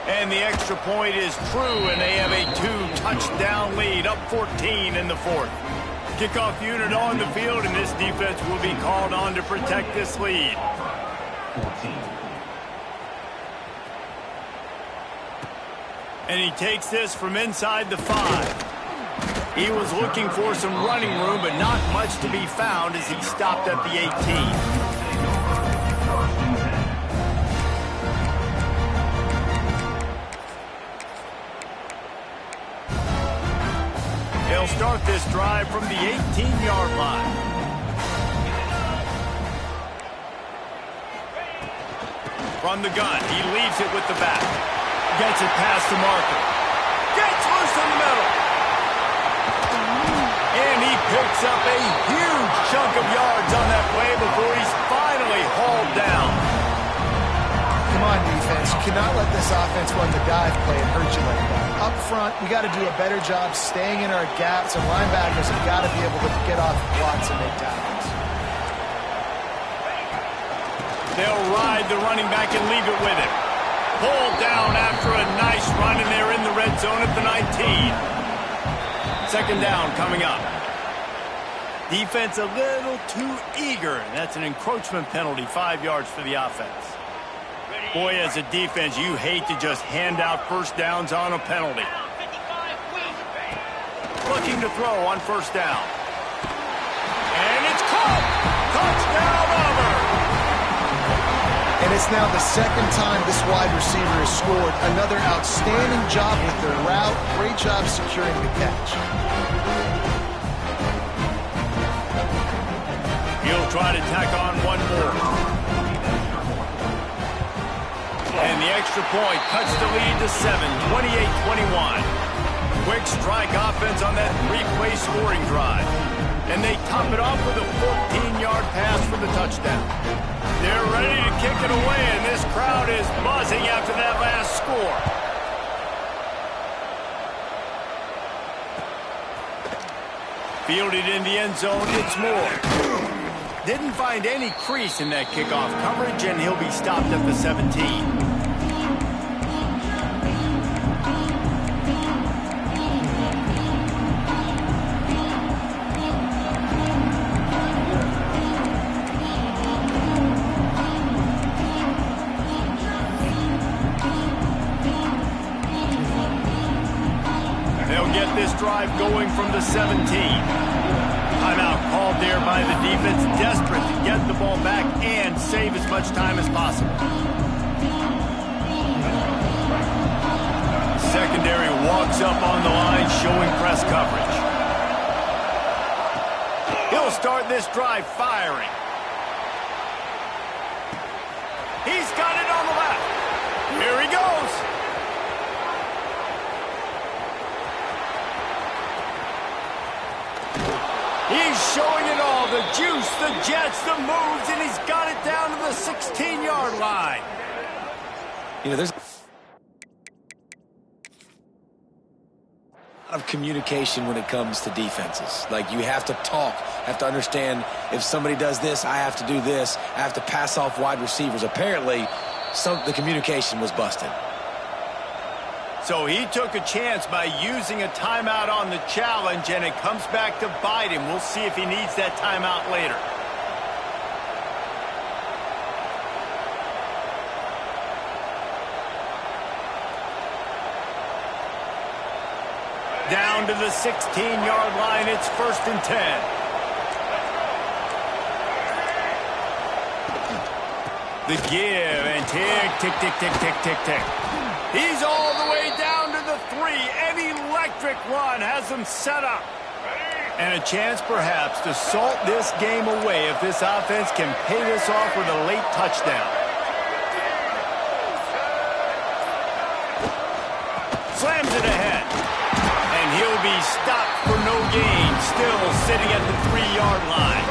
Speaker 1: And the extra point is true, and they have a 2-touchdown lead, up 14 in the fourth. Kickoff unit on the field, and this defense will be called on to protect this lead.
Speaker 4: 14.
Speaker 1: And he takes this from inside the 5. He was looking for some running room, but not much to be found as he stopped at the 18. They'll start this drive from the 18-yard line. From the gun, he leaves it with the back. Gets it past the marker. Gets loose in the middle. And he picks up a huge chunk of yards on that play before he's finally hauled down.
Speaker 3: Come on, defense. You cannot let this offense run the dive play and hurt you like that. Up front, we got to do a better job staying in our gaps, and linebackers have got to be able to get off the blocks and make tackles.
Speaker 1: They'll ride the running back and leave it with him. Pulled down after a nice run, and they're in the red zone at the 19. Second down coming up. Defense a little too eager, and that's an encroachment penalty, 5 yards for the offense. Boy, as a defense, you hate to just hand out first downs on a penalty. Looking to throw on first down. And it's caught! Touchdown, Auburn!
Speaker 3: And it's now the second time this wide receiver has scored. Another outstanding job with their route. Great job securing the catch.
Speaker 1: He'll try to tack on one more. And the extra point cuts the lead to 7, 28-21. Quick strike offense on that 3-play scoring drive. And they top it off with a 14-yard pass for the touchdown. They're ready to kick it away, and this crowd is buzzing after that last score. Fielded in the end zone, it's Moore. Didn't find any crease in that kickoff coverage, and he'll be stopped at the 17. They'll get this drive going from the 17. Timeout called there by the defense, desperate to get the ball back and save as much time as possible. Secondary walks up on the line, showing press coverage. He'll start this drive firing. He's got it on the left. Here he goes. He's showing it all, the juice, the jets, the moves, and he's got it down to the 16-yard line.
Speaker 2: You know, there's a lot of communication when it comes to defenses. Like, you have to talk, have to understand if somebody does this, I have to do this. I have to pass off wide receivers. Apparently, the communication was busted.
Speaker 1: So he took a chance by using a timeout on the challenge, and it comes back to bite him. We'll see if he needs that timeout later. Down to the 16-yard line, it's 1st and 10. The give, and tick, tick, tick, tick, tick, tick, tick. He's all the way down to the 3. An electric run has him set up. And a chance, perhaps, to salt this game away if this offense can pay this off with a late touchdown. Slams it ahead. And he'll be stopped for no gain, still sitting at the 3-yard line.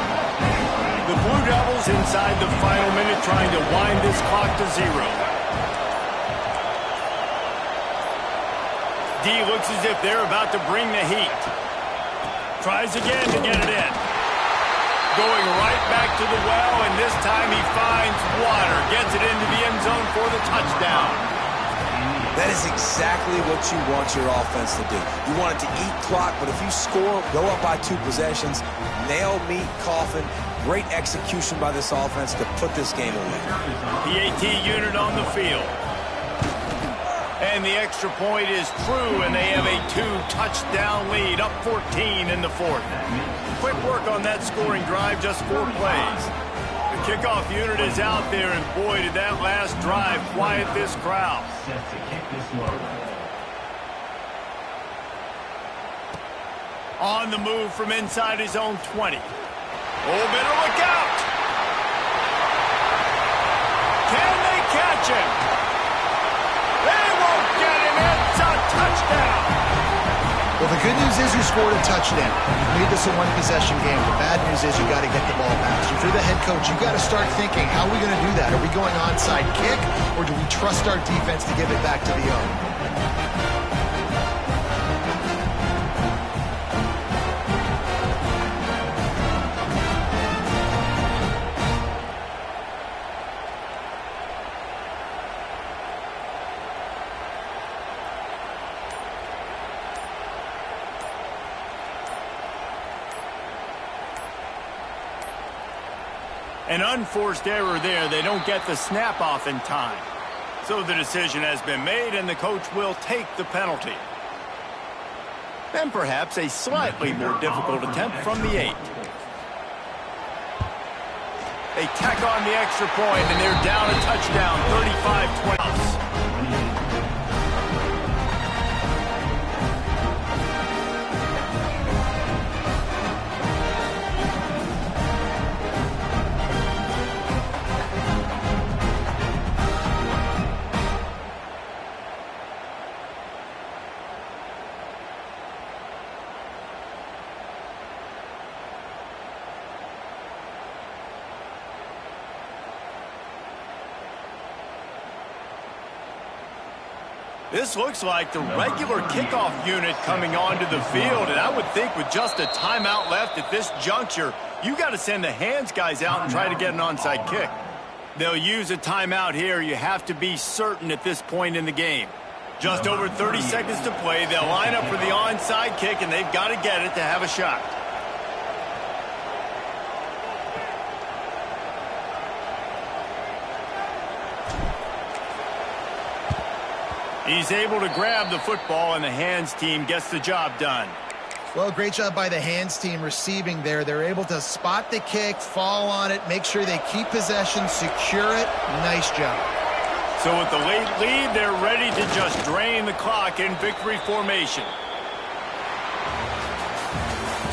Speaker 1: The Blue Devils inside the final minute trying to wind this clock to 0. D looks as if they're about to bring the heat. Tries again to get it in. Going right back to the well, and this time he finds water. Gets it into the end zone for the touchdown.
Speaker 2: That is exactly what you want your offense to do. You want it to eat clock, but if you score, go up by 2 possessions, nail, meet, coffin. Great execution by this offense to put this game away.
Speaker 1: PAT unit on the field. And the extra point is true, and they have a 2-touchdown lead, up 14 in the 4th. Quick work on that scoring drive, just 4 plays. The kickoff unit is out there, and boy, did that last drive quiet this crowd.
Speaker 4: Set to kick this one.
Speaker 1: On the move from inside his own 20. Oh, better look out! Can they catch him? They won't get him. It's a touchdown.
Speaker 3: Well, the good news is you scored a touchdown. You've made this a one-possession game. The bad news is you got to get the ball back. So if you're the head coach, you got to start thinking, how are we going to do that? Are we going onside kick, or do we trust our defense to give it back to the own?
Speaker 1: An unforced error there. They don't get the snap off in time. So the decision has been made, and the coach will take the penalty. Then perhaps a slightly more difficult attempt from the 8. They tack on the extra point, and they're down a touchdown, 35-20. This looks like the regular kickoff unit coming onto the field, and I would think with just a timeout left at this juncture, you got to send the hands guys out and try to get an onside kick. They'll use a timeout here. You have to be certain at this point in the game. Just over 30 seconds to play. They'll line up for the onside kick, and they've got to get it to have a shot. He's able to grab the football, and the hands team gets the job done.
Speaker 3: Well, great job by the hands team receiving there. They're able to spot the kick, fall on it, make sure they keep possession, secure it. Nice job.
Speaker 1: So with the late lead, they're ready to just drain the clock in victory formation.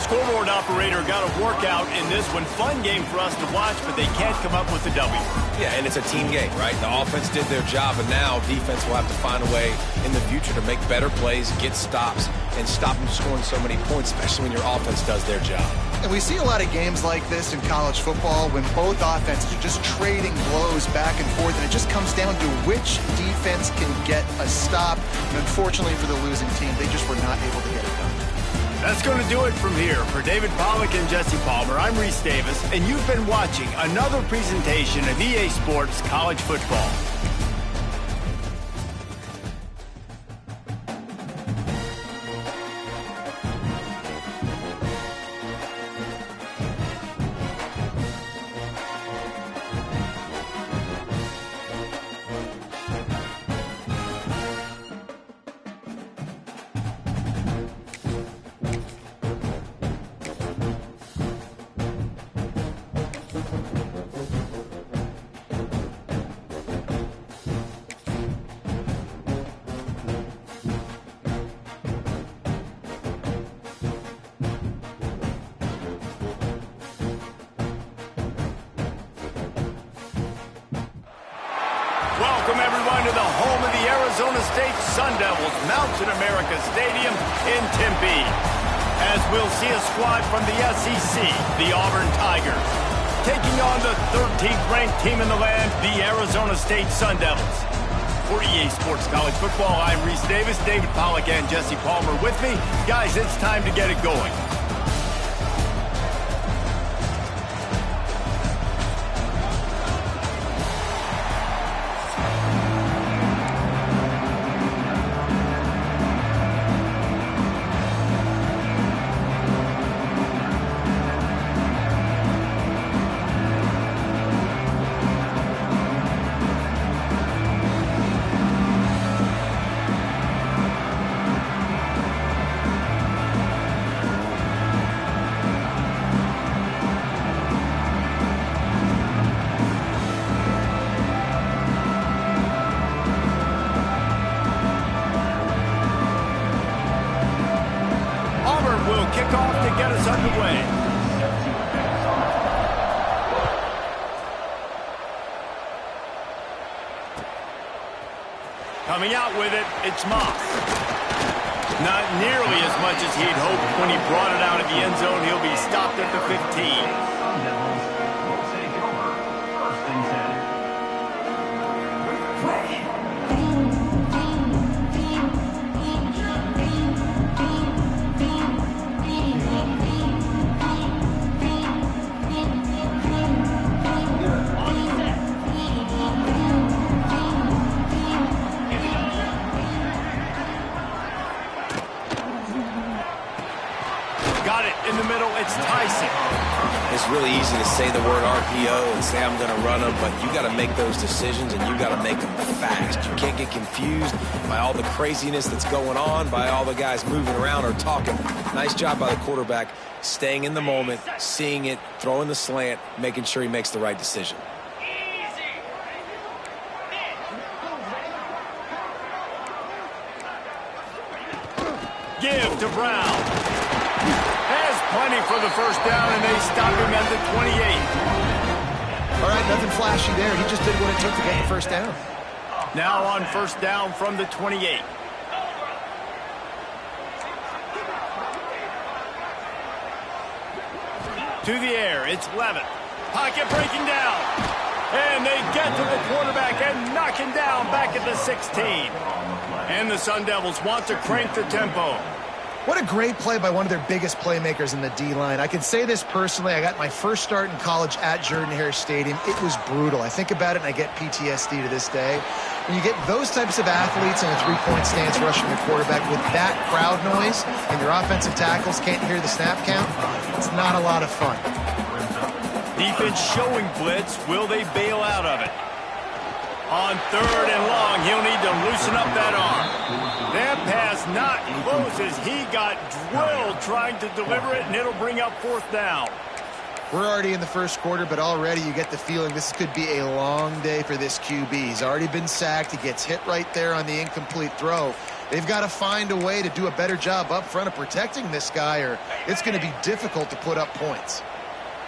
Speaker 1: Scoreboard operator got a workout in this one. Fun game for us to watch, but they can't come up with a W.
Speaker 2: Yeah, and it's a team game, right? The offense did their job, and now defense will have to find a way in the future to make better plays, get stops, and stop them scoring so many points, especially when your offense does their job.
Speaker 3: And we see a lot of games like this in college football when both offenses are just trading blows back and forth, and it just comes down to which defense can get a stop. And unfortunately for the losing team, they just were not able to get it done.
Speaker 1: That's going to do it from here. For David Pollack and Jesse Palmer, I'm Reese Davis, and you've been watching another presentation of EA Sports College Football. Welcome, everyone, to the home of the Arizona State Sun Devils, Mountain America Stadium in Tempe, as we'll see a squad from the SEC, the Auburn Tigers, taking on the 13th-ranked team in the land, the Arizona State Sun Devils. For EA Sports College Football, I'm Reese Davis, David Pollack and Jesse Palmer with me. Guys, it's time to get it going. Kickoff to get us underway. Coming out with it, it's Moss. Not nearly as much as he'd hoped when he brought it out of the end zone. He'll be stopped at the 15. Got it in the middle. It's Tyson.
Speaker 2: It's really easy to say the word RPO and say I'm going to run them, but you got to make those decisions and you got to make them fast. You can't get confused by all the craziness that's going on, by all the guys moving around or talking. Nice job by the quarterback, staying in the moment, seeing it, throwing the slant, making sure he makes the right decision.
Speaker 1: Give to Brown. Has plenty for the first down, and they stop him at the 28.
Speaker 3: All right, nothing flashy there. He just did what it took to get the first down.
Speaker 1: Now on first down from the 28. To the air, it's Levitt. Pocket breaking down. And they get to the quarterback and knock him down back at the 16. And the Sun Devils want to crank the tempo.
Speaker 3: What a great play by one of their biggest playmakers in the D-line. I can say this personally. I got my first start in college at Jordan-Hare Stadium. It was brutal. I think about it and I get PTSD to this day. When you get those types of athletes in a three-point stance rushing the quarterback with that crowd noise and your offensive tackles can't hear the snap count, it's not a lot of fun.
Speaker 1: Defense showing blitz. Will they bail out of it? On third and long, he'll need to loosen up that arm. That pass not close as he got drilled trying to deliver it, and it'll bring up fourth down.
Speaker 3: We're already in the first quarter, but already you get the feeling this could be a long day for this QB. He's already been sacked. He gets hit right there on the incomplete throw. They've got to find a way to do a better job up front of protecting this guy, or it's going to be difficult to put up points.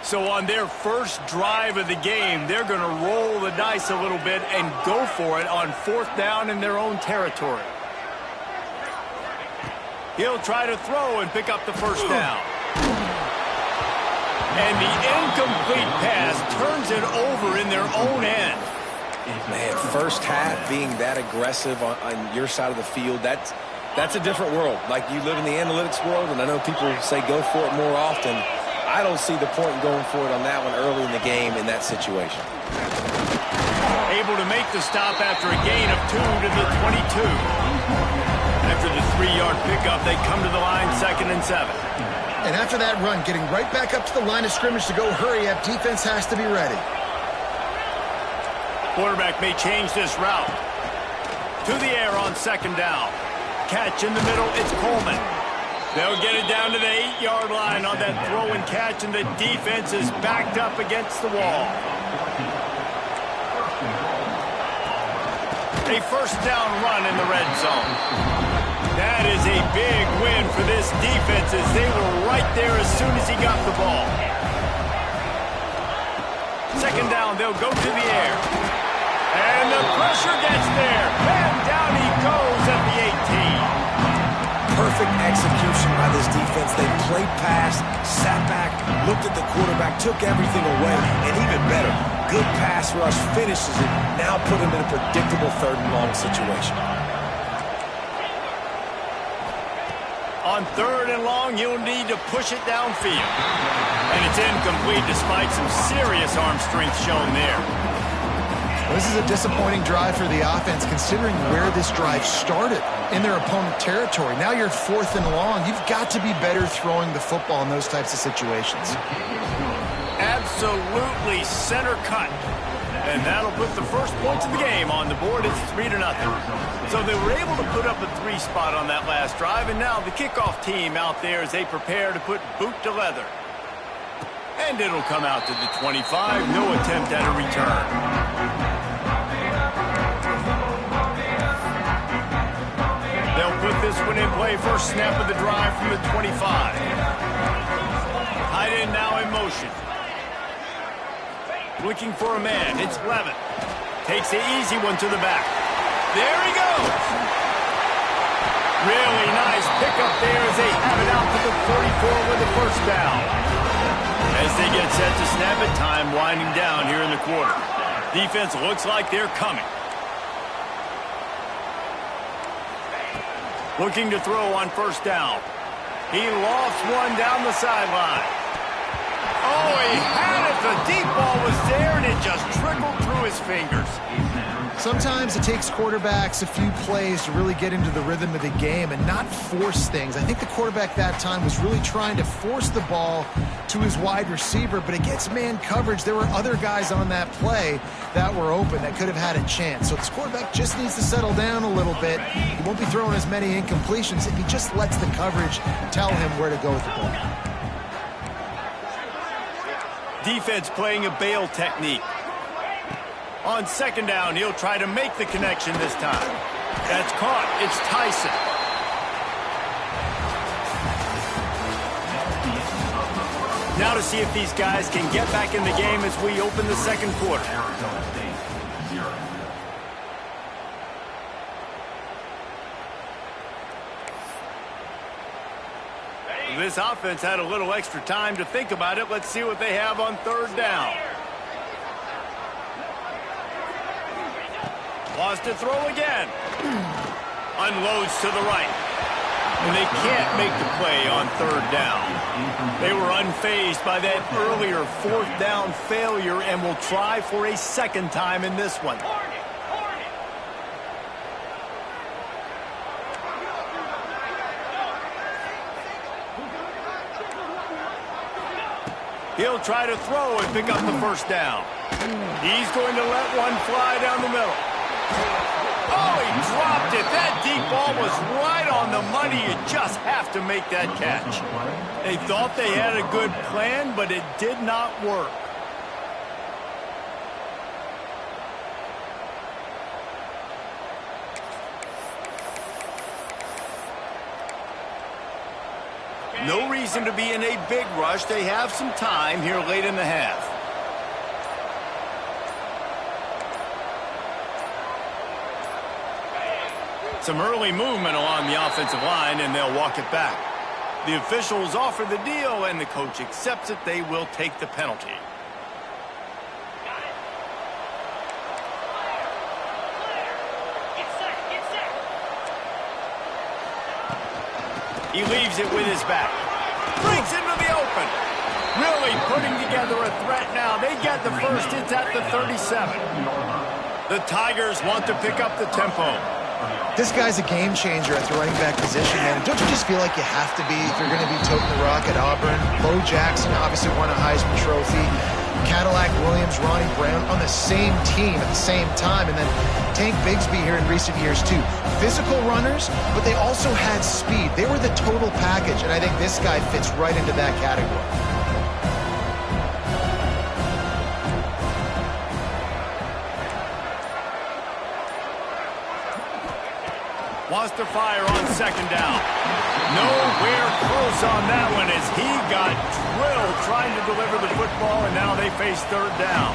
Speaker 1: So on their first drive of the game, they're going to roll the dice a little bit and go for it on 4th down in their own territory. He'll try to throw and pick up the first down. And the incomplete pass turns it over in their own end.
Speaker 2: Man, first half being that aggressive on your side of the field, that's a different world. Like, you live in the analytics world, and I know people say go for it more often. I don't see the point in going for it on that one early in the game in that situation.
Speaker 1: Able to make the stop after a gain of 2 to the 22. After the 3-yard pickup, they come to the line 2nd and 7.
Speaker 3: And after that run, getting right back up to the line of scrimmage to go hurry up, defense has to be ready.
Speaker 1: Quarterback may change this route. To the air on 2nd down. Catch in the middle, it's Coleman. They'll get it down to the 8-yard line on that throw and catch, and the defense is backed up against the wall. A first down run in the red zone. That is a big win for this defense, as they were right there as soon as he got the ball. 2nd down, they'll go to the air. And the pressure gets there. And down he goes at the 18.
Speaker 2: Perfect execution by this defense. They played pass, sat back, looked at the quarterback, took everything away, and even better, good pass rush, finishes it, now put him in a predictable 3rd and long situation.
Speaker 1: On 3rd and long, you'll need to push it downfield. And it's incomplete despite some serious arm strength shown there.
Speaker 3: This is a disappointing drive for the offense, considering where this drive started, in their opponent territory. Now you're 4th and long. You've got to be better throwing the football in those types of situations.
Speaker 1: Absolutely center cut. And that'll put the first points of the game on the board. It's 3-0. So they were able to put up a 3 spot on that last drive, and now the kickoff team out there as they prepare to put boot to leather. And it'll come out to the 25. No attempt at a return. They'll put this one in play. First snap of the drive from the 25. Tight end now in motion. Looking for a man. It's Levin. Takes the easy one to the back. There he goes. Really nice pickup there as they have it out to the 44 with the first down. As they get set to snap it, time winding down here in the quarter. Defense looks like they're coming. Looking to throw on first down. He lofts one down the sideline. Oh, he had it. The deep ball was there, and it just trickled through his fingers.
Speaker 3: Sometimes it takes quarterbacks a few plays to really get into the rhythm of the game and not force things. I think the quarterback that time was really trying to force the ball to his wide receiver, but against man coverage, there were other guys on that play that were open that could have had a chance. So this quarterback just needs to settle down a little bit. He won't be throwing as many incompletions if he just lets the coverage tell him where to go with the ball.
Speaker 1: Defense playing a bail technique. On 2nd down, he'll try to make the connection this time. That's caught. It's Tyson. Now to see if these guys can get back in the game as we open the 2nd quarter.
Speaker 4: Arizona State, 0.
Speaker 1: This offense had a little extra time to think about it. Let's see what they have on 3rd down. Wants to throw again. Unloads to the right. And they can't make the play on 3rd down. They were unfazed by that earlier 4th down failure and will try for a 2nd time in this one. He'll try to throw and pick up the first down. He's going to let one fly down the middle. Oh, he dropped it. That deep ball was right on the money. You just have to make that catch. They thought they had a good plan, but it did not work. No reason to be in a big rush. They have some time here late in the half. Some early movement along the offensive line, and they'll walk it back. The officials offer the deal, and the coach accepts it. They will take the penalty. He leaves it with his back. Breaks into the open. Really putting together a threat now. They get the first. It's at the 37. The Tigers want to pick up the tempo.
Speaker 3: This guy's a game changer at the running back position, man. Don't you just feel like you have to be if you're going to be toting the rock at Auburn? Bo Jackson obviously won a Heisman Trophy. Cadillac Williams, Ronnie Brown on the same team at the same time. And then Tank Bigsby here in recent years, too. Physical runners, but they also had speed. They were the total package, and I think this guy fits right into that category.
Speaker 1: Wants to fire on second down. Nowhere close on that one as he got drilled trying to deliver the football, and now they face third down.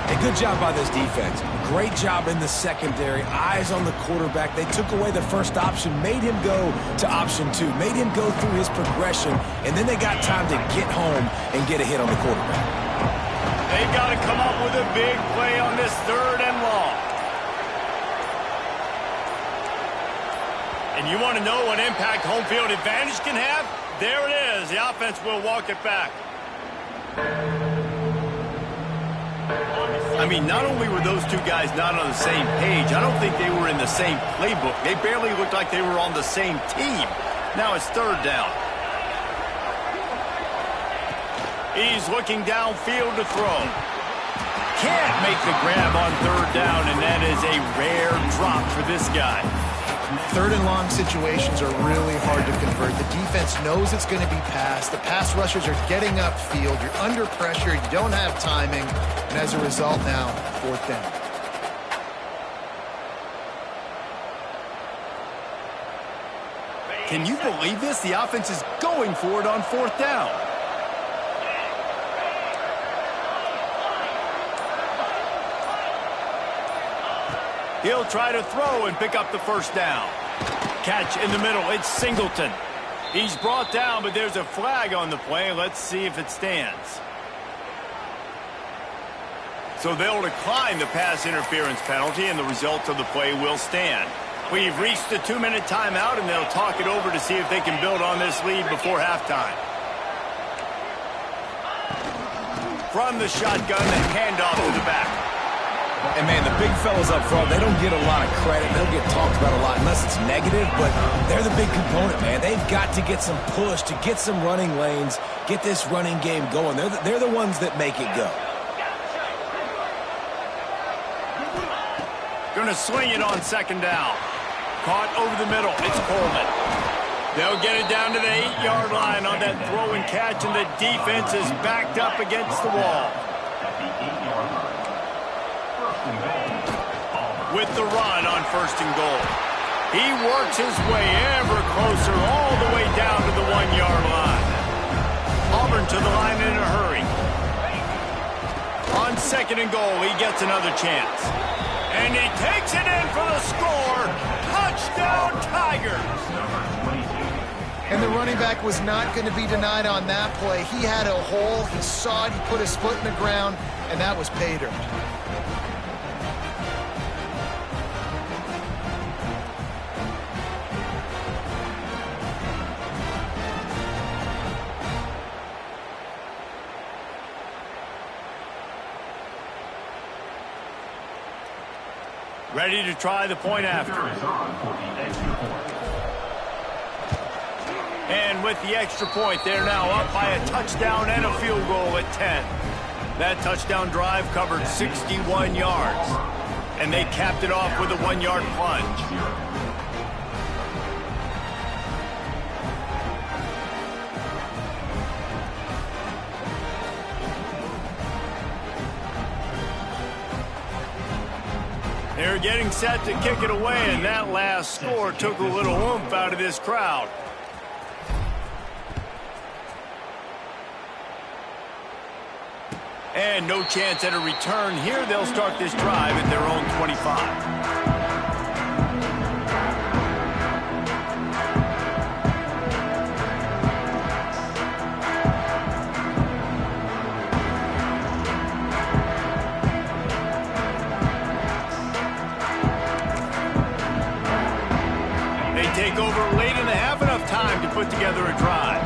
Speaker 2: A good job by this defense. Great job in the secondary. Eyes on the quarterback. They took away the first option, made him go to option 2, made him go through his progression, and then they got time to get home and get a hit on the quarterback.
Speaker 1: They've got to come up with a big play on this third and long. And you want to know what impact home field advantage can have? There it is. The offense will walk it back. I mean, not only were those two guys not on the same page, I don't think they were in the same playbook. They barely looked like they were on the same team. Now it's third down. He's looking downfield to throw. Can't make the grab on third down, and that is a rare drop for this guy.
Speaker 3: Third and long situations are really hard to convert. The defense knows it's going to be passed. The pass rushers are getting upfield. You're under pressure. You don't have timing. And as a result now, fourth down.
Speaker 1: Can you believe this? The offense is going for it on fourth down. He'll try to throw and pick up the first down. Catch in the middle. It's Singleton. He's brought down, but there's a flag on the play. Let's see if it stands. So they'll decline the pass interference penalty, and the result of the play will stand. We've reached the 2-minute timeout, and they'll talk it over to see if they can build on this lead before halftime. From the shotgun, the handoff to the back.
Speaker 2: And, man, the big fellas up front, they don't get a lot of credit. They'll get talked about a lot unless it's negative, but they're the big component, man. They've got to get some push, to get some running lanes, get this running game going. They're the ones that make it go.
Speaker 1: Going to swing it on second down. Caught over the middle. It's Coleman. They'll get it down to the 8-yard line on that throw and catch, and the defense is backed up against the wall. With the run on first and goal. He works his way ever closer all the way down to the 1-yard line. Auburn to the line in a hurry. On second and goal, he gets another chance. And he takes it in for the score. Touchdown, Tigers.
Speaker 3: And the running back was not going to be denied on that play. He had a hole. He saw it. He put his foot in the ground, and that was pay dirt.
Speaker 1: Ready to try the point after. And with the extra point, they're now up by a touchdown and a field goal at 10. That touchdown drive covered 61 yards. And they capped it off with a 1-yard plunge. They're getting set to kick it away, and that last score took a little oomph out of this crowd. And no chance at a return here. They'll start this drive at their own 25. Take over late in the half, enough time to put together a drive.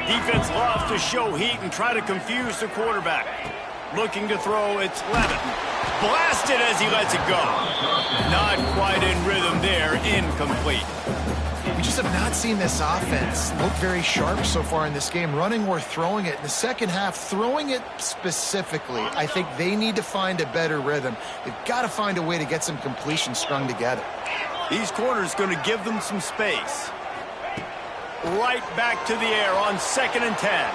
Speaker 1: Defense loves to show heat and try to confuse the quarterback. Looking to throw, it's Levitt. Blasted as he lets it go. Not quite in rhythm there, incomplete.
Speaker 3: We just have not seen this offense look very sharp so far in this game, running or throwing it. In the second half, throwing it specifically, I think they need to find a better rhythm. They've got to find a way to get some completion strung together.
Speaker 1: These corners going to give them some space. Right back to the air on 2nd and 10.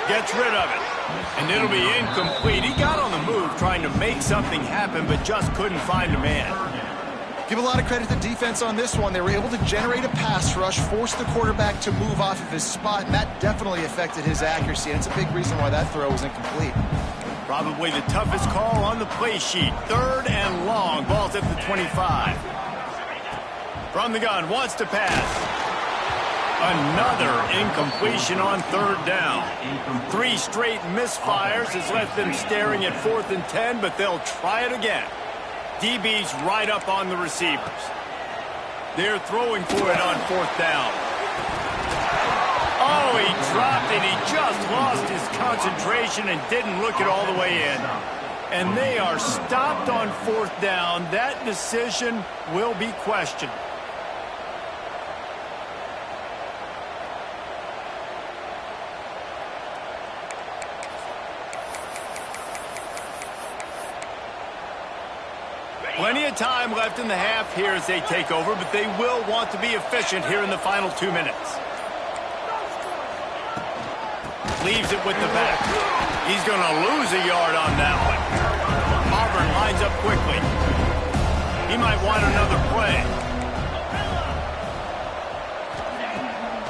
Speaker 1: Gets rid of it. And it'll be incomplete. He got on the move trying to make something happen, but just couldn't find a man.
Speaker 3: Give a lot of credit to the defense on this one. They were able to generate a pass rush, force the quarterback to move off of his spot, and that definitely affected his accuracy. And it's a big reason why that throw was incomplete.
Speaker 1: Probably the toughest call on the play sheet. 3rd and long. Ball's at the 25. From the gun, wants to pass. Another incompletion on 3rd down. 3 straight misfires has left them staring at 4th and 10, but they'll try it again. DB's right up on the receivers. They're throwing for it on 4th down. Oh, he dropped it. He just lost his concentration and didn't look it all the way in. And they are stopped on 4th down. That decision will be questioned. Plenty of time left in the half here as they take over, but they will want to be efficient here in the final 2 minutes. Leaves it with the back. He's going to lose a yard on that one. Auburn lines up quickly. He might want another play.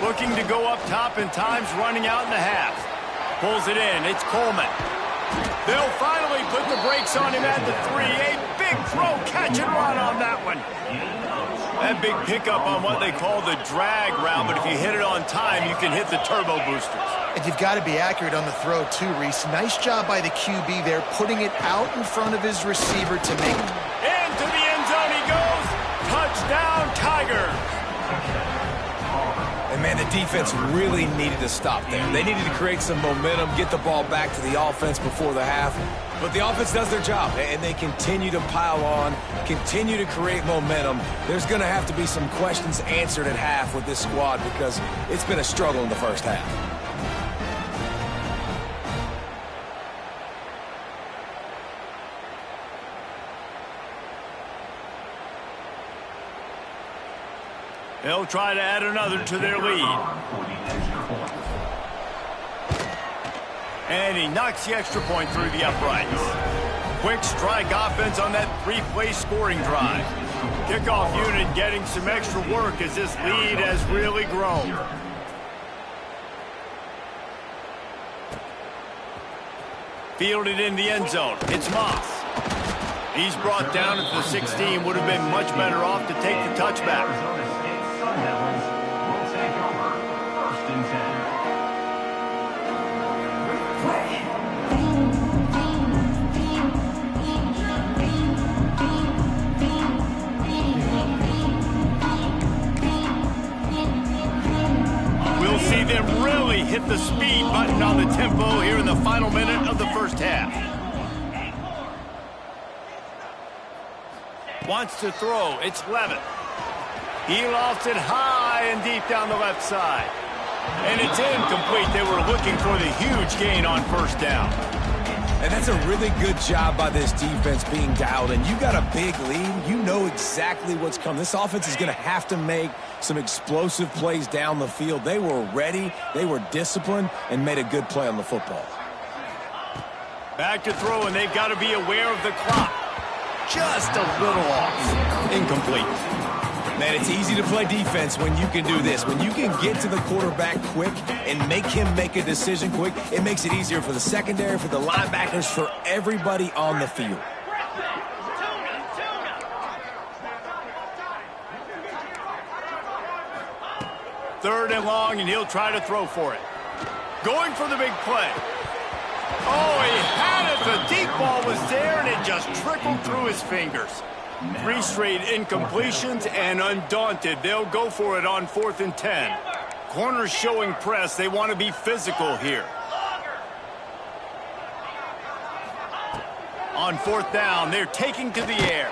Speaker 1: Looking to go up top, and time's running out in the half. Pulls it in. It's Coleman. They'll finally put the brakes on him at the 3. A big throw, catch and run on that one. That big pickup on what they call the drag route, but if you hit it on time, you can hit the turbo boosters.
Speaker 3: And you've got to be accurate on the throw, too, Reese. Nice job by the QB there, putting it out in front of his receiver to make it.
Speaker 1: Into the end zone he goes. Touchdown, Tigers.
Speaker 2: And, man, the defense really needed to stop there. They needed to create some momentum, get the ball back to the offense before the half. But the offense does their job, and they continue to pile on, continue to create momentum. There's going to have to be some questions answered at half with this squad because it's been a struggle in the first half.
Speaker 1: They'll try to add another to their lead. And he knocks the extra point through the uprights. Quick strike offense on that 3-play scoring drive. Kickoff unit getting some extra work as this lead has really grown. Fielded in the end zone. It's Moss. He's brought down at the 16. Would have been much better off to take the touchback.
Speaker 4: Sun Devils will take over 1st and 10.
Speaker 1: We'll see them really hit the speed button on the tempo here in the final minute of the first half. Wants to throw. It's Levitt. He lost it high and deep down the left side. And it's incomplete. They were looking for the huge gain on 1st down.
Speaker 2: And that's a really good job by this defense being dialed in. You got a big lead. You know exactly what's coming. This offense is going to have to make some explosive plays down the field. They were ready, they were disciplined, and made a good play on the football.
Speaker 1: Back to throw, and they've got to be aware of the clock. Just a little off. Incomplete.
Speaker 2: Man, it's easy to play defense when you can do this. When you can get to the quarterback quick and make him make a decision quick, it makes it easier for the secondary, for the linebackers, for everybody on the field.
Speaker 1: Third and long, and he'll try to throw for it. Going for the big play. Oh, he had it. The deep ball was there, and it just trickled through his fingers. 3 straight incompletions, and undaunted, they'll go for it on 4th and 10. Corners showing press. They want to be physical here. On 4th down, they're taking to the air.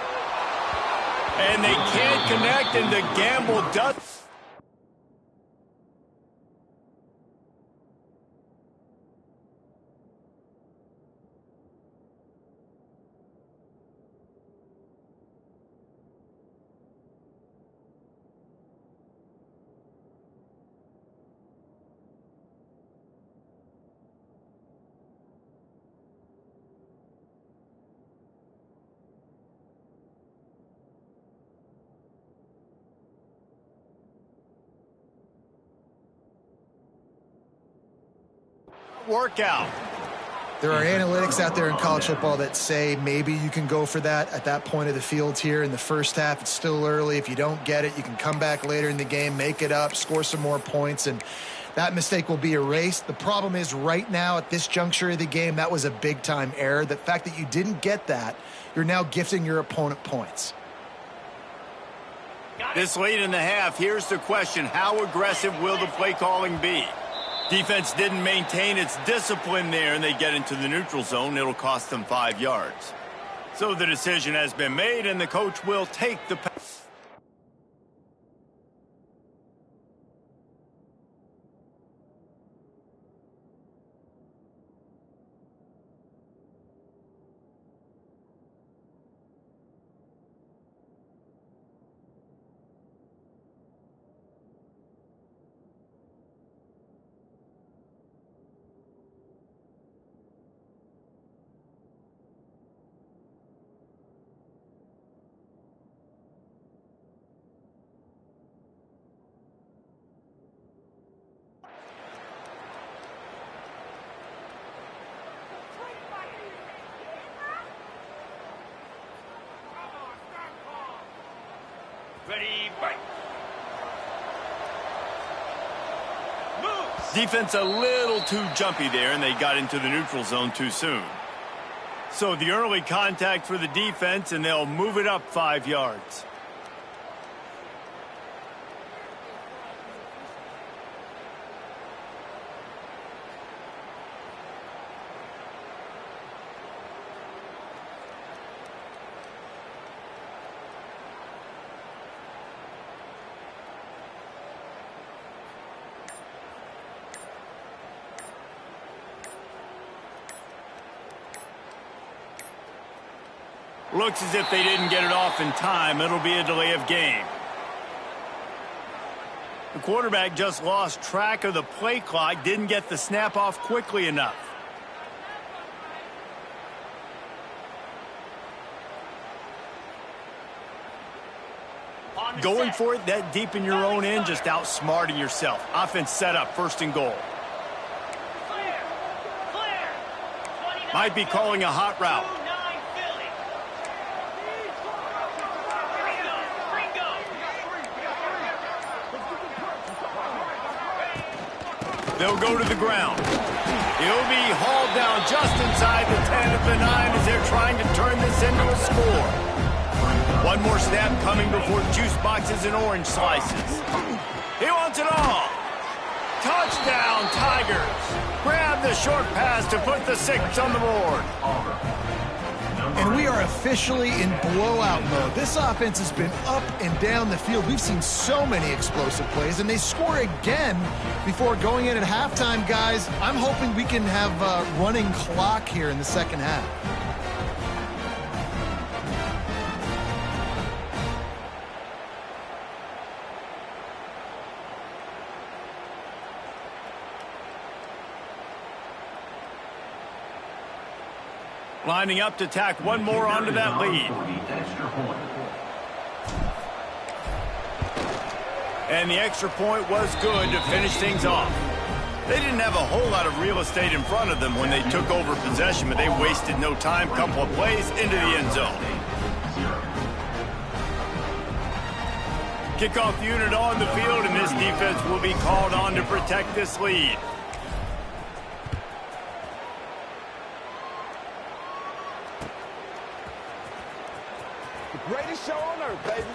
Speaker 1: And they can't connect, and the gamble does. Workout.
Speaker 3: There are analytics out there in college football that say maybe you can go for that at that point of the field here in the first half. It's still early. If you don't get it, you can come back later in the game, make it up, score some more points, and that mistake will be erased. The problem is right now at this juncture of the game, that was a big-time error. The fact that you didn't get that, you're now gifting your opponent points.
Speaker 1: This late in the half, here's the question. How aggressive will the play calling be? Defense didn't maintain its discipline there, and they get into the neutral zone. It'll cost them 5 yards. So the decision has been made, and the coach will take the pass.
Speaker 5: Ready, break. Move.
Speaker 1: Defense a little too jumpy there, and they got into the neutral zone too soon. So the early contact for the defense, and they'll move it up 5 yards. Looks as if they didn't get it off in time. It'll be a delay of game. The quarterback just lost track of the play clock, didn't get the snap off quickly enough. Going for it that deep in your own end, just outsmarting yourself. Offense set up, 1st and goal.
Speaker 5: Clear. Clear. 29.
Speaker 1: Might be calling a hot route.
Speaker 5: 29 Philly. Gringo.
Speaker 1: They'll go to the ground. He'll be hauled down just inside the 10 of the 9 as they're trying to turn this into a score. One more snap coming before juice boxes and orange slices. He wants it all. Touchdown, Tigers. Grab the short pass to put the 6 on the board.
Speaker 3: And we are officially in blowout mode. This offense has been up and down the field. We've seen so many explosive plays, and they score again before going in at halftime, guys. I'm hoping we can have a running clock here in the second half.
Speaker 1: Lining up to tack one more onto that lead. And the extra point was good to finish things off. They didn't have a whole lot of real estate in front of them when they took over possession, but they wasted no time. Couple of plays into the end zone. Kickoff unit on the field, and this defense will be called on to protect this lead.
Speaker 2: The greatest show on earth, baby.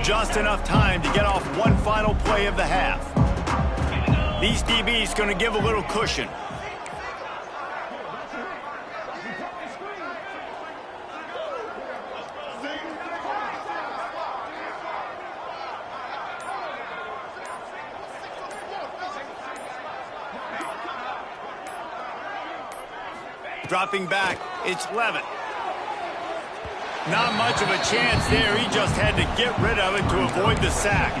Speaker 1: Just enough time to get off one final play of the half. These DBs going to give a little cushion. Dropping back, it's Levitt. Not much of a chance there. He just had to get rid of it to avoid the sack.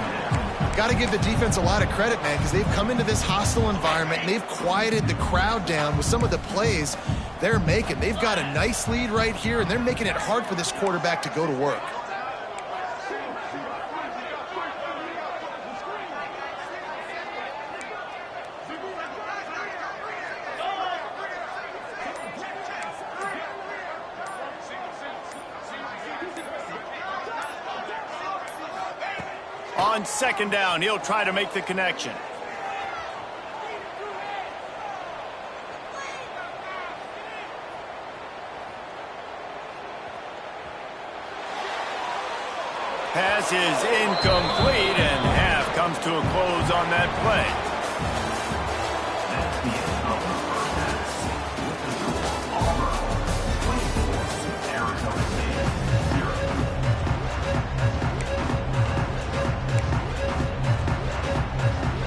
Speaker 3: Got to give the defense a lot of credit, man, because they've come into this hostile environment and they've quieted the crowd down with some of the plays they're making. They've got a nice lead right here, and they're making it hard for this quarterback to go to work.
Speaker 1: On second down, he'll try to make the connection. Pass is incomplete, and half comes to a close on that play.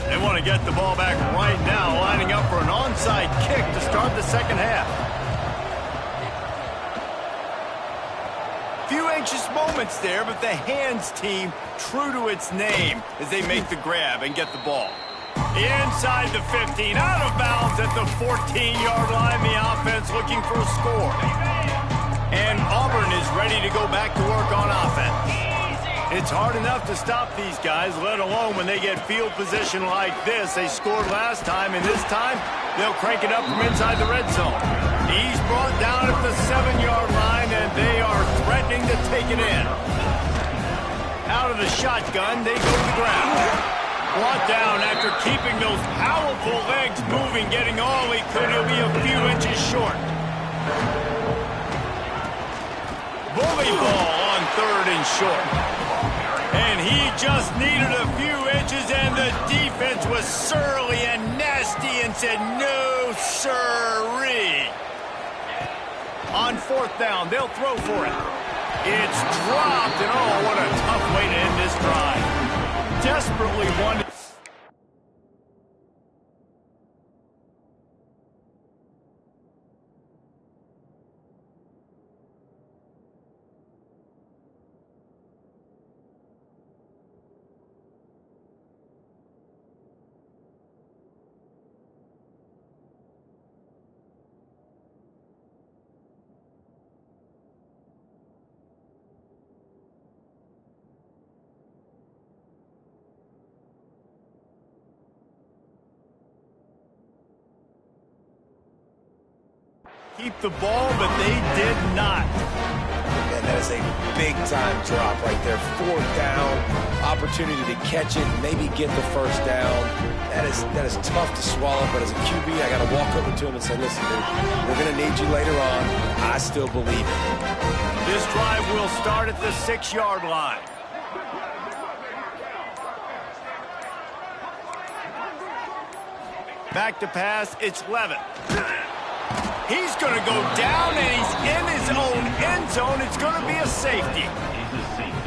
Speaker 1: They want to get the ball back right now, lining up for an onside kick to start the second half. Few anxious moments there, but the hands team true to its name as they make the grab and get the ball. Inside the 15, out of bounds at the 14-yard line. The offense looking for a score. And Auburn is ready to go back to work on offense. It's hard enough to stop these guys, let alone when they get field position like this. They scored last time, and this time they'll crank it up from inside the red zone. He's brought down at the 7-yard line, and they are threatening to take it in. Out of the shotgun, they go to the ground. Brought down after keeping those powerful legs moving, getting all he could. He'll be a few inches short. Bully ball on third and short. And he just needed a few inches, and the defense was surly and nasty and said, no, sirree. On fourth down, they'll throw for it. It's dropped, and oh, what a tough way to end this drive. Desperately wanted. Keep the ball, but they did not.
Speaker 2: And that is a big-time drop right there. Fourth down, opportunity to catch it, maybe get the first down. That is tough to swallow, but as a QB, I got to walk over to him and say, listen, dude, we're going to need you later on. I still believe it.
Speaker 1: This drive will start at the 6-yard line. Back to pass, it's Levitt. He's going to go down, and he's in his own end zone. It's going to be a safety.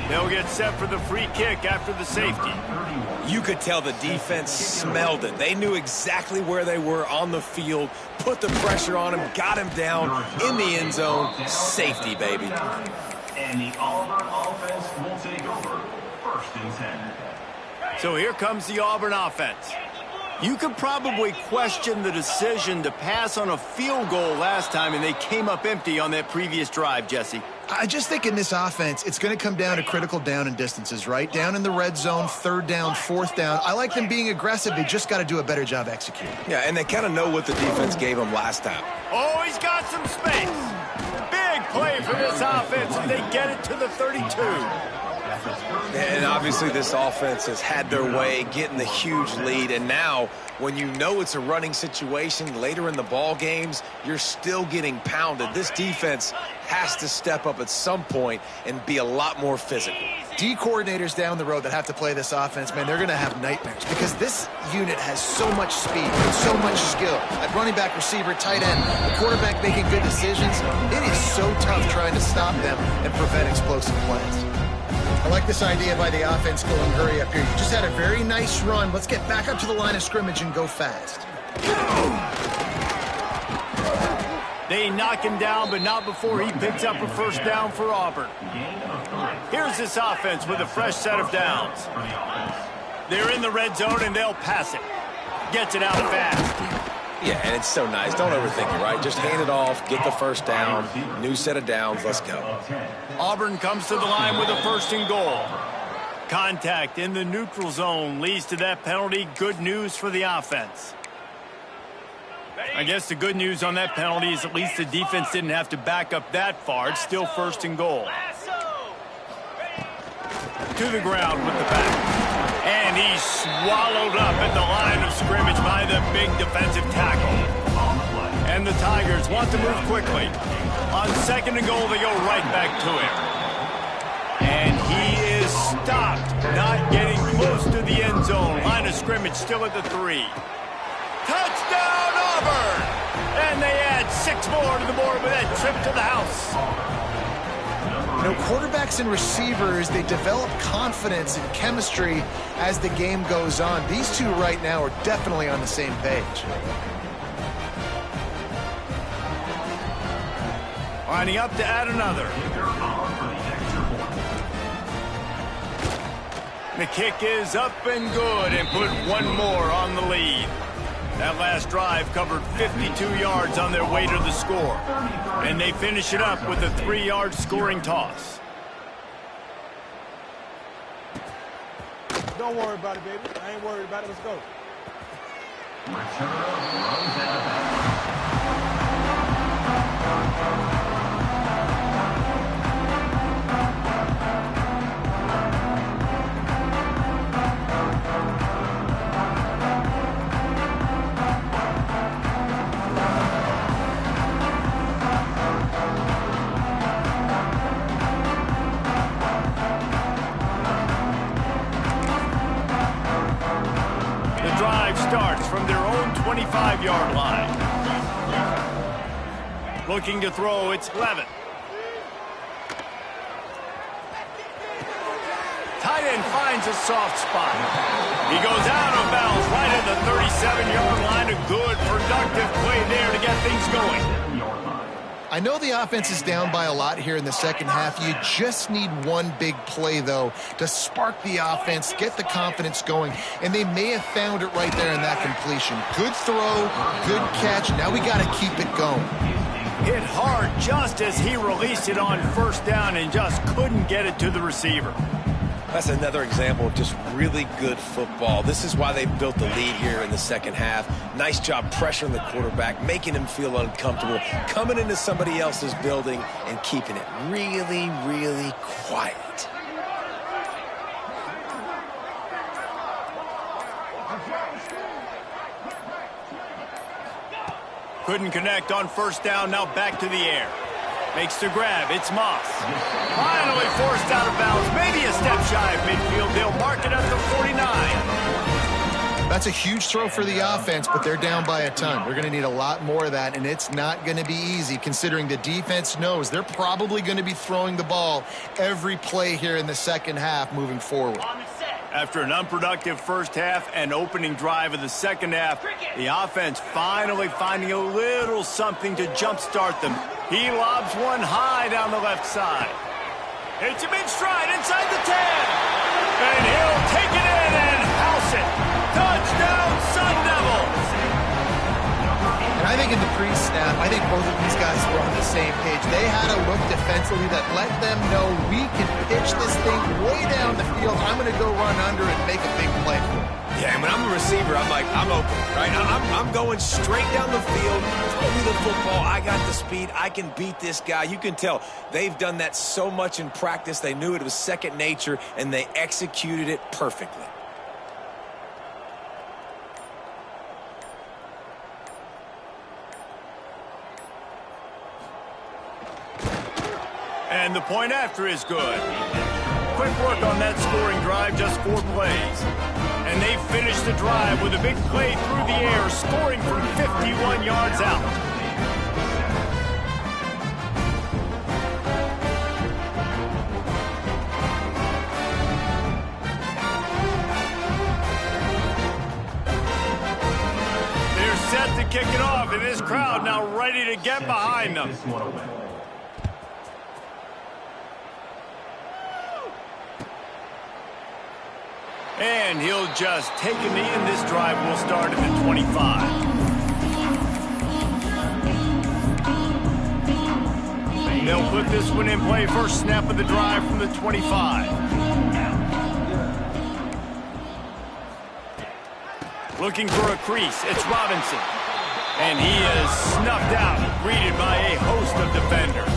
Speaker 1: They'll get set for the free kick after the safety.
Speaker 2: You could tell the defense smelled it. They knew exactly where they were on the field put the pressure on him, got him down in the end zone. Safety, baby.
Speaker 4: And the Auburn offense will take over. 1st and 10.
Speaker 1: So here comes the Auburn offense. You could probably question the decision to pass on a field goal last time, and they came up empty on that previous drive, Jesse.
Speaker 3: I just think in this offense, it's going to come down to critical down and distances, right? Down in the red zone, 3rd down, 4th down. I like them being aggressive. They just got to do a better job executing.
Speaker 2: Yeah, and they kind of know what the defense gave them last time.
Speaker 1: Oh, he's got some space. Big play for this offense, and they get it to the 32.
Speaker 2: And obviously this offense has had their way, getting the huge lead. And now, when you know it's a running situation later in the ball games, you're still getting pounded. This defense has to step up at some point and be a lot more physical.
Speaker 3: D coordinators down the road that have to play this offense, man, they're going to have nightmares because this unit has so much speed and so much skill. At running back, receiver, tight end, the quarterback making good decisions. It is so tough trying to stop them and prevent explosive plays. I like this idea by the offense going hurry up here. You just had a very nice run. Let's get back up to the line of scrimmage and go fast.
Speaker 1: They knock him down, but not before he picks up a 1st down for Auburn. Here's this offense with a fresh set of downs. They're in the red zone, and they'll pass it. Gets it out fast.
Speaker 2: Yeah, and it's so nice. Don't overthink it, right? Just hand it off, get the 1st down, new set of downs, let's go.
Speaker 1: Auburn comes to the line with a 1st and goal. Contact in the neutral zone leads to that penalty. Good news for the offense. I guess the good news on that penalty is at least the defense didn't have to back up that far. It's still 1st and goal. To the ground with the back. And he's swallowed up at the line of scrimmage by the big defensive tackle. And the Tigers want to move quickly. On 2nd and goal, they go right back to him. And he is stopped, not getting close to the end zone. Line of scrimmage still at the 3. Touchdown, Auburn! And they add 6 more to the board with that trip to the house.
Speaker 3: You know, quarterbacks and receivers, they develop confidence and chemistry as the game goes on. These two right now are definitely on the same page.
Speaker 1: Lining up to add another. The kick is up and good and put 1 more on the lead. That last drive covered 52 yards on their way to the score. And they finish it up with a 3-yard scoring toss.
Speaker 6: Don't worry about it, baby. I ain't worried about it. Let's go.
Speaker 4: Return runs out of bounds.
Speaker 1: Starts from their own 25-yard line. Looking to throw, it's Levin. Tight end finds a soft spot. He goes out of bounds right at the 37-yard line. A good, productive play there to get things going.
Speaker 3: I know the offense is down by a lot here in the second half. You just need one big play, though, to spark the offense, get the confidence going, and they may have found it right there in that completion. Good throw, good catch. Now we got to keep it going.
Speaker 1: Hit hard just as he released it on 1st down and just couldn't get it to the receiver.
Speaker 2: That's another example of just really good football. This is why they built the lead here in the second half. Nice job pressuring the quarterback, making him feel uncomfortable, coming into somebody else's building and keeping it really, really quiet.
Speaker 1: Couldn't connect on 1st down, now back to the air. Makes the grab, it's Moss. Finally forced out of bounds, maybe a step shy of midfield. They'll mark it at the 49.
Speaker 3: That's a huge throw for the offense, but they're down by a ton. They're going to need a lot more of that, and it's not going to be easy considering the defense knows they're probably going to be throwing the ball every play here in the second half moving forward.
Speaker 5: On the set.
Speaker 1: After an unproductive first half and opening drive of the second half, the offense finally finding a little something to jumpstart them. He lobs one high down the left side. Hits him in stride inside the 10. And he'll take it in and house it. Touchdown, Sun Devils!
Speaker 3: And I think in the pre-snap, I think both of these guys were on the same page. They had a look defensively that let them know we can pitch this thing way down the field. I'm going to go run under and make a big play for it.
Speaker 2: Yeah, and when I'm the receiver, I'm like, I'm open, right? I'm going straight down the field. Throw me the football. I got the speed. I can beat this guy. You can tell they've done that so much in practice. They knew it was second nature, and they executed it perfectly.
Speaker 1: And the point after is good. Quick work on that scoring drive, just 4 plays. And they finished the drive with a big play through the air, scoring from 51 yards out. They're set to kick it off, and this crowd now ready to get behind them. And he'll just take a knee, and this drive will start at the 25. They'll put this one in play. First snap of the drive from the 25. Looking for a crease. It's Robinson. And he is snuffed out, greeted by a host of defenders.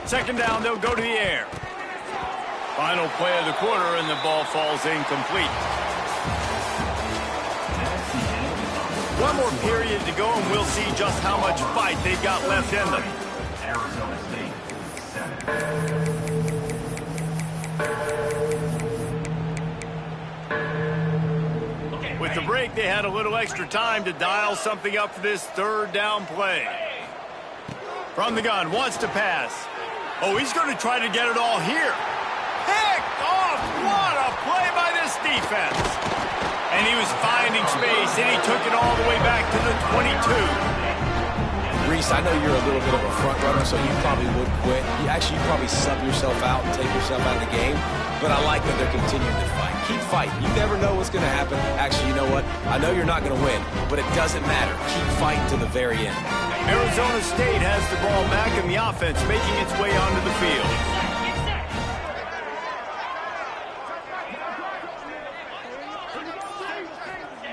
Speaker 1: Second down, they'll go to the air. Final play of the quarter, and the ball falls incomplete. One more period to go, and we'll see just how much fight they've got left in them.
Speaker 4: Arizona State, 7.
Speaker 1: With the break, they had a little extra time to dial something up for this third down play. From the gun, wants to pass. Oh, he's going to try to get it all here. Picked off! What a play by this defense! And he was finding space, and he took it all the way back to the 22.
Speaker 2: Reese, I know you're a little bit of a front runner, so you probably would quit. You probably sub yourself out and take yourself out of the game. But I like that they're continuing to fight. Keep fighting. You never know what's going to happen. Actually, you know what? I know you're not going to win, but it doesn't matter. Keep fighting to the very end.
Speaker 1: Arizona State has the ball back, and the offense making its way onto the field.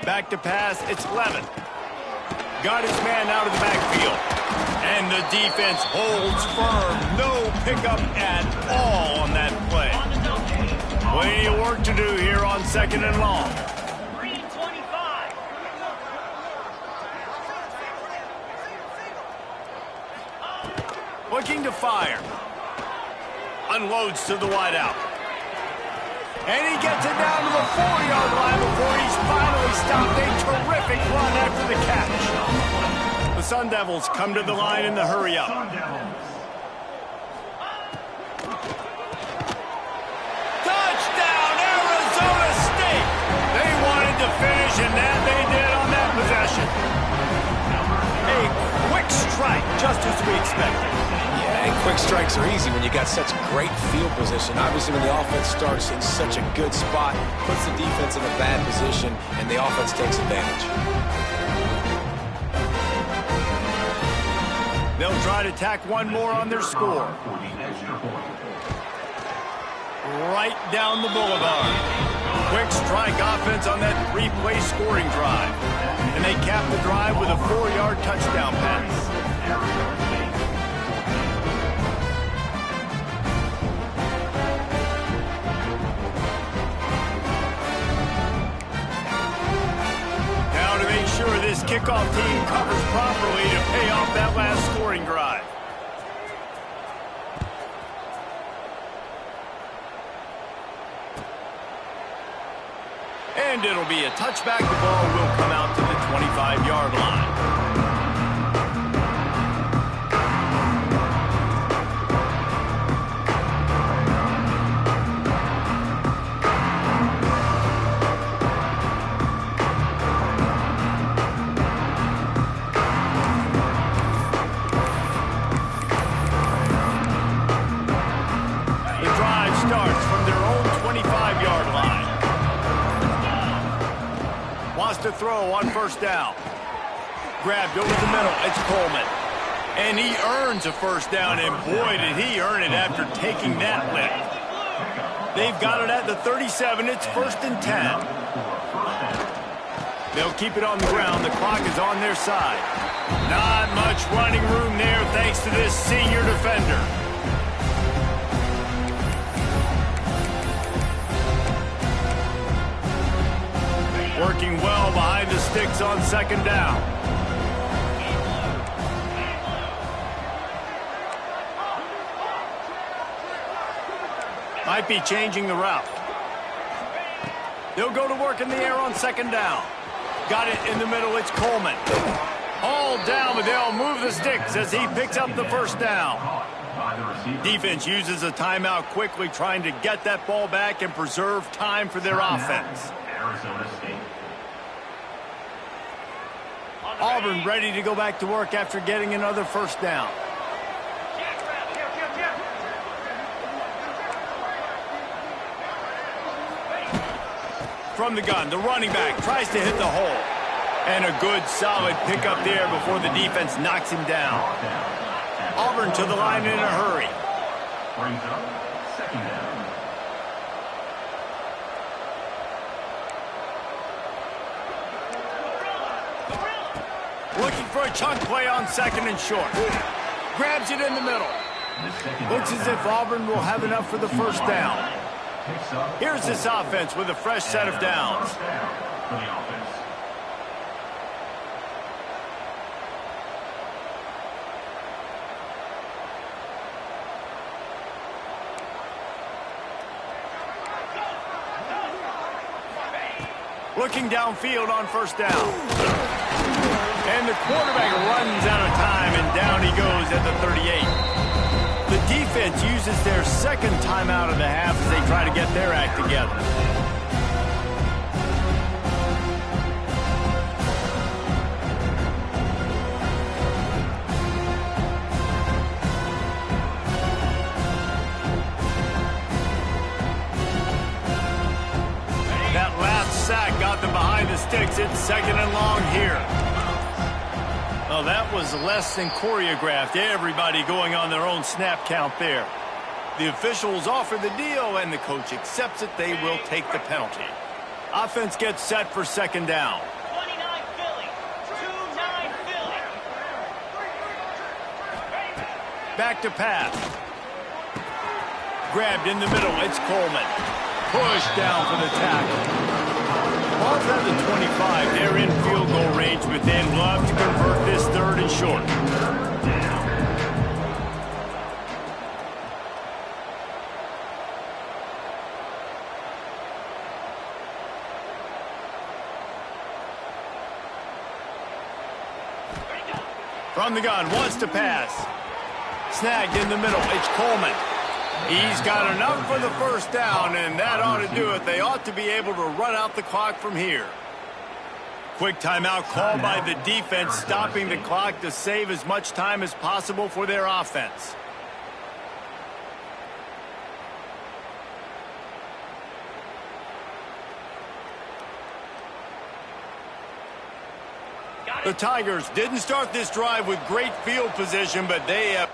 Speaker 1: Back to pass, it's Levin. Got his man out of the backfield. And the defense holds firm. No pickup at all on that play. Plenty of work to do here on second and long.
Speaker 5: 3:25.
Speaker 1: Looking to fire. Unloads to the wideout. And he gets it down to the 4-yard line before he's finally stopped. A terrific run after the catch. The Sun Devils come to the line in the hurry-up. Touchdown, Arizona State! They wanted to finish, and that they did on that possession. A quick strike, just as we expected.
Speaker 2: Yeah, and quick strikes are easy when you got such great field position. Obviously, when the offense starts in such a good spot, puts the defense in a bad position, and the offense takes advantage.
Speaker 1: They'll try to tack one more on their score. Right down the boulevard. Quick strike offense on that 3-play scoring drive. And they cap the drive with a 4-yard touchdown pass. Now to make sure this kickoff team covers properly to pay off that last scoring drive. And it'll be a touchback. The ball will come out to the 25-yard line. to throw on first down. Grabbed over the middle. It's Coleman. And he earns a first down, and boy, did he earn it after taking that lick. They've got it at the 37. It's 1st and 10. They'll keep it on the ground. The clock is on their side. Not much running room there thanks to this senior defender. Working well behind the sticks on 2nd down. Might be changing the route. They'll go to work in the air on 2nd down. Got it in the middle. It's Coleman. All down, but they'll move the sticks as he picks up the first down. Defense uses a timeout quickly, trying to get that ball back and preserve time for their offense. Auburn ready to go back to work after getting another first down. From the gun, the running back tries to hit the hole. And a good, solid pickup there before the defense knocks him down. Auburn to the line in a hurry.
Speaker 4: Brings up 2nd down.
Speaker 1: Looking for a chunk play on 2nd and short. Grabs it in the middle. Looks as if Auburn will have enough for the first down. Here's this offense with a fresh set of downs. Looking downfield on first down. And the quarterback runs out of time, and down he goes at the 38. The defense uses their 2nd timeout of the half as they try to get their act together. That last sack got them behind the sticks. It's 2nd and long here. Well, that was less than choreographed. Everybody going on their own snap count there. The officials offer the deal, and the coach accepts it. They will take the penalty. Offense gets set for 2nd down.
Speaker 5: 29 Philly. 2-9 Philly.
Speaker 1: Back to pass. Grabbed in the middle. It's Coleman. Pushed down for the tackle. Ball's at the 25. They're in field goal range within. We'll have to convert this 3rd and short. From the gun, wants to pass. Snagged in the middle. It's Coleman. He's got enough for the first down, and that ought to do it. They ought to be able to run out the clock from here. Quick timeout called by the defense, stopping the clock to save as much time as possible for their offense. The Tigers didn't start this drive with great field position, but they have...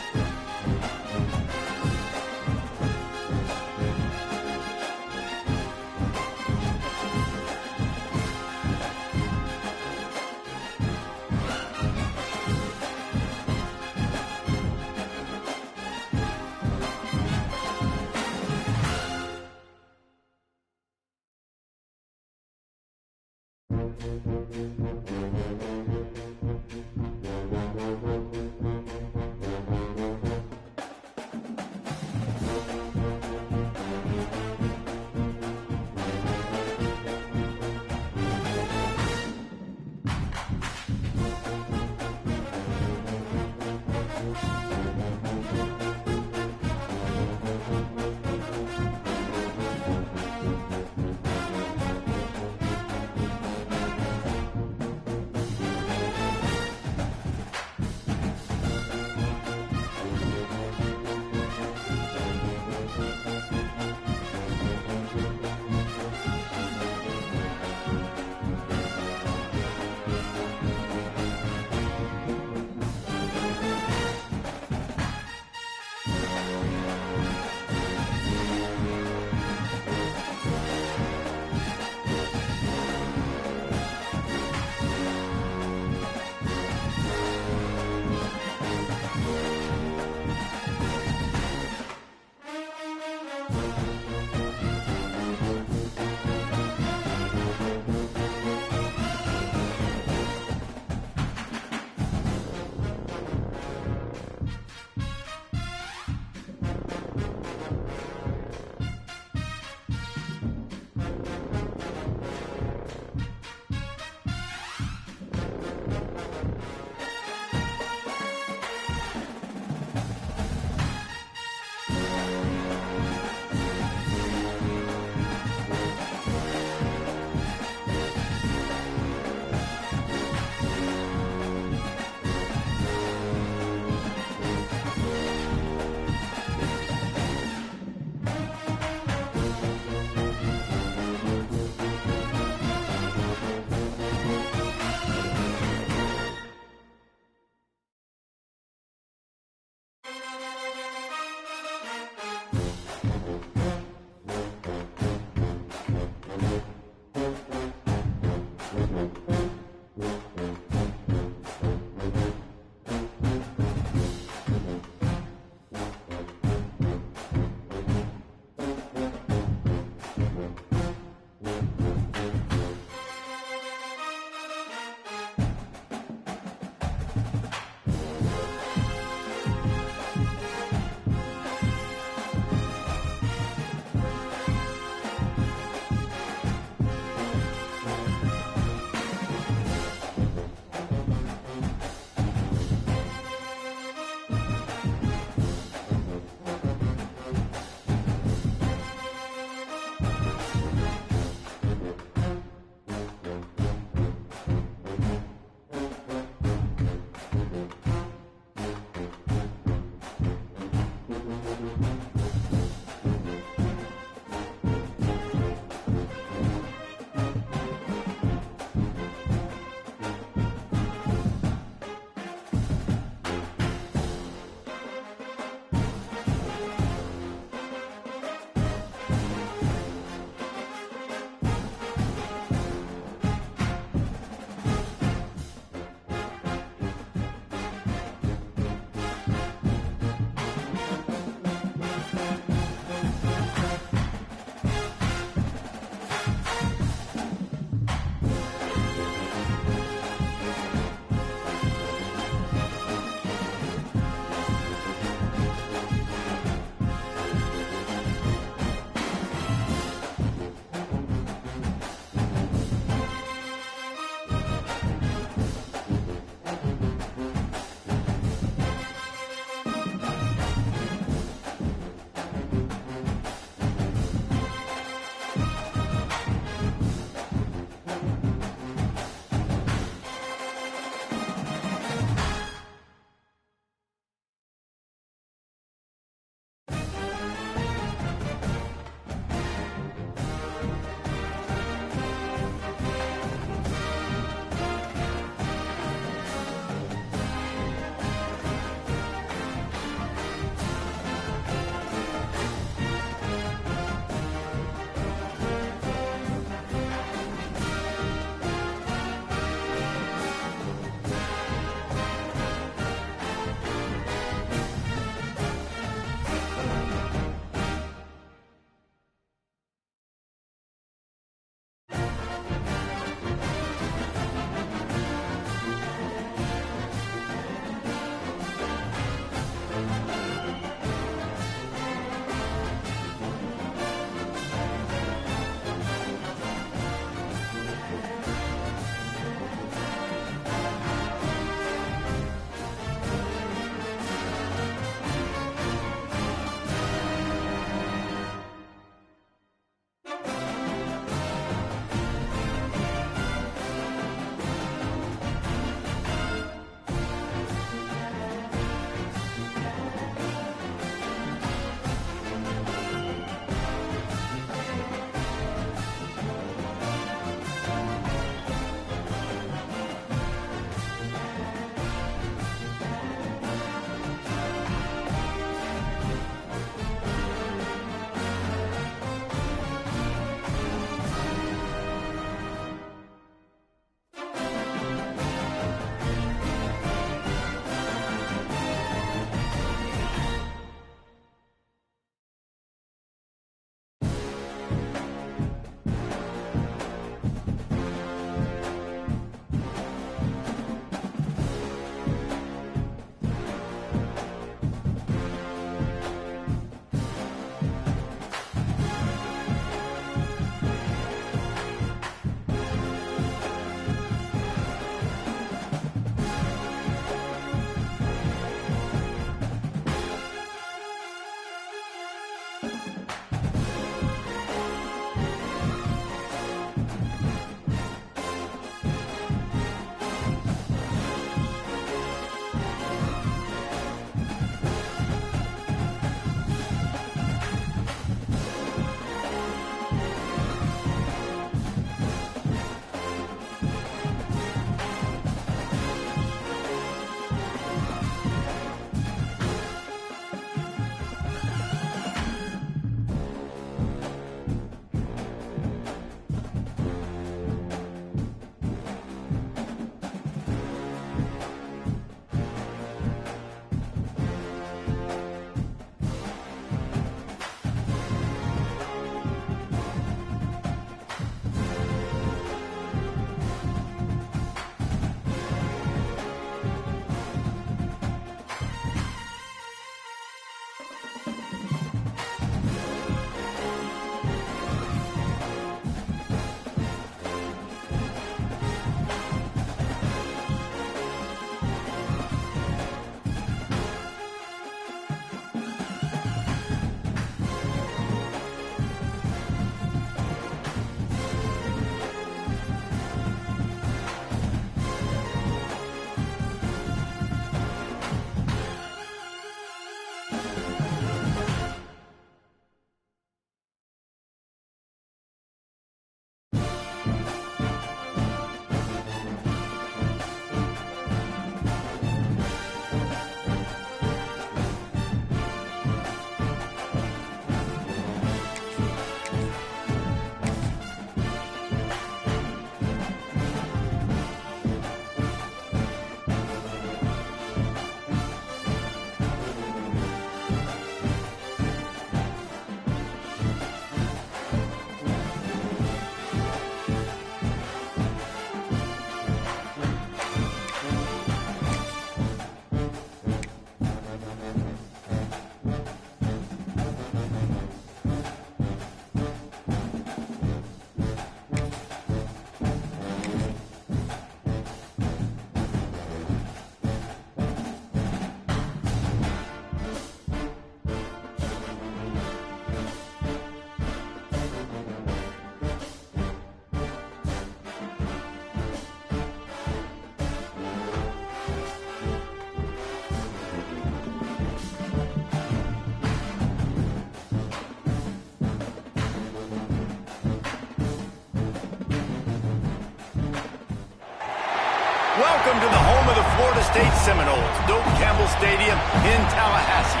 Speaker 1: Welcome to the home of the Florida State Seminoles, Doak Campbell Stadium in Tallahassee.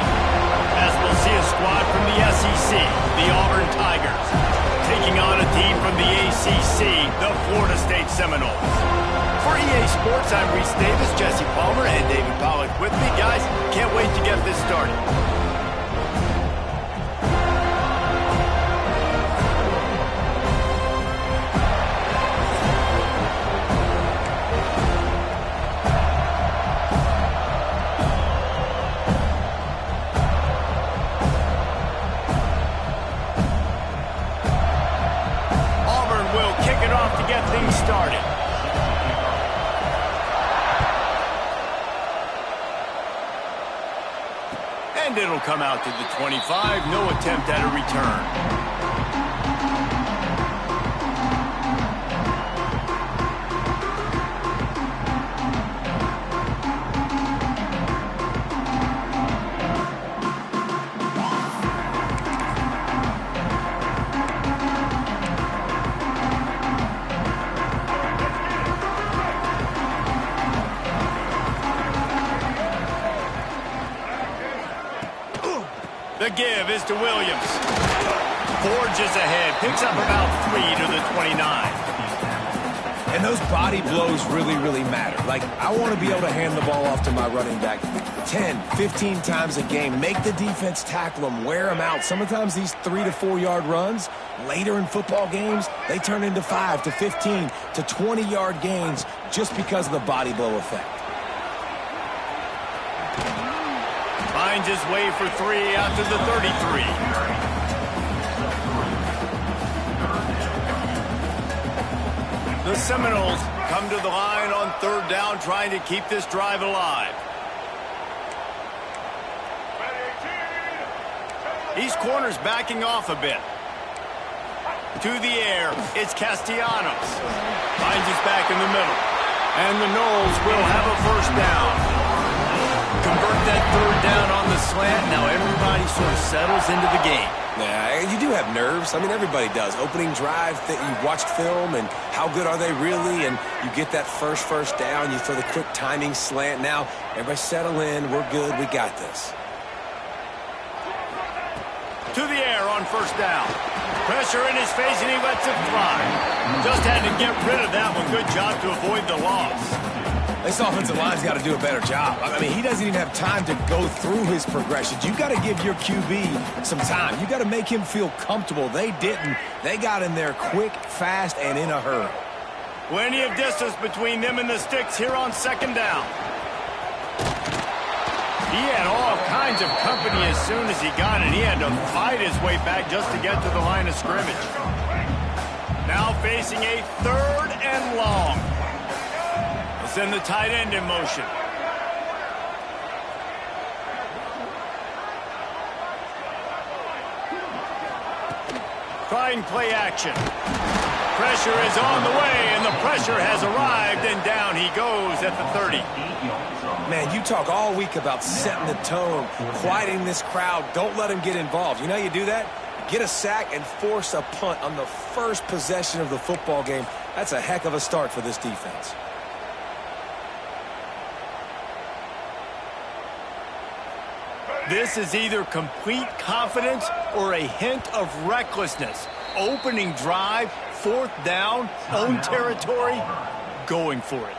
Speaker 1: As we'll see a squad from the SEC, the Auburn Tigers, taking on a team from the ACC, the Florida State Seminoles. For EA Sports, I'm Reese Davis, Jesse Palmer, and David Pollack with me. Guys, can't wait to get this started. To get things started. And it'll come out to the 25. No attempt at a return. The give is to Williams. Forges ahead, picks up about 3 to the 29.
Speaker 2: And those body blows really, really matter. Like, I want to be able to hand the ball off to my running back 10, 15 times a game. Make the defense tackle them, wear them out. Sometimes these 3 to 4 yard runs, later in football games, they turn into 5 to 15 to 20 yard gains just because of the body blow effect.
Speaker 1: Finds his way for 3 out to the 33. The Seminoles come to the line on 3rd down, trying to keep this drive alive. These corners backing off a bit. To the air, it's Castellanos. Finds his back in the middle. And the Noles will have a 1st down. Convert that 3rd down on the slant. Now everybody sort of settles into the game.
Speaker 2: Yeah, you do have nerves. I mean, everybody does. Opening drive, you've watched film, and how good are they really? And you get that first down. You throw the quick timing slant. Now, everybody settle in. We're good. We got this.
Speaker 1: To the air on 1st down. Pressure in his face, and he lets it fly. Just had to get rid of that one. Good job to avoid the loss.
Speaker 2: This offensive line's got to do a better job. I mean, he doesn't even have time to go through his progressions. You've got to give your QB some time. You've got to make him feel comfortable. They didn't. They got in there quick, fast, and in a hurry.
Speaker 1: Plenty of distance between them and the sticks here on 2nd down. He had all kinds of company as soon as he got it. He had to fight his way back just to get to the line of scrimmage. Now facing a 3rd and long. Send the tight end in motion. Trying play action. Pressure is on the way, and the pressure has arrived, and down he goes at the 30.
Speaker 2: Man, you talk all week about setting the tone, quieting this crowd. Don't let him get involved. You know how you do that? Get a sack and force a punt on the first possession of the football game. That's a heck of a start for this defense.
Speaker 1: This is either complete confidence or a hint of recklessness. Opening drive, 4th down, own territory, going for it.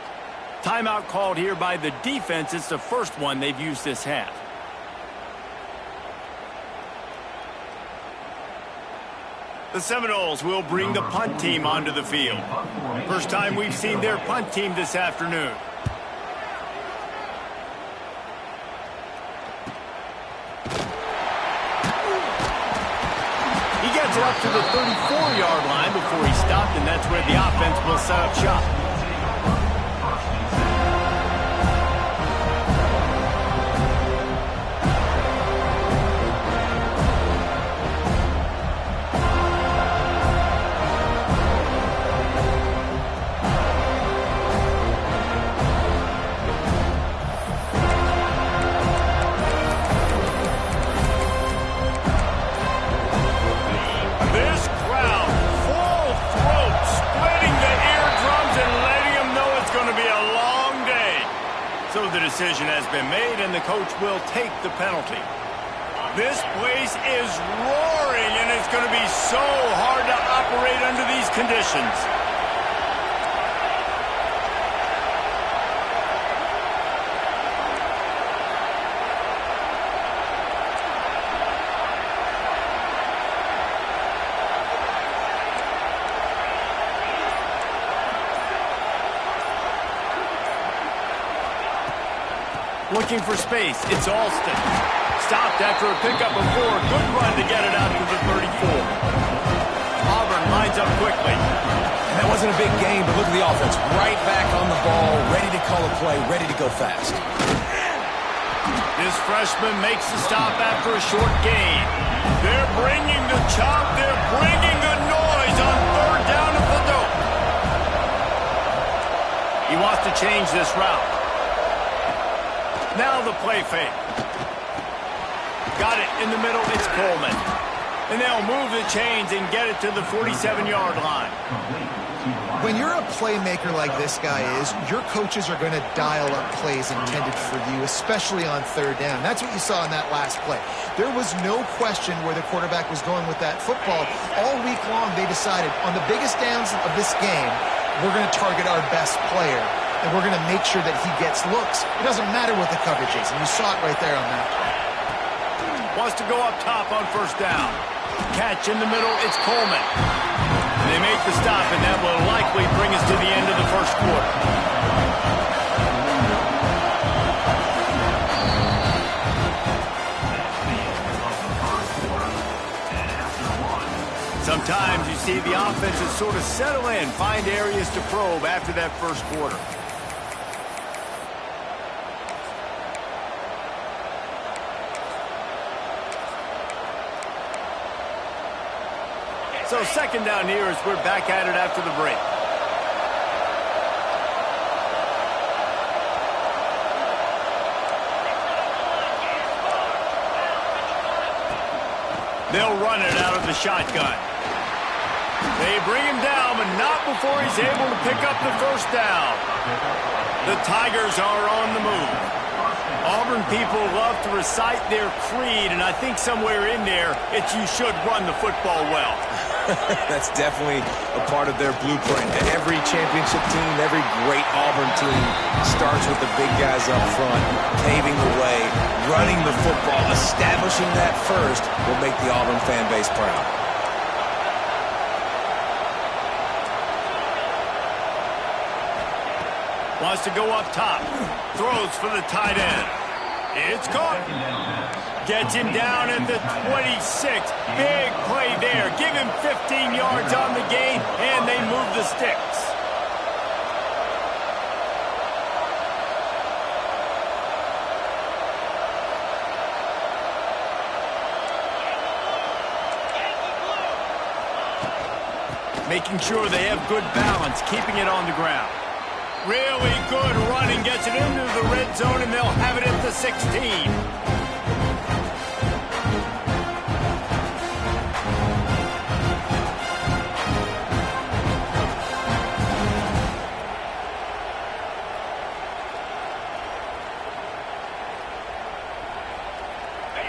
Speaker 1: Timeout called here by the defense. It's the first one they've used this half. The Seminoles will bring the punt team onto the field. First time we've seen their punt team this afternoon. It up to the 34-yard line before he stopped, and that's where the offense will set up shop. the decision has been made, and the coach will take the penalty. This place is roaring, and it's going to be so hard to operate under these conditions. Looking for space, it's Alston. Stopped after a pickup of 4. Good run to get it out to the 34. Auburn lines up quickly.
Speaker 2: And that wasn't a big game, but look at the offense. Right back on the ball, ready to call a play, ready to go fast.
Speaker 1: This freshman makes the stop after a short gain. They're bringing the chop. They're bringing the noise on third down at the dope. He wants to change this route. Now the play fake. Got it in the middle. It's Coleman. And they'll move the chains and get it to the 47-yard line.
Speaker 3: When you're a playmaker like this guy is, your coaches are going to dial up plays intended for you, especially on third down. That's what you saw in that last play. There was no question where the quarterback was going with that football. All week long, they decided on the biggest downs of this game, we're going to target our best player. And we're going to make sure that he gets looks. It doesn't matter what the coverage is, and you saw it right there on that play.
Speaker 1: Wants to go up top on first down. Catch in the middle, it's Coleman. And they make the stop, and that will likely bring us to the end of the first quarter. Sometimes you see the offenses sort of settle in, find areas to probe after that first quarter. So second down here as we're back at it after the break. They'll run it out of the shotgun. They bring him down, but not before he's able to pick up the first down. The Tigers are on the move. Auburn people love to recite their creed, and I think somewhere in there, it's you should run the football well.
Speaker 2: That's definitely a part of their blueprint. And every championship team, every great Auburn team starts with the big guys up front, paving the way, running the football. Establishing that first will make the Auburn fan base proud.
Speaker 1: Wants to go up top. Throws for the tight end. It's caught. Gets him down at the 26. Big play there. Give him 15 yards on the gain, and they move the sticks. Making sure they have good balance, keeping it on the ground. Really good running, gets it into the red zone, and they'll have it at the 16.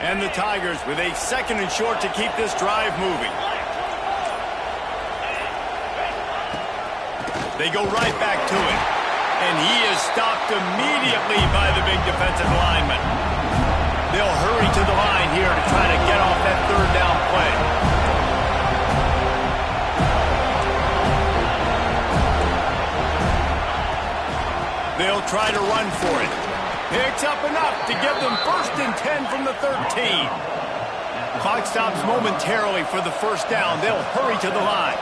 Speaker 1: And the Tigers with a second and short to keep this drive moving. They go right back to it. And he is stopped immediately by the big defensive lineman. They'll hurry to the line here to try to get off that third down play. They'll try to run for it. Picks up enough to give them 1st and 10 from the 13. Clock stops momentarily for the first down. They'll hurry to the line.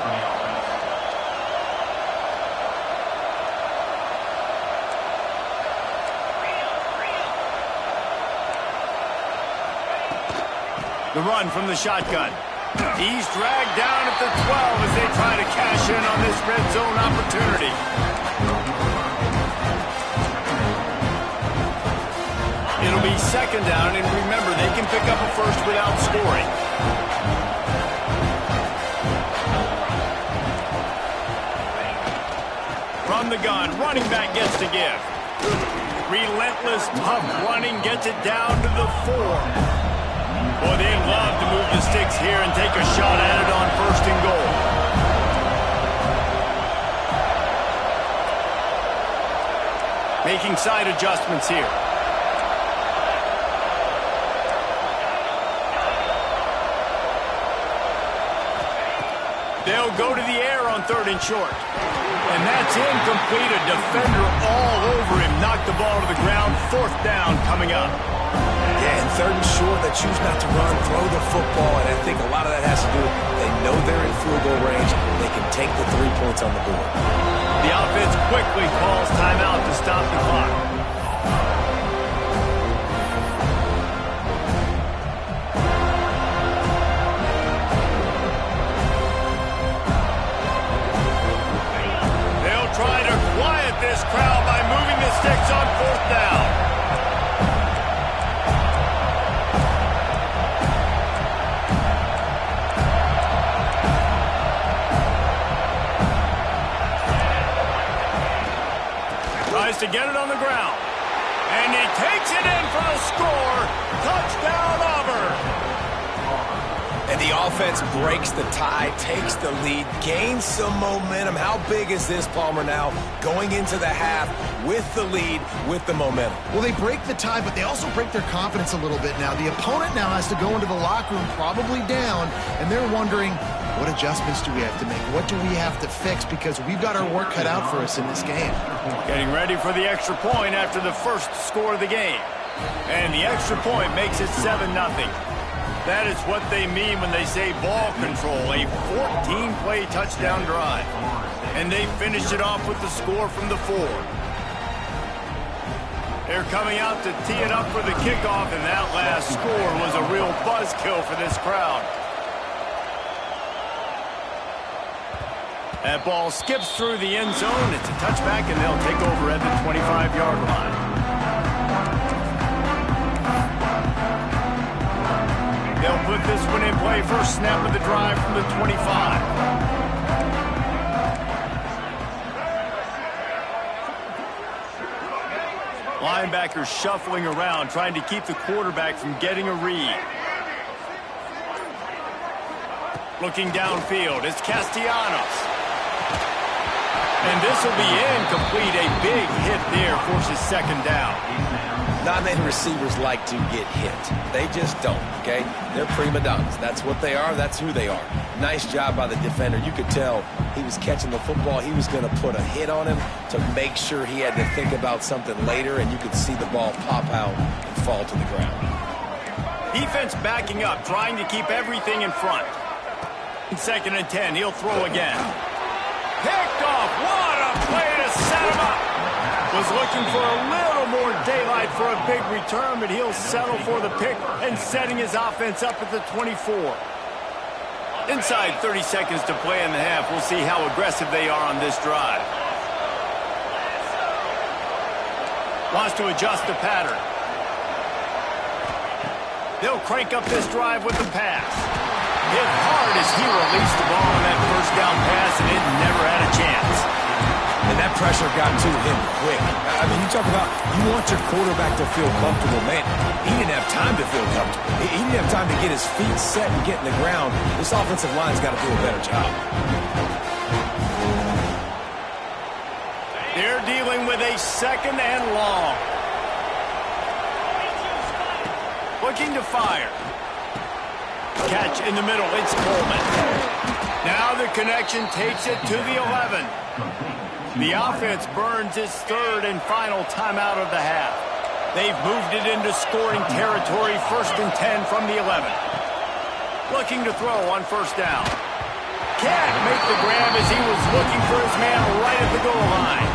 Speaker 1: The run from the shotgun. He's dragged down at the 12 as they try to cash in on this red zone opportunity. It'll be second down, and remember, they can pick up a first without scoring. From the gun, running back gets to give. Relentless, tough running gets it down to the 4. Boy, they'd love to move the sticks here and take a shot at it on 1st and goal. Making side adjustments here. They'll go to the air on 3rd and short. And that's incomplete. A defender all over him. Knocked the ball to the ground. 4th down coming up.
Speaker 2: Yeah, and 3rd and short, they choose not to run, throw the football, and I think a lot of that has to do with they know they're in field goal range. They can take the 3 points on the board.
Speaker 1: The offense quickly calls timeout to stop the clock. They'll try to quiet this crowd by moving the sticks on 4th down. To get it on the ground. And he takes it in for the score. Touchdown, Auburn.
Speaker 2: And the offense breaks the tie, takes the lead, gains some momentum. How big is this, Palmer, now going into the half with the lead, with the momentum?
Speaker 3: Well, they break the tie, but they also break their confidence a little bit now. The opponent now has to go into the locker room probably down, and they're wondering, what adjustments do we have to make? What do we have to fix? Because we've got our work cut out for us in this game.
Speaker 1: Getting ready for the extra point after the first score of the game. And the extra point makes it 7-0. That is what they mean when they say ball control, a 14-play touchdown drive. And they finished it off with the score from the 4. They're coming out to tee it up for the kickoff, and that last score was a real buzzkill for this crowd. That ball skips through the end zone. It's a touchback, and they'll take over at the 25-yard line. They'll put this one in play. First snap of the drive from the 25. Linebackers shuffling around, trying to keep the quarterback from getting a read. Looking downfield, it's Castellanos. And this will be incomplete. A big hit there forces 2nd down.
Speaker 2: Not many receivers like to get hit. They just don't, okay? They're prima donnas. That's what they are. That's who they are. Nice job by the defender. You could tell he was catching the football. He was going to put a hit on him to make sure he had to think about something later, and you could see the ball pop out and fall to the ground.
Speaker 1: Defense backing up, trying to keep everything in front. 2nd and 10, he'll throw again. Picked off. What a play to set him up. Was looking for a little more daylight for a big return, but he'll settle for the pick and setting his offense up at the 24. Inside 30 seconds to play in the half. We'll see how aggressive they are on this drive. Wants to adjust the pattern. They'll crank up this drive with the pass. Hit hard as he released the ball on that 1st down pass, and it never had a chance.
Speaker 2: And that pressure got to him quick. I mean, you talk about you want your quarterback to feel comfortable. Man, he didn't have time to feel comfortable. He didn't have time to get his feet set and get in the ground. This offensive line's got to do a better job.
Speaker 1: They're dealing with a 2nd and long. Looking to fire. Catch in the middle. It's Coleman. Now the connection takes it to the 11. The offense burns its 3rd and final timeout of the half. They've moved it into scoring territory. 1st and 10 from the 11. Looking to throw on 1st down. Can't make the grab as he was looking for his man right at the goal line.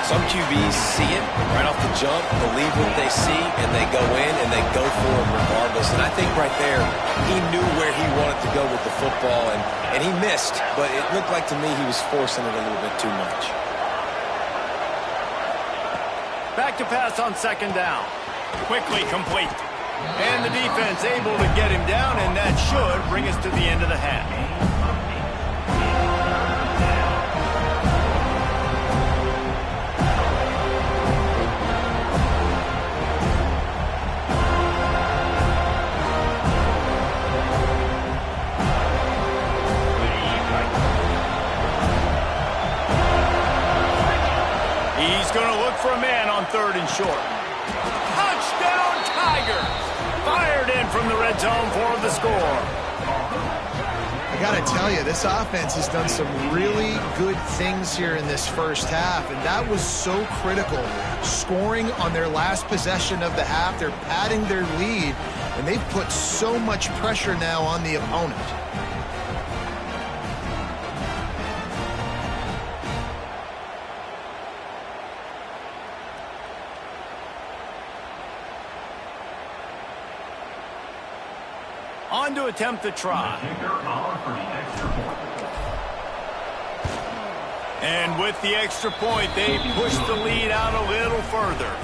Speaker 2: Some QBs see it right off the jump, believe what they see, and they go in and they go for it regardless. And I think right there, he knew where he wanted to go with the football, and he missed, but it looked like to me he was forcing it a little bit too much.
Speaker 1: Back to pass on 2nd down. Quickly complete. And the defense able to get him down, and that should bring us to the end of the half. on 3rd and short. Touchdown, Tigers! Fired in from the red zone for the score.
Speaker 3: I got to tell you, this offense has done some really good things here in this first half, and that was so critical. Scoring on their last possession of the half, they're padding their lead, and they've put so much pressure now on the opponent.
Speaker 1: On to attempt the try. And with the extra point, they push the lead out a little further.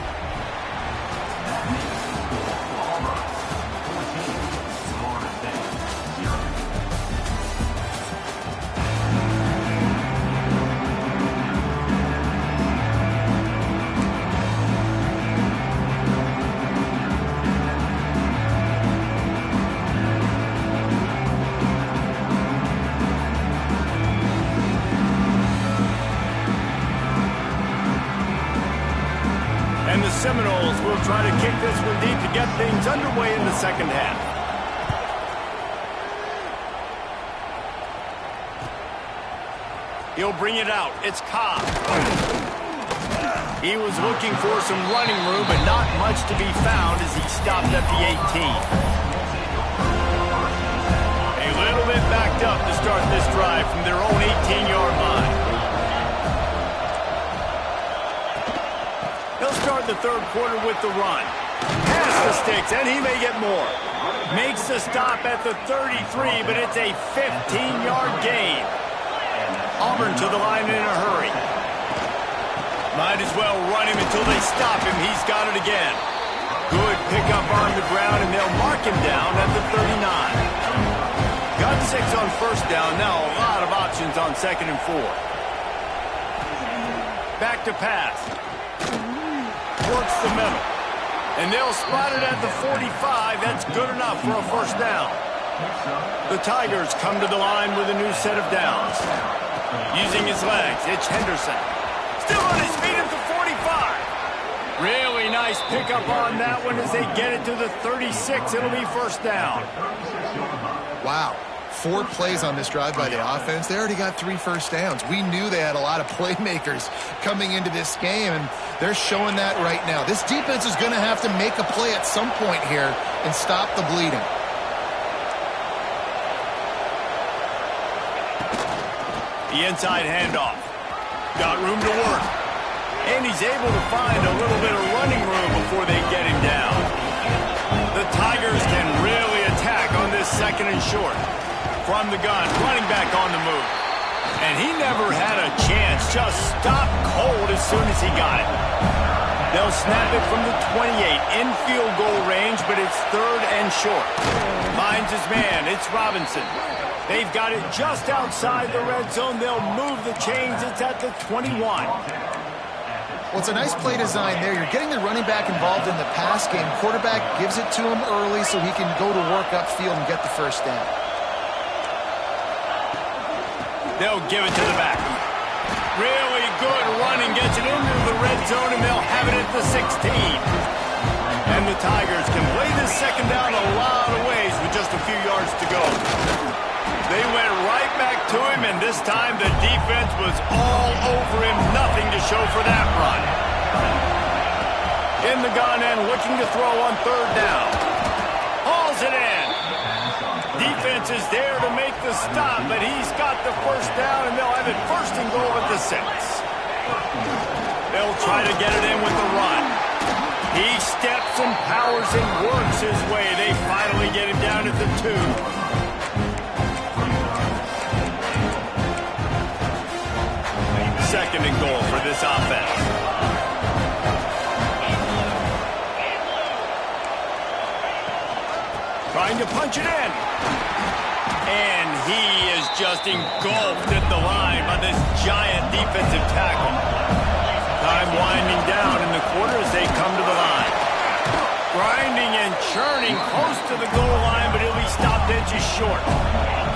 Speaker 1: And the Seminoles will try to kick this one deep to get things underway in the second half. He'll bring it out. It's Cobb. He was looking for some running room, but not much to be found as he stopped at the 18. A little bit backed up to start this drive from their own 18-yard line. He'll start the third quarter with the run. Pass the sticks, and he may get more. Makes the stop at the 33, but it's a 15-yard gain. Auburn to the line in a hurry. Might as well run him until they stop him. He's got it again. Good pickup on the ground, and they'll mark him down at the 39. Got 6 on first down. Now a lot of options on 2nd and 4. Back to pass. Works the middle. And they'll spot it at the 45. That's good enough for a first down. The Tigers come to the line with a new set of downs. Using his legs, it's Henderson. Still on his feet at the 45. Really nice pickup on that one as they get it to the 36. It'll be first down.
Speaker 3: Wow. 4 plays on this drive by the offense. They already got 3 first downs. We knew they had a lot of playmakers coming into this game, and they're showing that right now. This defense is going to have to make a play at some point here and stop the bleeding.
Speaker 1: The inside handoff. Got room to work. And he's able to find a little bit of running room before they get him down. The Tigers can really attack on this 2nd and short. From the gun, running back on the move. And he never had a chance. Just stopped cold as soon as he got it. They'll snap it from the 28 in field goal range, but it's 3rd and short. Finds his man. It's Robinson. They've got it just outside the red zone. They'll move the chains. It's at the 21.
Speaker 3: Well, it's a nice play design there. You're getting the running back involved in the pass game. Quarterback gives it to him early so he can go to work upfield and get the first down.
Speaker 1: They'll give it to the back. Really good running. Gets it into the red zone, and they'll have it at the 16. And the Tigers can play this second down a lot of ways with just a few yards to go. They went right back to him, and this time the defense was all over him. Nothing to show for that run. In the gun and looking to throw on 3rd down. Hauls it in. Defense is there to make the stop, but he's got the first down, and they'll have it 1st and goal at the 6. They'll try to get it in with the run. He steps and powers and works his way. They finally get him down at the 2. 2nd and goal for this offense. Trying to punch it in. And he is just engulfed at the line by this giant defensive tackle. Time winding down in the quarter as they come to the line. Grinding and churning close to the goal line, but he'll be stopped edges short.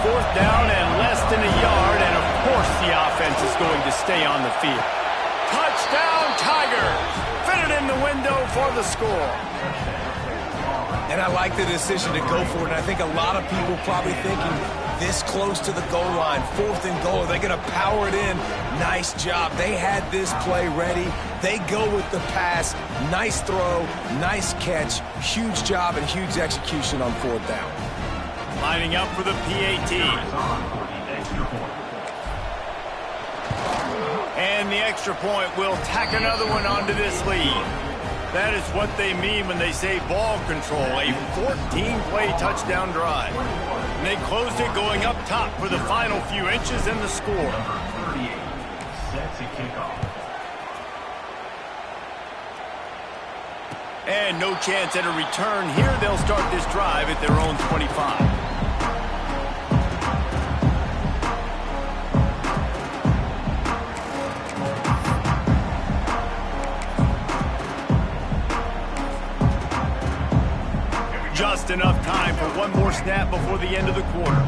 Speaker 1: 4th down and less than a yard, and of course the offense is going to stay on the field. Touchdown, Tigers! Fit it the window for the score.
Speaker 2: And I like the decision to go for it. And I think a lot of people probably thinking this close to the goal line, 4th and goal, are they going to power it in? Nice job. They had this play ready. They go with the pass. Nice throw, nice catch. Huge job and huge execution on 4th down.
Speaker 1: Lining up for the PAT. And the extra point will tack another one onto this lead. That is what they mean when they say ball control, a 14-play touchdown drive. And they closed it going up top for the final few inches in the score.
Speaker 4: Number 38 sets a kickoff.
Speaker 1: And no chance at a return here. They'll start this drive at their own 25. Just enough time for one more snap before the end of the quarter.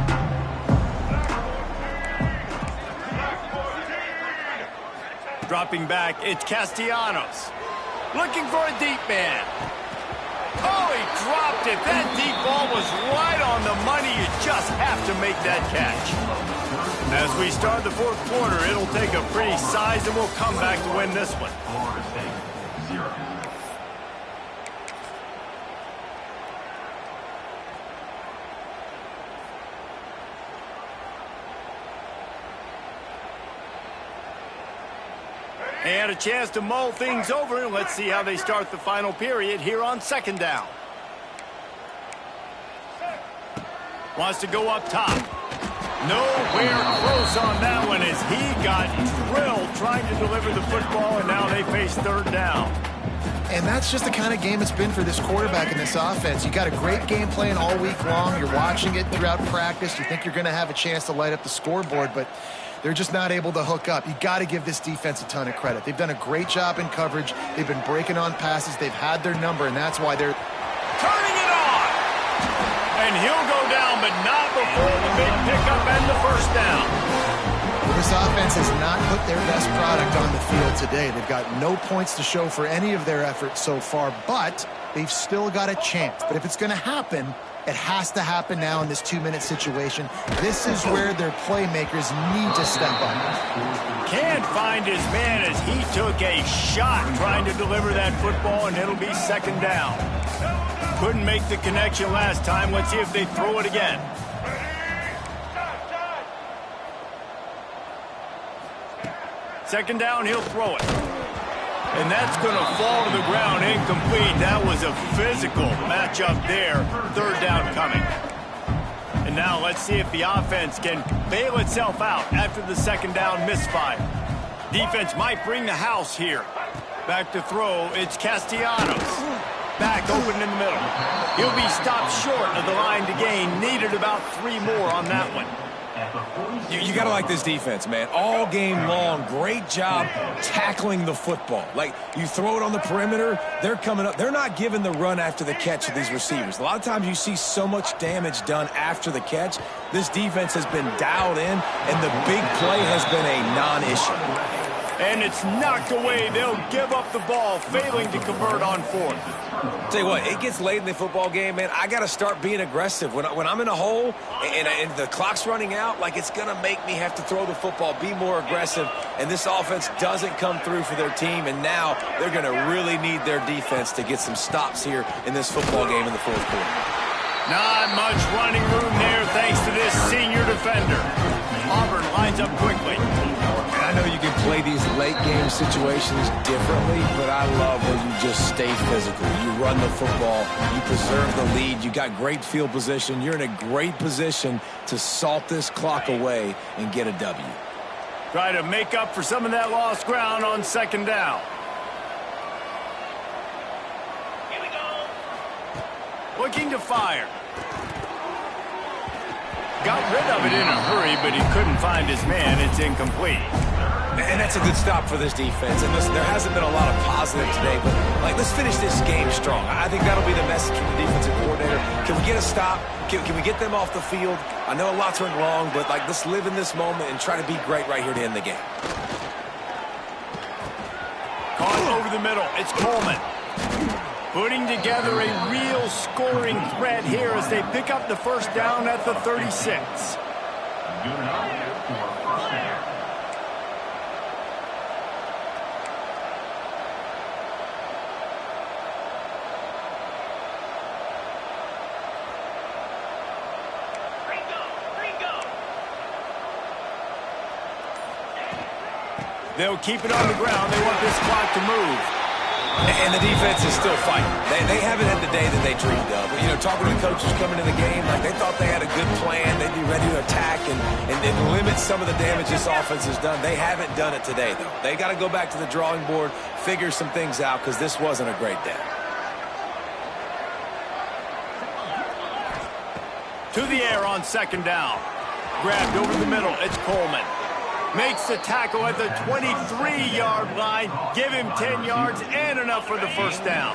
Speaker 1: Dropping back, it's Castellanos. Looking for a deep man. Oh, he dropped it. That deep ball was right on the money. You just have to make that catch. As we start the 4th quarter, it'll take a pretty sizable comeback to win this one.
Speaker 4: Florida State, 0.
Speaker 1: They had a chance to mull things over, and let's see how they start the final period here on 2nd down. Wants to go up top. Nowhere close on that one as he got drilled trying to deliver the football, and now they face 3rd down.
Speaker 3: And that's just the kind of game it's been for this quarterback in this offense. You got a great game plan all week long. You're watching it throughout practice. You think you're going to have a chance to light up the scoreboard, but they're just not able to hook up. You got to give this defense a ton of credit. They've done a great job in coverage. They've been breaking on passes. They've had their number, and that's why they're
Speaker 1: turning it on. And he'll go down, but not before the big pickup and the 1st down.
Speaker 3: This offense has not put their best product on the field today. They've got no points to show for any of their efforts so far, but they've still got a chance. But if it's going to happen, it has to happen now in this 2-minute situation. This is where their playmakers need to step up.
Speaker 1: Can't find his man as he took a shot trying to deliver that football, and it'll be 2nd down. Couldn't make the connection last time. Let's see if they throw it again. Second down, he'll throw it. And that's going to fall to the ground incomplete. That was a physical matchup there. 3rd down coming. And now let's see if the offense can bail itself out after the 2nd down misfire. Defense might bring the house here. Back to throw, it's Castellanos. Back open in the middle. He'll be stopped short of the line to gain. Needed about 3 more on that one.
Speaker 2: You got to like this defense, man. All game long, great job tackling the football. Like, you throw it on the perimeter, they're coming up. They're not giving the run after the catch to these receivers. A lot of times you see so much damage done after the catch. This defense has been dialed in, and the big play has been a non-issue.
Speaker 1: And it's knocked away. They'll give up the ball, failing to convert on 4th.
Speaker 2: Tell you what, it gets late in the football game, man. I got to start being aggressive. When I'm in a hole and the clock's running out, like, it's going to make me have to throw the football, be more aggressive. And this offense doesn't come through for their team, and now they're going to really need their defense to get some stops here in this football game in the 4th quarter.
Speaker 1: Not much running room there thanks to this senior defender. Auburn lines up quickly.
Speaker 2: I know you can play these late game situations differently, but I love where you just stay physical. You run the football, you preserve the lead, you got great field position. You're in a great position to salt this clock away and get a W.
Speaker 1: Try to make up for some of that lost ground on 2nd down.
Speaker 5: Here we go.
Speaker 1: Looking to fire. Got rid of it in a hurry, but he couldn't find his man. It's incomplete.
Speaker 2: And that's a good stop for this defense. And listen, there hasn't been a lot of positive today, but, like, let's finish this game strong. I think that'll be the message from the defensive coordinator. Can we get a stop? Can we get them off the field? I know a lot's went wrong, but, like, let's live in this moment and try to be great right here to end the game.
Speaker 1: Caught over the middle. It's Coleman. Putting together a real scoring threat here as they pick up the first down at the 36.
Speaker 4: Good enough for first down.
Speaker 1: They'll keep it on the ground. They want this clock to move.
Speaker 2: And the defense is still fighting. They haven't had the day that they dreamed of. You know, talking to the coaches coming to the game, like they thought they had a good plan. They'd be ready to attack and limit some of the damage this offense has done. They haven't done it today, though. They got to go back to the drawing board, figure some things out, because this wasn't a great day.
Speaker 1: To the air on second down. Grabbed over the middle. It's Coleman. Makes the tackle at the 23-yard line. Give him 10 yards and enough for the first down.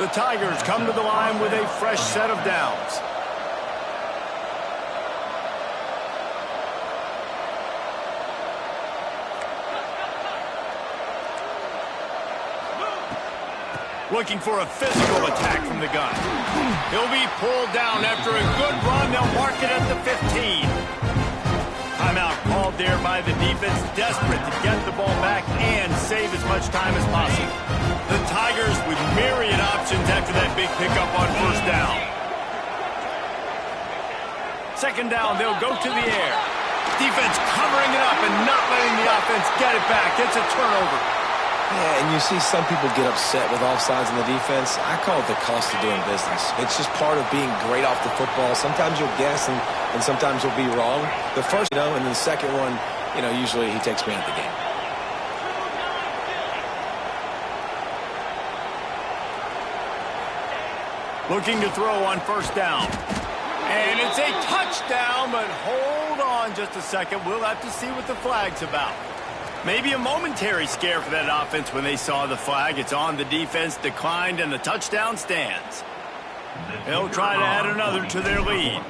Speaker 1: The Tigers come to the line with a fresh set of downs. Looking for a physical attack from the gun. He'll be pulled down after a good run. They'll mark it at the 15. Timeout called there by the defense, desperate to get the ball back and save as much time as possible. The Tigers with myriad options after that big pickup on first down. Second down, they'll go to the air. Defense covering it up and not letting the offense get it back. It's a turnover.
Speaker 2: Yeah, and you see some people get upset with offsides in the defense. I call it the cost of doing business. It's just part of being great off the football. Sometimes you'll guess and sometimes you'll be wrong. The first, and then the second one, usually he takes me out of the game.
Speaker 1: Looking to throw on first down. And it's a touchdown, but hold on just a second. We'll have to see what the flag's about. Maybe a momentary scare for that offense when they saw the flag. It's on, the defense declined, and the touchdown stands. They'll try to add another to their lead.